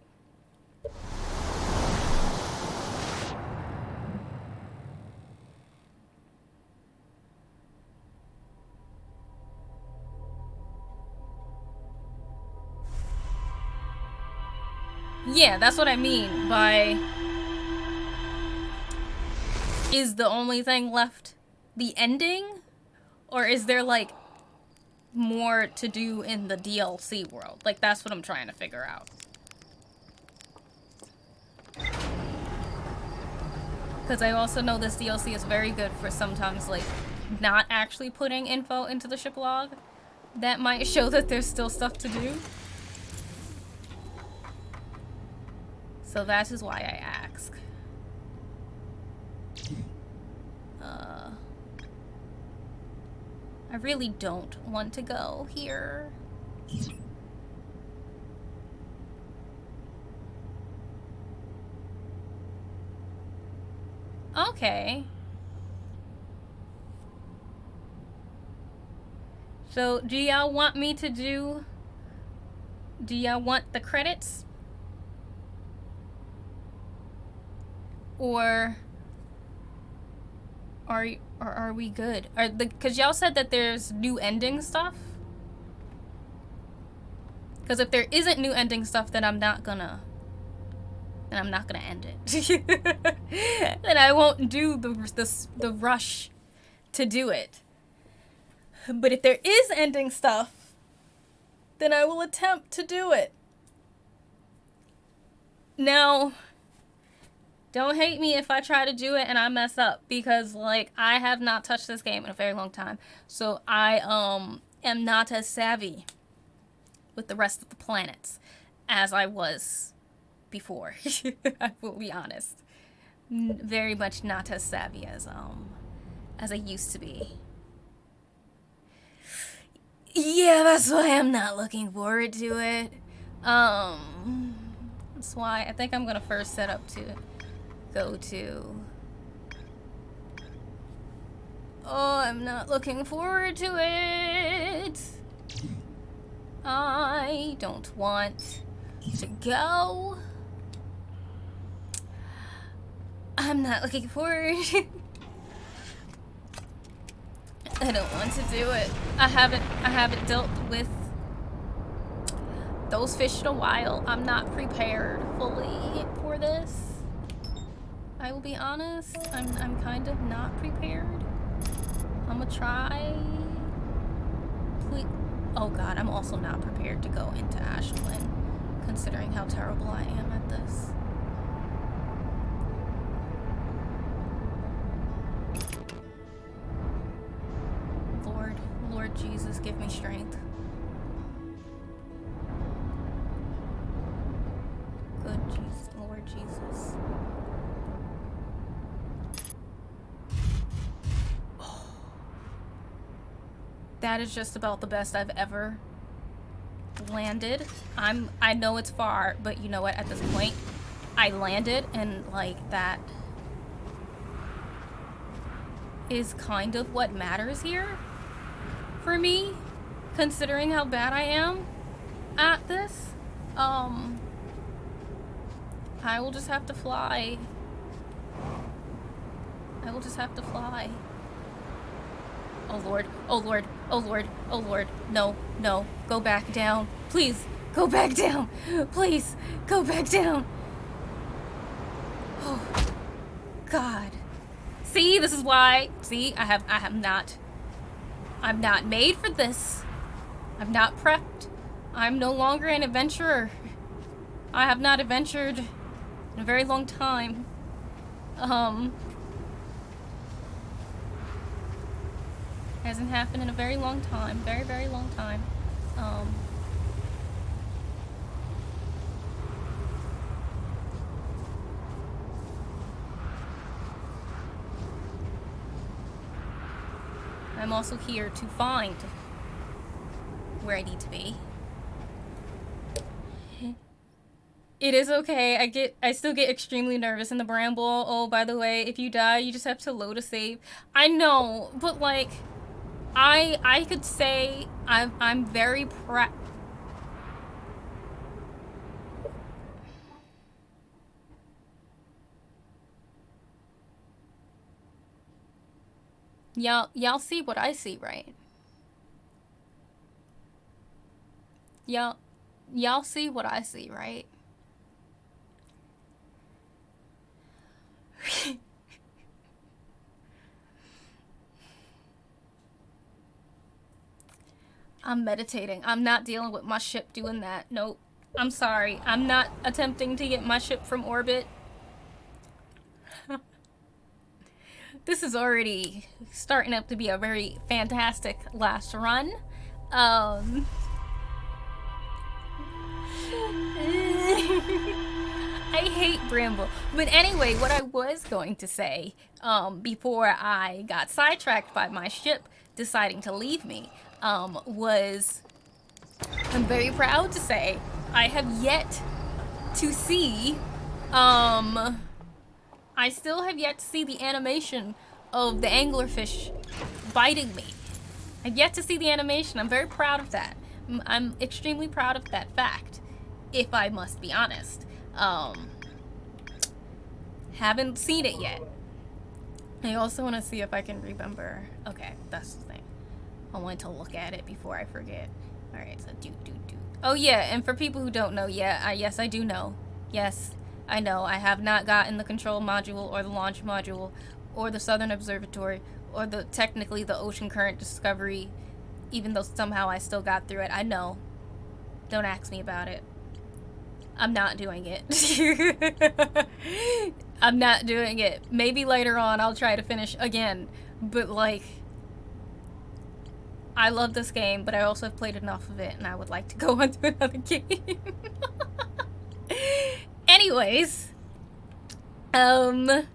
Yeah, that's what I mean by... Is the only thing left the ending? Or is there, like, more to do in the DLC world? Like, that's what I'm trying to figure out. Because I also know this DLC is very good for sometimes, like, not actually putting info into the ship log. That might show that there's still stuff to do. So that is why I ask. I really don't want to go here. Okay. So, do y'all want me to do... Do y'all want the credits? Or are we good? Because y'all said that there's new ending stuff? Because if there isn't new ending stuff, then I'm not gonna end it. Then I won't do the rush to do it. But if there is ending stuff, then I will attempt to do it. Now, don't hate me if I try to do it and I mess up, because, like, I have not touched this game in a very long time. So I am not as savvy with the rest of the planets as I was before. I will be honest. Very much not as savvy as I used to be. Yeah, that's why I'm not looking forward to it. That's why I think I'm gonna first set up to go to. Oh, I'm not looking forward to it. I don't want to go. I'm not looking forward. I don't want to do it. I haven't dealt with those fish in a while. I'm not prepared fully for this. I will be honest. I'm kind of not prepared. I'm gonna try. Please. Oh god, I'm also not prepared to go into Ashland, considering how terrible I am at this. Lord Jesus, give me strength. Good Jesus, Lord Jesus. Oh. That is just about the best I've ever landed. I know it's far, but you know what, at this point, I landed, and like that is kind of what matters here. For me, considering how bad I am at this, I will just have to fly. I will just have to fly. Oh Lord, oh Lord, oh Lord, oh Lord. No, no, go back down. Please, go back down. Please, go back down. Oh, God. See, this is why. See, I'm not made for this. I'm not prepped. I'm no longer an adventurer. I have not adventured in a very long time. Hasn't happened in a very long time. Very, very long time. I'm also here to find where I need to be. It is okay. I still get extremely nervous in the Bramble. Oh, by the way, if you die, you just have to load a save. I know, but like, I could say I'm very proud. Y'all see what I see, right? Y'all see what I see, right? I'm meditating. I'm not dealing with my ship doing that. Nope. I'm sorry. I'm not attempting to get my ship from orbit. This is already starting up to be a very fantastic last run. I hate Bramble. But anyway, what I was going to say, before I got sidetracked by my ship deciding to leave me, was I'm very proud to say I have yet to see, I still have yet to see the animation of the anglerfish biting me. I've yet to see the animation. I'm very proud of that. I'm extremely proud of that fact, if I must be honest. Haven't seen it yet. I also want to see if I can remember. Okay, that's the thing. I want to look at it before I forget. Alright, so do. Oh yeah, and for people who don't know, yes, I do know. Yes, I know. I have not gotten the control module or the launch module or the Southern Observatory or technically the ocean current discovery, even though somehow I still got through it. I know. Don't ask me about it. I'm not doing it. I'm not doing it. Maybe later on I'll try to finish again, but like, I love this game, but I also have played enough of it and I would like to go on to another game. Anyways, if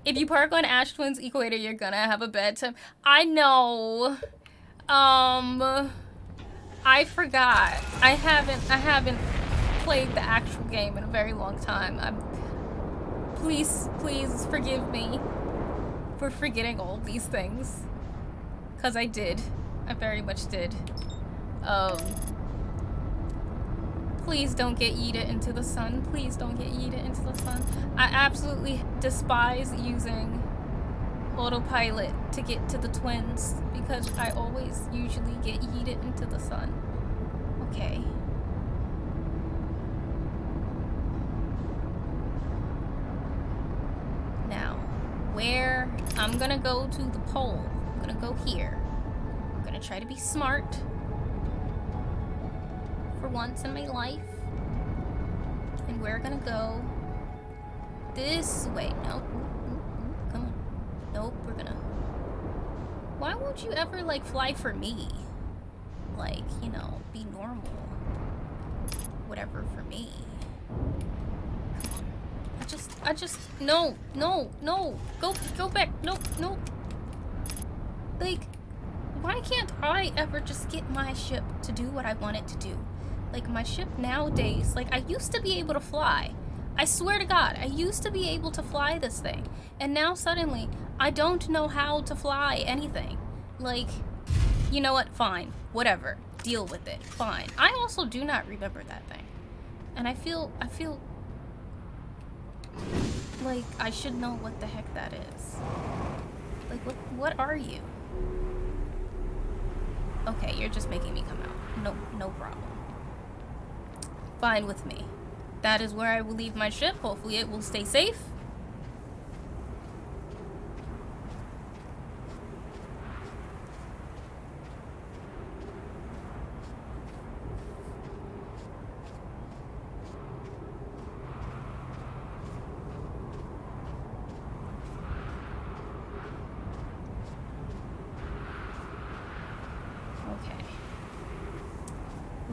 you park on Ash Twin's Equator, you're gonna have a bad time. I know. I forgot. I haven't played the actual game in a very long time. I'm Please, please forgive me for forgetting all these things. Because I did. I very much did. Please don't get yeeted into the sun. Please don't get yeeted into the sun. I absolutely despise using autopilot to get to the twins because I always usually get yeeted into the sun. Okay. Now, where I'm gonna go to the pole. I'm gonna go here. I'm gonna try to be smart for once in my life. And we're gonna go this way. Nope. Come on. Nope, we're gonna... Why won't you ever, like, fly for me? Like, you know, be normal. Whatever for me. Come on. I just... No. Go back. No. Like, why can't I ever just get my ship to do what I want it to do? Like, my ship nowadays, like, I used to be able to fly. I swear to God, I used to be able to fly this thing. And now suddenly, I don't know how to fly anything. Like, you know what? Fine. Whatever. Deal with it. Fine. I also do not remember that thing. And I feel like I should know what the heck that is. Like, what are you? Okay, you're just making me come out. No problem. Fine with me. That is where I will leave my ship. Hopefully it will stay safe.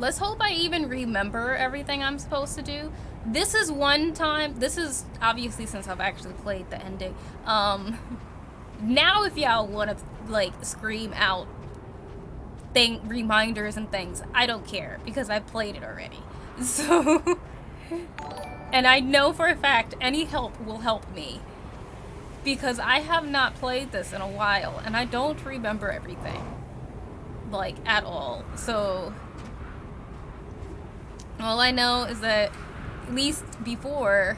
Let's hope I even remember everything I'm supposed to do. This is one time, this is obviously since I've actually played the ending. Now if y'all want to like scream out reminders and things, I don't care because I played it already. So, and I know for a fact any help will help me because I have not played this in a while and I don't remember everything like at all. So all I know is that, at least before,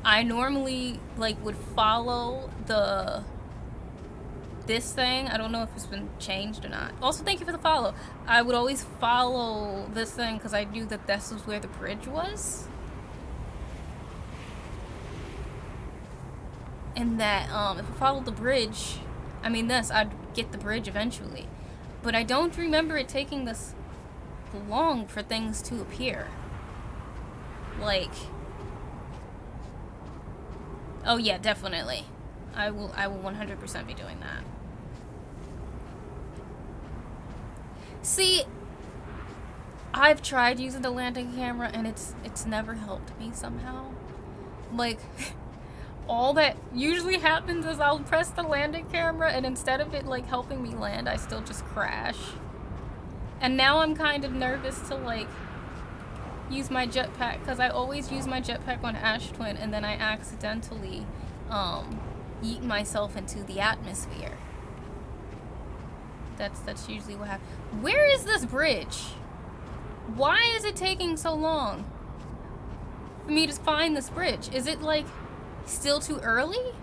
I normally, like, would follow this thing. I don't know if it's been changed or not. Also, thank you for the follow. I would always follow this thing because I knew that this was where the bridge was. And that, if I followed the bridge, I mean this, I'd get the bridge eventually. But I don't remember it taking this long for things to appear. Like, oh yeah, definitely. I will 100% be doing that. See, I've tried using the landing camera and it's never helped me somehow. Like, all that usually happens is I'll press the landing camera and instead of it like helping me land, I still just crash. And now I'm kind of nervous to like use my jetpack because I always use my jetpack on Ash Twin and then I accidentally yeet myself into the atmosphere. That's usually what happens. Where is this bridge? Why is it taking so long for me to find this bridge? Is it like still too early?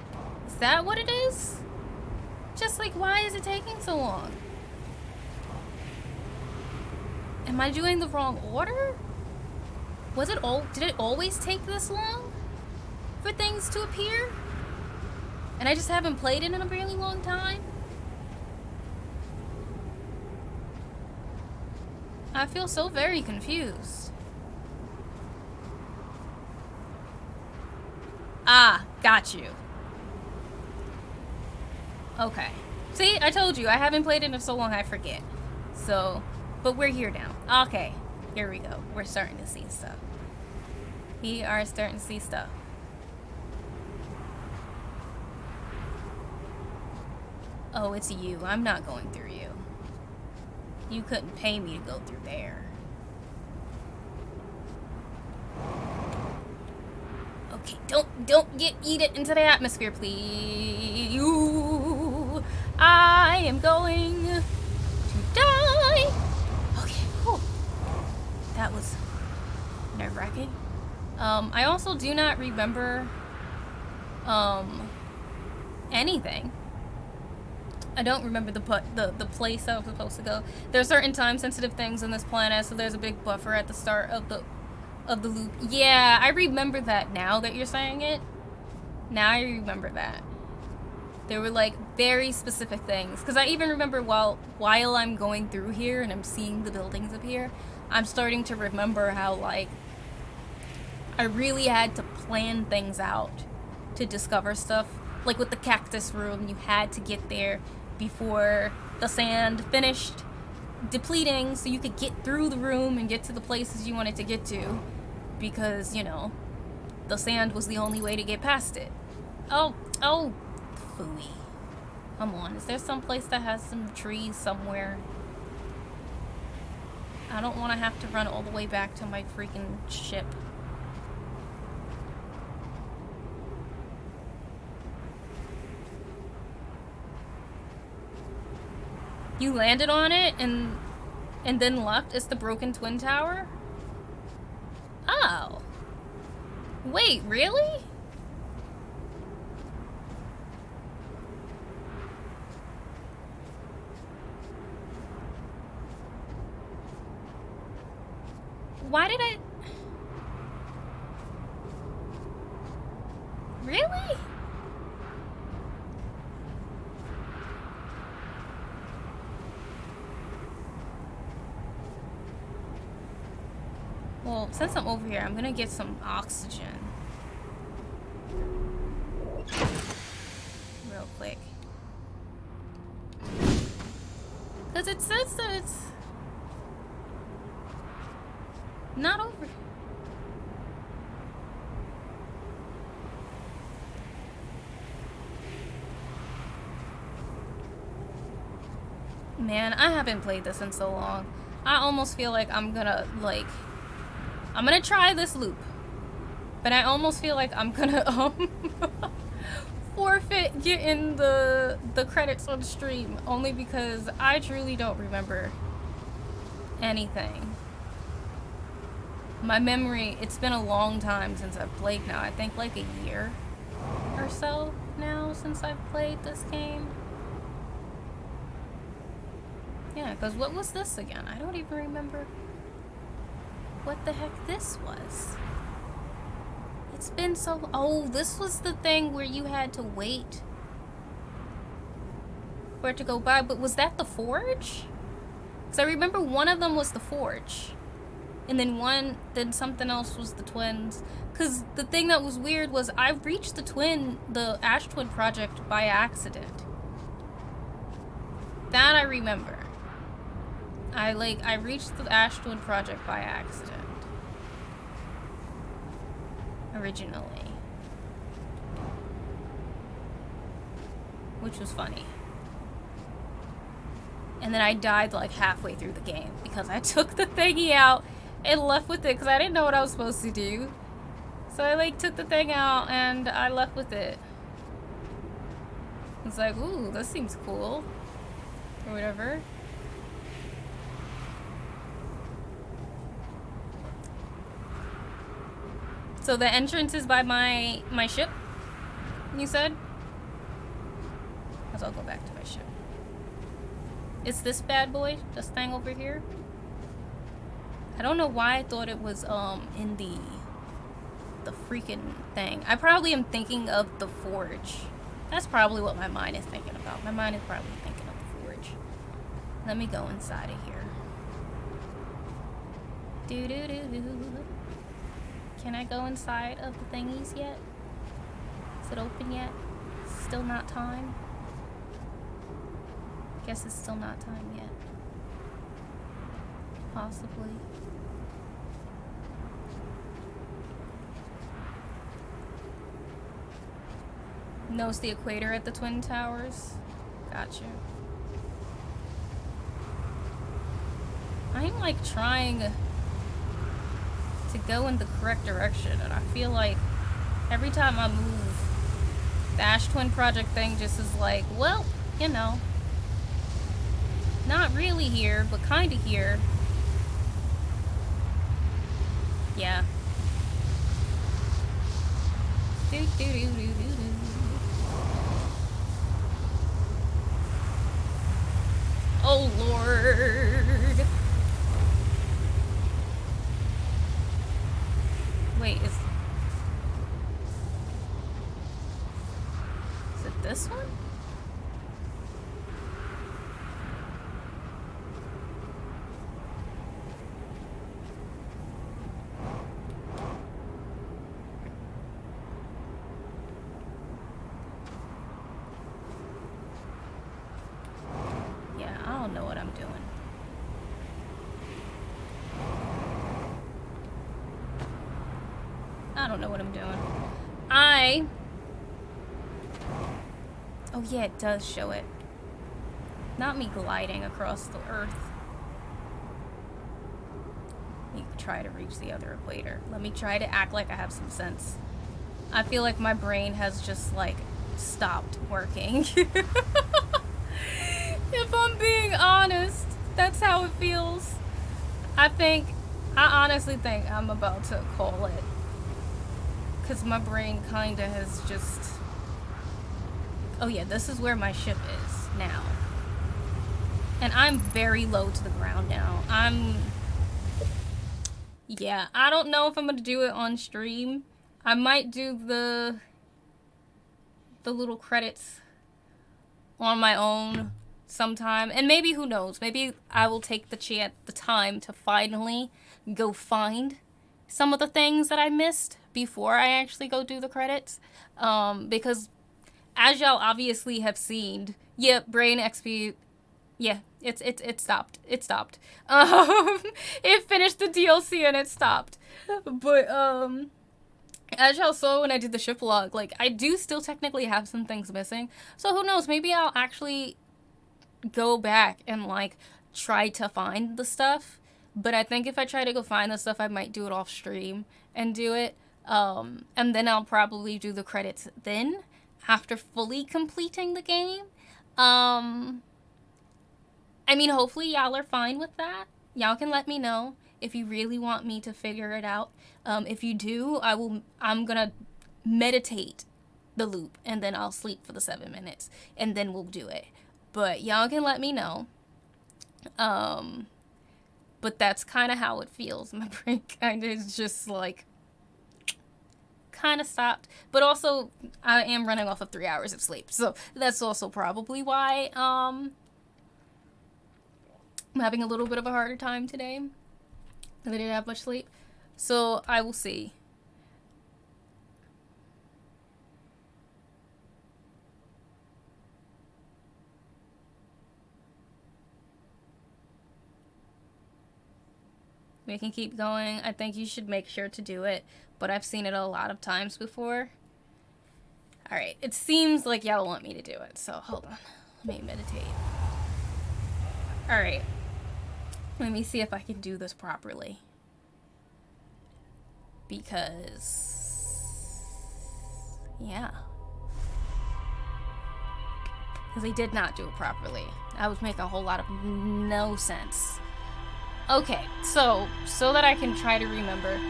Is that what it is? Just like, why is it taking so long? Am I doing the wrong order? Did it always take this long for things to appear? And I just haven't played it in a really long time? I feel so very confused. Ah, got you. Okay. See, I told you, I haven't played it in so long I forget. So, but we're here now. Okay, here we go. We're starting to see stuff. We are starting to see stuff. Oh, it's you. I'm not going through you. You couldn't pay me to go through there. Okay, don't get eat it into the atmosphere, please. Ooh, I am going to die. Okay, whew. That was nerve-wracking. I also do not remember anything. I don't remember the place I was supposed to go. There are certain time-sensitive things in this planet, so there's a big buffer at the start of the loop. Yeah, I remember that now that you're saying it. Now I remember that. There were like very specific things. Because I even remember while I'm going through here and I'm seeing the buildings up here, I'm starting to remember how like I really had to plan things out to discover stuff. Like with the cactus room, you had to get there before the sand finished depleting so you could get through the room and get to the places you wanted to get to. Because, you know, the sand was the only way to get past it. Oh, phooey. Come on, is there some place that has some trees somewhere? I don't want to have to run all the way back to my freaking ship. You landed on it and then left? It's the broken twin tower? Oh. Wait, really? Why did I... Really? Well, since I'm over here, I'm gonna get some oxygen. Real quick. Because it says that it's not over. Man, I haven't played this in so long. I almost feel like I'm gonna, like... I'm gonna try this loop. But I almost feel like I'm gonna, forfeit getting the credits on stream. Only because I truly don't remember anything. My memory, it's been a long time since I've played now. I think like a year or so now since I've played this game. Yeah, because what was this again? I don't even remember what the heck this was. It's been so... Oh, this was the thing where you had to wait for it to go by. But was that the forge? Because I remember one of them was the forge. And then something else was the twins. Because the thing that was weird was I reached the Ash Twin project by accident. That I remember. I reached the Ash Twin project by accident. Originally. Which was funny. And then I died like halfway through the game because I took the thingy out and left with it because I didn't know what I was supposed to do. So I like took the thing out and I left with it. It's like, ooh, this seems cool. Or whatever. So the entrance is by my ship, you said? Because I'll go back to my ship. It's this bad boy, this thing over here. I don't know why I thought it was in the freaking thing. I probably am thinking of the forge. That's probably what my mind is thinking about. My mind is probably thinking of the forge. Let me go inside of here. Do-do-do-do. Can I go inside of the thingies yet? Is it open yet? Still not time? Guess it's still not time yet. Possibly. Knows the equator at the Twin Towers. Gotcha. I'm like trying to go in the correct direction, and I feel like Every time I move, the Ash Twin Project thing just is like, well, you know, not really here, but kinda here. Yeah. Do do do do do do. Oh Lord. Wait, is it this one? Yeah, I don't know what I'm doing. I don't know what I'm doing. Oh yeah, it does show it. Not me gliding across the earth. Let me try to reach the other equator. Let me try to act like I have some sense. I feel like my brain has just, like, stopped working. If I'm being honest, that's how it feels. I honestly think I'm about to call it. Because my brain kinda has just... Oh yeah, this is where my ship is now. And I'm very low to the ground now. Yeah, I don't know if I'm gonna do it on stream. I might do the little credits on my own sometime. And maybe, who knows, maybe I will take the time to finally go find some of the things that I missed before I actually go do the credits. Because as y'all obviously have seen, yeah, Brain XP, yeah, it stopped. It stopped. It finished the DLC and it stopped. But, as y'all saw when I did the ship log, like, I do still technically have some things missing. So who knows, maybe I'll actually go back and, like, try to find the stuff. But I think if I try to go find the stuff, I might do it off stream and do it. And then I'll probably do the credits then, after fully completing the game. I mean, hopefully y'all are fine with that. Y'all can let me know if you really want me to figure it out. If you do, I'm gonna meditate the loop and then I'll sleep for the 7 minutes and then we'll do it. But y'all can let me know. But that's kind of how it feels. My brain kind of is just like kind of stopped. But also, I am running off of 3 hours of sleep, so that's also probably why I'm having a little bit of a harder time today. I didn't have much sleep, so I will see. We can keep going. I think you should make sure to do it, but I've seen it a lot of times before. Alright, it seems like y'all want me to do it, so hold on. Let me meditate. Alright. Let me see if I can do this properly. Because... yeah. Because I did not do it properly. I was making a whole lot of no sense. Okay, so that I can try to remember.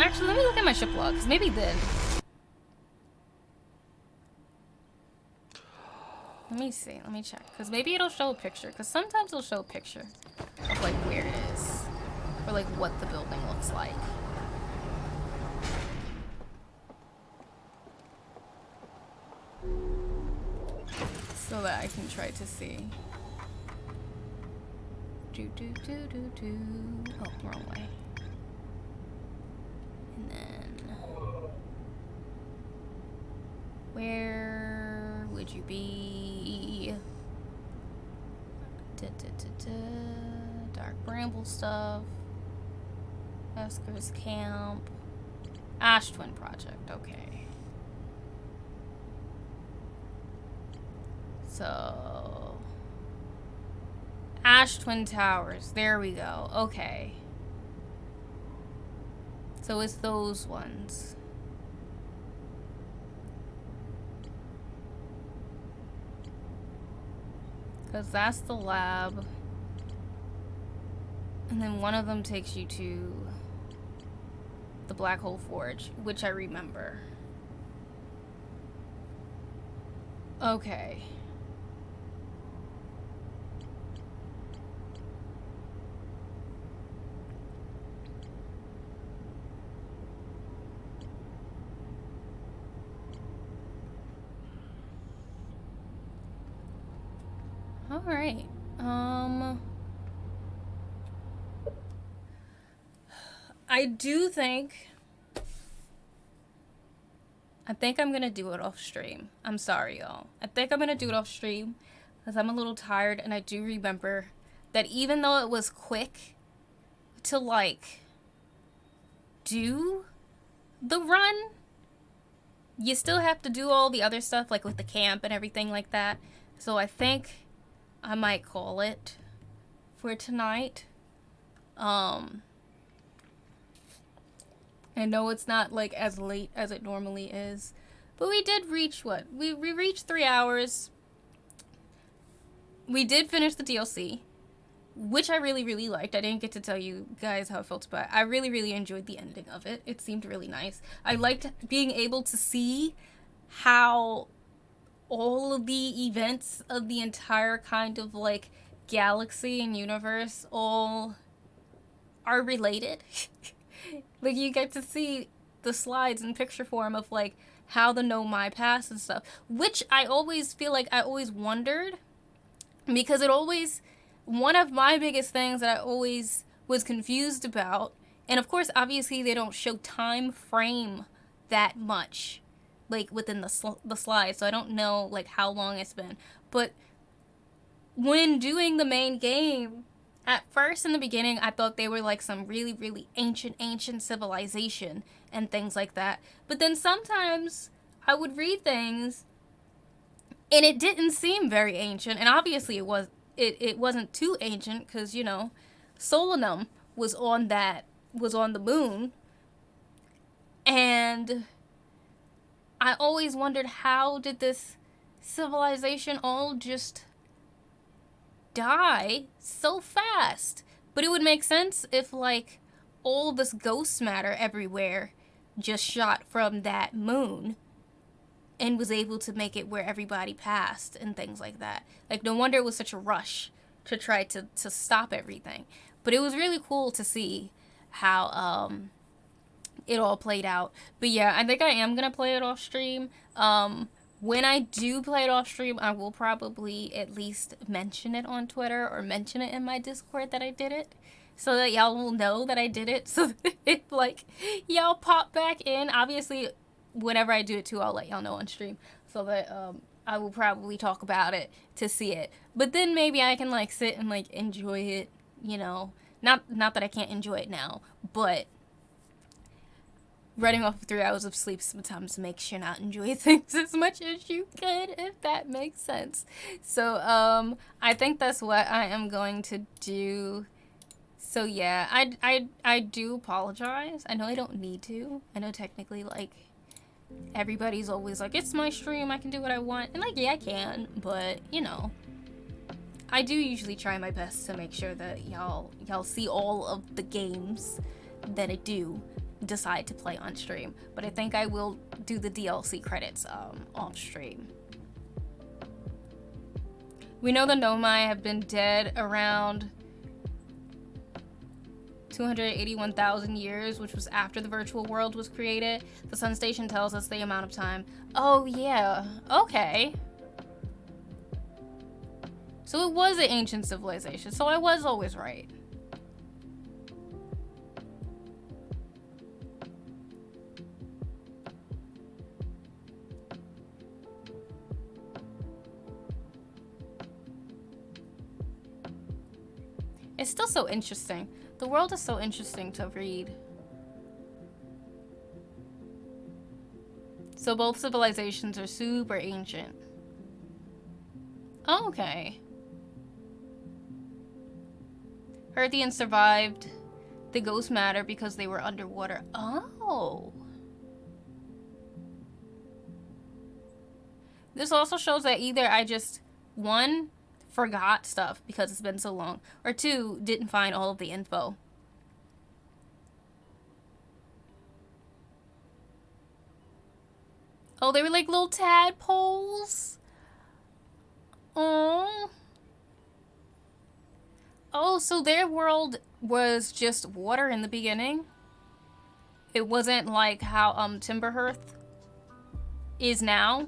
Actually, let me look at my ship log, because maybe then. Let me see, let me check. Because maybe it'll show a picture, because sometimes it'll show a picture of, like, where it is. Or, like, what the building looks like. So that I can try to see. Oh, wrong way. And then... where would you be? Dark Bramble stuff. Esker's Camp. Ash Twin Project, okay. So... Ash Twin Towers, there we go, okay. So it's those ones. Because that's the lab. And then one of them takes you to the Black Hole Forge, which I remember. Okay. All right. I do think I'm gonna do it off stream. I'm sorry, y'all. I think I'm gonna do it off stream because I'm a little tired, and I do remember that even though it was quick to like do the run, you still have to do all the other stuff like with the camp and everything like that. So I think I might call it for tonight. I know it's not like as late as it normally is, but we did reach what? We reached 3 hours. We did finish the DLC, which I really, really liked. I didn't get to tell you guys how I felt about it. I really, really enjoyed the ending of it. It seemed really nice. I liked being able to see how all of the events of the entire kind of like galaxy and universe all are related. Like, you get to see the slides in picture form of like how the Nomai pass and stuff, which I always feel like I always wondered, because it always, one of my biggest things that I always was confused about, and of course obviously they don't show time frame that much like within the slide, so I don't know like how long it's been, but when doing the main game, at first in the beginning I thought they were like some really, really ancient civilization and things like that, but then sometimes I would read things and it didn't seem very ancient, and obviously it wasn't too ancient because, you know, Solanum was on the moon, and I always wondered, how did this civilization all just die so fast? But it would make sense if like all this ghost matter everywhere just shot from that moon and was able to make it where everybody passed and things like that. Like, no wonder it was such a rush to try to stop everything. But it was really cool to see how it all played out. But yeah, I think I am gonna play it off stream. When I do play it off stream, I will probably at least mention it on Twitter or mention it in my Discord that I did it, so that y'all will know that I did it, so that it, like, y'all pop back in. Obviously, whenever I do it too, I'll let y'all know on stream, so that I will probably talk about it to see it. But then maybe I can like sit and like enjoy it, you know. Not that I can't enjoy it now, but running off of 3 hours of sleep sometimes makes you not enjoy things as much as you could, if that makes sense. So I think that's what I am going to do. So yeah, I do apologize. I know I don't need to. I know technically like everybody's always like, it's my stream, I can do what I want, and like, yeah, I can, but you know, I do usually try my best to make sure that y'all see all of the games that I do decide to play on stream. But I think I will do the DLC credits off stream. We know the Nomai have been dead around 281,000 years, which was after the virtual world was created. The Sun Station tells us the amount of time. Oh yeah, okay. So it was an ancient civilization, so I was always right. It's still so interesting. The world is so interesting to read. So both civilizations are super ancient. Oh, okay. Earthians survived the ghost matter because they were underwater. Oh. This also shows that either I just, one, forgot stuff because it's been so long, or two, didn't find all of the info. Oh, they were like little tadpoles. Oh. Oh, so their world was just water in the beginning? It wasn't like how Timberhearth is now?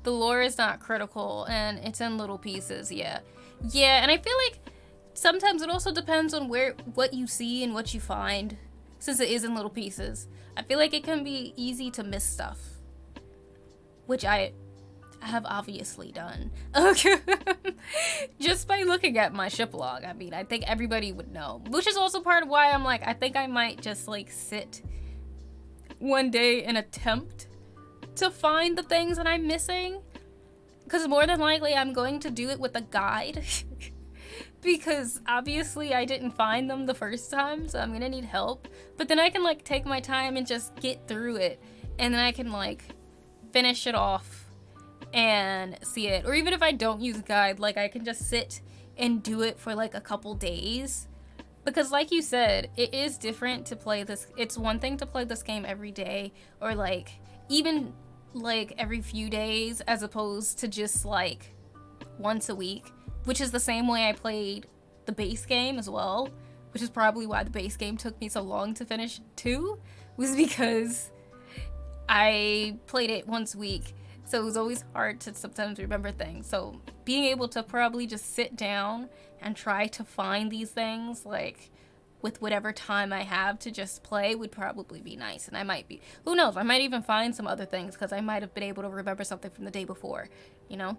The lore is not critical and it's in little pieces, yeah. Yeah, and I feel like sometimes it also depends on what you see and what you find, since it is in little pieces. I feel like it can be easy to miss stuff, which I have obviously done. Just by looking at my ship log. I mean, I think everybody would know, which is also part of why I'm like, I think I might just like sit one day and attempt to find the things that I'm missing, because more than likely I'm going to do it with a guide because obviously I didn't find them the first time, so I'm gonna need help. But then I can like take my time and just get through it, and then I can like finish it off and see it. Or even if I don't use a guide, like I can just sit and do it for like a couple days, because like you said, it is different to play this. It's one thing to play this game every day, or like even like every few days, as opposed to just like once a week, which is the same way I played the base game as well, which is probably why the base game took me so long to finish too, was because I played it once a week, so it was always hard to sometimes remember things. So being able to probably just sit down and try to find these things, like with whatever time I have to just play, would probably be nice. And I might be, who knows, I might even find some other things because I might have been able to remember something from the day before, you know?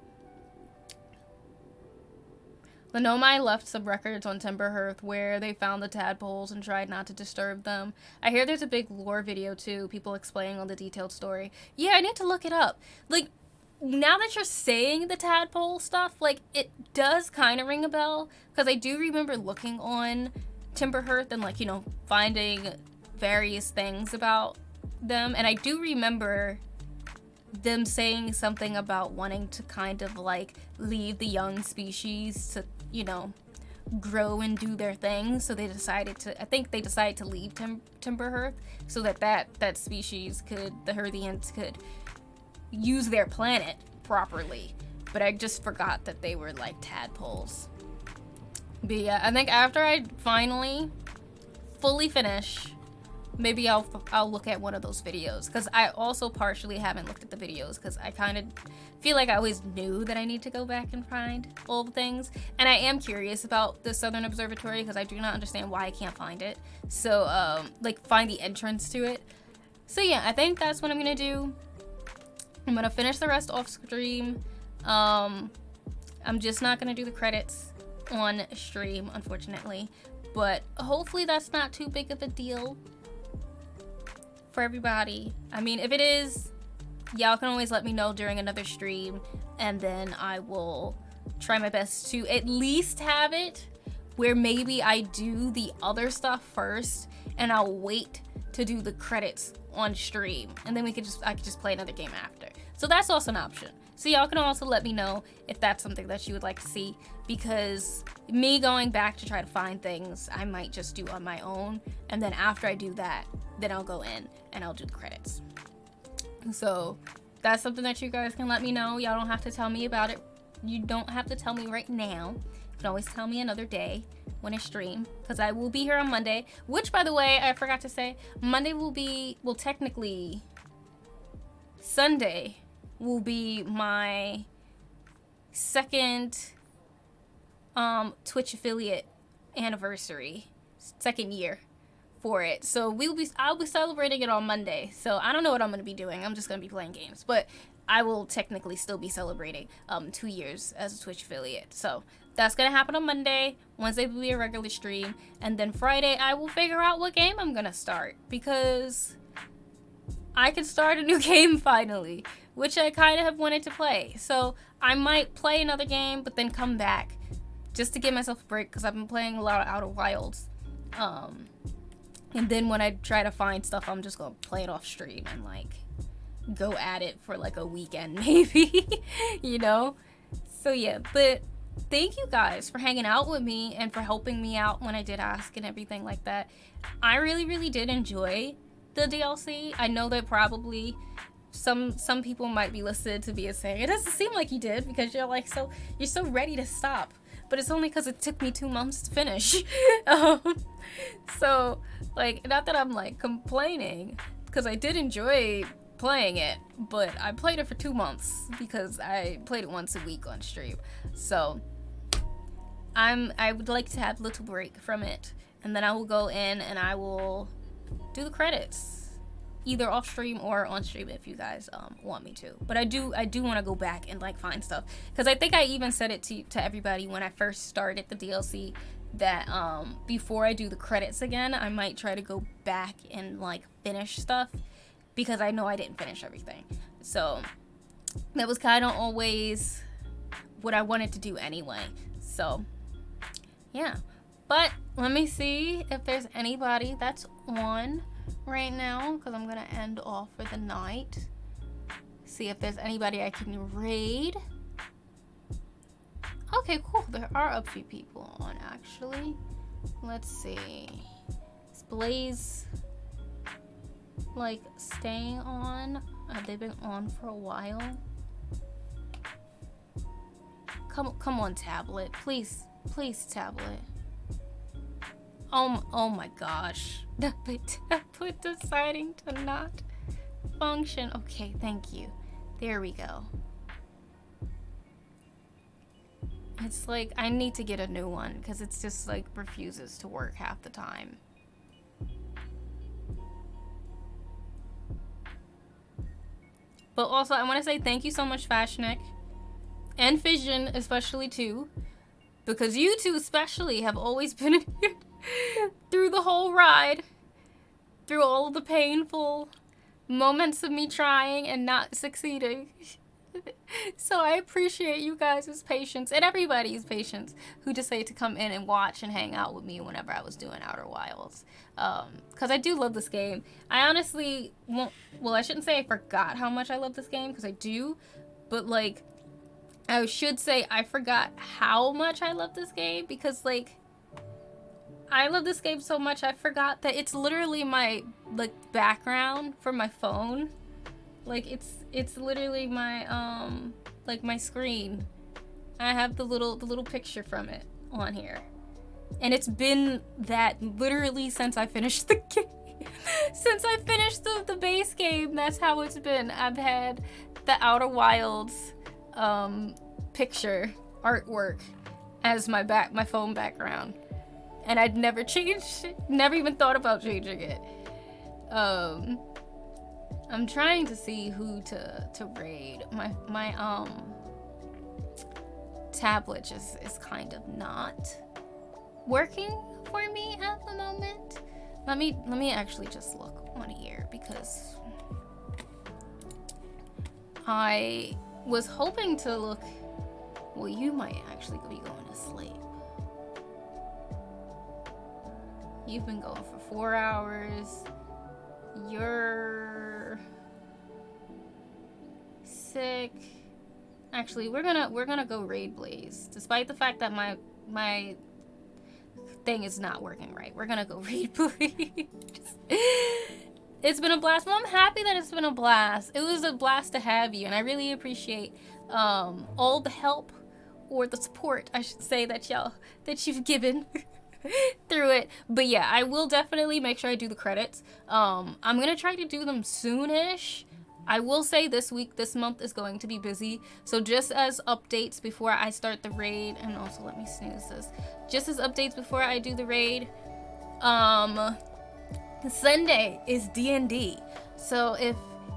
Lenomai left some records on Timberhearth where they found the tadpoles and tried not to disturb them. I hear there's a big lore video too, people explaining all the detailed story. Yeah, I need to look it up. Like, now that you're saying the tadpole stuff, like, it does kind of ring a bell, because I do remember looking on Timberhearth and, like, you know, finding various things about them, and I do remember them saying something about wanting to kind of like leave the young species to, you know, grow and do their thing. So they decided to, I think they decided to leave Timberhearth so that species could, the Hearthians could use their planet properly. But I just forgot that they were like tadpoles. But yeah, I think after I finally fully finish, maybe I'll look at one of those videos, because I also partially haven't looked at the videos because I kind of feel like I always knew that I need to go back and find all the things. And I am curious about the Southern Observatory because I do not understand why I can't find it. So, like, find the entrance to it. So yeah, I think that's what I'm gonna do. I'm gonna finish the rest off stream. I'm just not gonna do the credits on stream, unfortunately. But hopefully that's not too big of a deal for everybody. I mean, if it is, y'all can always let me know during another stream, and then I will try my best to at least have it where maybe I do the other stuff first and I'll wait to do the credits on stream, and then I could just play another game after. So that's also an option. So y'all can also let me know if that's something that you would like to see, because me going back to try to find things, I might just do on my own, and then after I do that, then I'll go in and I'll do the credits. So that's something that you guys can let me know. Y'all don't have to tell me about it. You don't have to tell me right now. You can always tell me another day when I stream, because I will be here on Monday, which, by the way, I forgot to say, Monday will be, well, technically Sunday will be my second Twitch affiliate anniversary, second year for it. So I'll be celebrating it on Monday. So I don't know what I'm going to be doing. I'm just going to be playing games, but I will technically still be celebrating 2 years as a Twitch affiliate. So that's going to happen on Monday. Wednesday will be a regular stream, and then Friday I will figure out what game I'm going to start, because I can start a new game finally, which I kind of have wanted to play. So I might play another game, but then come back just to give myself a break, because I've been playing a lot of Outer Wilds. And then when I try to find stuff, I'm just going to play it off stream and like go at it for like a weekend maybe, you know? So yeah, but thank you guys for hanging out with me and for helping me out when I did ask and everything like that. I really, really did enjoy the DLC. I know that probably some people might be listening to me and saying, it doesn't seem like you did because you're so ready to stop. But it's only because it took me 2 months to finish. So, like, not that I'm, like, complaining, because I did enjoy playing it, but I played it for 2 months because I played it once a week on stream. So, I would like to have a little break from it, and then I will go in and I will do the credits. Either off stream or on stream if you guys want me to. But I do want to go back and like find stuff, because I think I even said it to everybody when I first started the DLC that before I do the credits again, I might try to go back and like finish stuff, because I know I didn't finish everything. So that was kind of always what I wanted to do anyway. So yeah, but let me see if there's anybody that's on right now, because I'm gonna end off for the night. See if there's anybody I can raid. Okay, cool. There are a few people on actually. Let's see. Is Blaze like staying on? Have they been on for a while? Come on, tablet. Please, tablet. Oh my gosh. The tablet deciding to not function. Okay, thank you. There we go. It's like I need to get a new one because it's just like refuses to work half the time. But also I want to say thank you so much, Fashnik and Fission especially too, because you two especially have always been here through the whole ride, through all the painful moments of me trying and not succeeding. So I appreciate you guys' patience and everybody's patience who decided to come in and watch and hang out with me whenever I was doing Outer Wilds. Because I do love this game. I honestly won't, well, I shouldn't say I forgot how much I love this game, because I do, but like, I should say I forgot how much I love this game, because like, I love this game so much I forgot that it's literally my like background for my phone. Like it's literally my like my screen. I have the little picture from it on here. And it's been that literally since I finished the game. Since I finished the base game, that's how it's been. I've had the Outer Wilds picture artwork as my phone background. And I'd never changed it, never even thought about changing it. I'm trying to see who to raid. My tablet just is kind of not working for me at the moment. Let me actually just look on here, because I was hoping to look. Well, you might actually be going to sleep. You've been going for 4 hours. You're sick. Actually, we're gonna go raid Blaze, despite the fact that my thing is not working right. We're gonna go raid Blaze. It's been a blast. Well, I'm happy that it's been a blast. It was a blast to have you, and I really appreciate all the help, or the support, I should say, that you've given through it. But yeah, I will definitely make sure I do the credits. I'm gonna try to do them soonish. I will say this month is going to be busy, so just as updates before I start the raid, and also let me snooze this, just as updates before I do the raid, Sunday is D&D, so if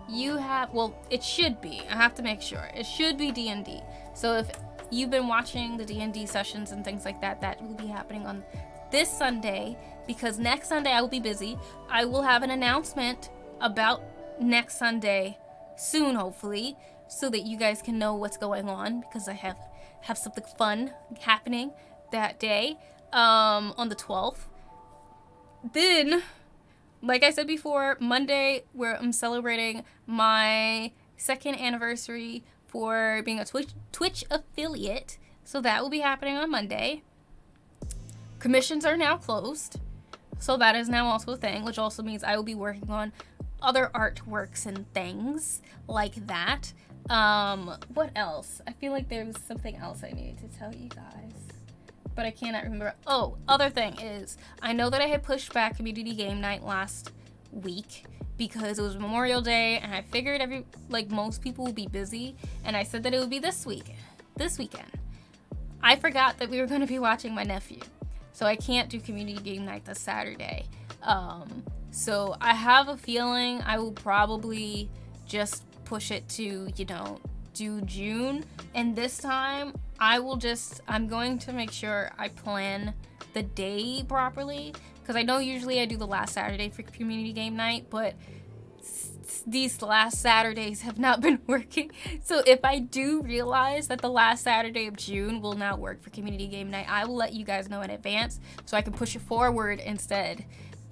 you have, well, it should be, I have to make sure, it should be D&D, so if you've been watching the D&D sessions and things like that, that will be happening on this Sunday, because next Sunday I will be busy. I will have an announcement about next Sunday soon, hopefully, so that you guys can know what's going on, because I have something fun happening that day, on the 12th. Then like I said before, Monday, where I'm celebrating my 2nd anniversary for being a Twitch affiliate. So that will be happening on Monday. Commissions are now closed. So that is now also a thing, which also means I will be working on other artworks and things like that. What else? I feel like there was something else I needed to tell you guys, but I cannot remember. Oh, other thing is, I know that I had pushed back community game night last week because it was Memorial Day, and I figured most people would be busy, and I said that it would be this weekend. I forgot that we were going to be watching my nephew, so I can't do community game night this Saturday. So I have a feeling I will probably just push it to, do June. And this time I'm going to make sure I plan the day properly, because I know usually I do the last Saturday for community game night, but these last Saturdays have not been working. So if I do realize that the last Saturday of June will not work for community game night, I will let you guys know in advance so I can push it forward instead,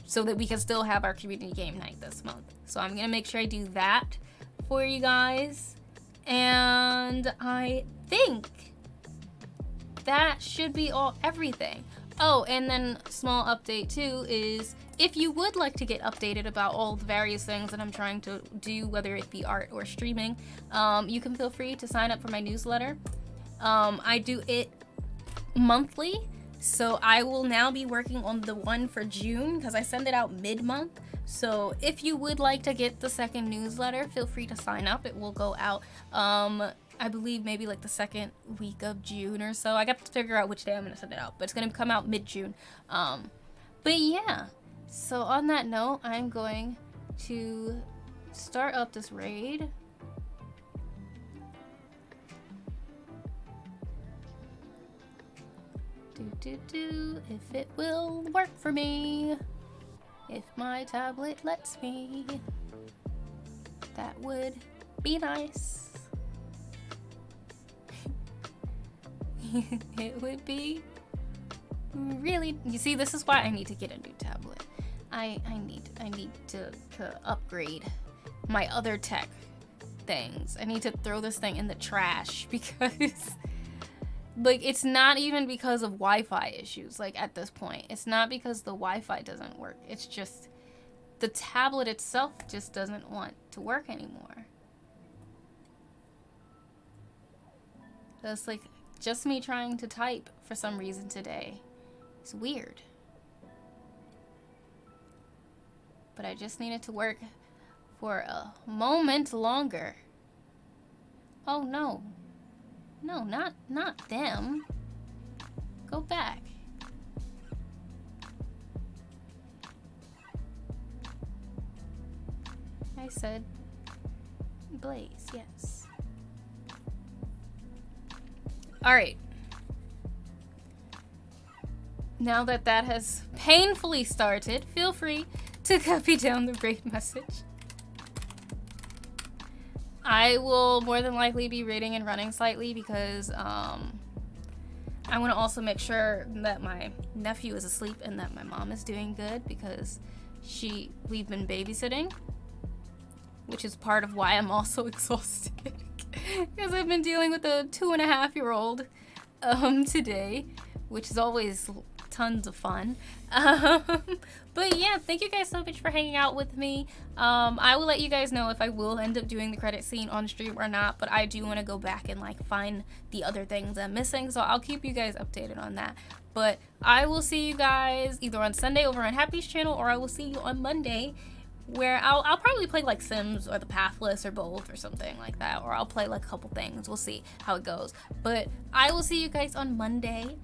so that we can still have our community game night this month. So I'm gonna make sure I do that for you guys. And I think that should be everything. Oh, and then small update too is, if you would like to get updated about all the various things that I'm trying to do, whether it be art or streaming, you can feel free to sign up for my newsletter. I do it monthly, so I will now be working on the one for June because I send it out mid-month. So if you would like to get the 2nd newsletter, feel free to sign up. It will go out, I believe maybe like the 2nd week of June or so. I got to figure out which day I'm going to send it out, but it's going to come out mid-June. But yeah, so on that note, I'm going to start up this raid. If it will work for me, if my tablet lets me, that would be nice. It would be really, you see, this is why I need to get a new tablet. I need to upgrade my other tech things. I need to throw this thing in the trash because it's not even because of Wi-Fi issues. At this point, it's not because the Wi-Fi doesn't work. It's just the tablet itself just doesn't want to work anymore. So it's just me trying to type for some reason today. It's weird. But I just need it to work for a moment longer. Oh no. No, not them. Go back. I said Blaze, yes. Alright. Now that has painfully started, feel free to copy down the raid message. I will more than likely be raiding and running slightly because I want to also make sure that my nephew is asleep and that my mom is doing good, because we've been babysitting, which is part of why I'm also exhausted because I've been dealing with a 2.5-year-old today, which is always tons of fun. But yeah, thank you guys so much for hanging out with me. I will let you guys know if I will end up doing the credit scene on stream or not, but I do want to go back and find the other things I'm missing, so I'll keep you guys updated on that. But I will see you guys either on Sunday over on Happy's channel, or I will see you on Monday, where I'll probably play Sims or the Pathless or both or something like that, or I'll play a couple things. We'll see how it goes. But I will see you guys on Monday.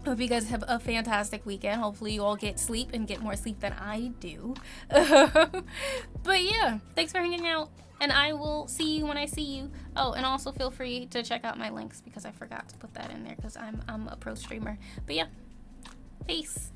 Hope you guys have a fantastic weekend. Hopefully you all get sleep and get more sleep than I do. But yeah, thanks for hanging out, and I will see you when I see you. Oh, and also feel free to check out my links because I forgot to put that in there because I'm a pro streamer. But yeah, peace.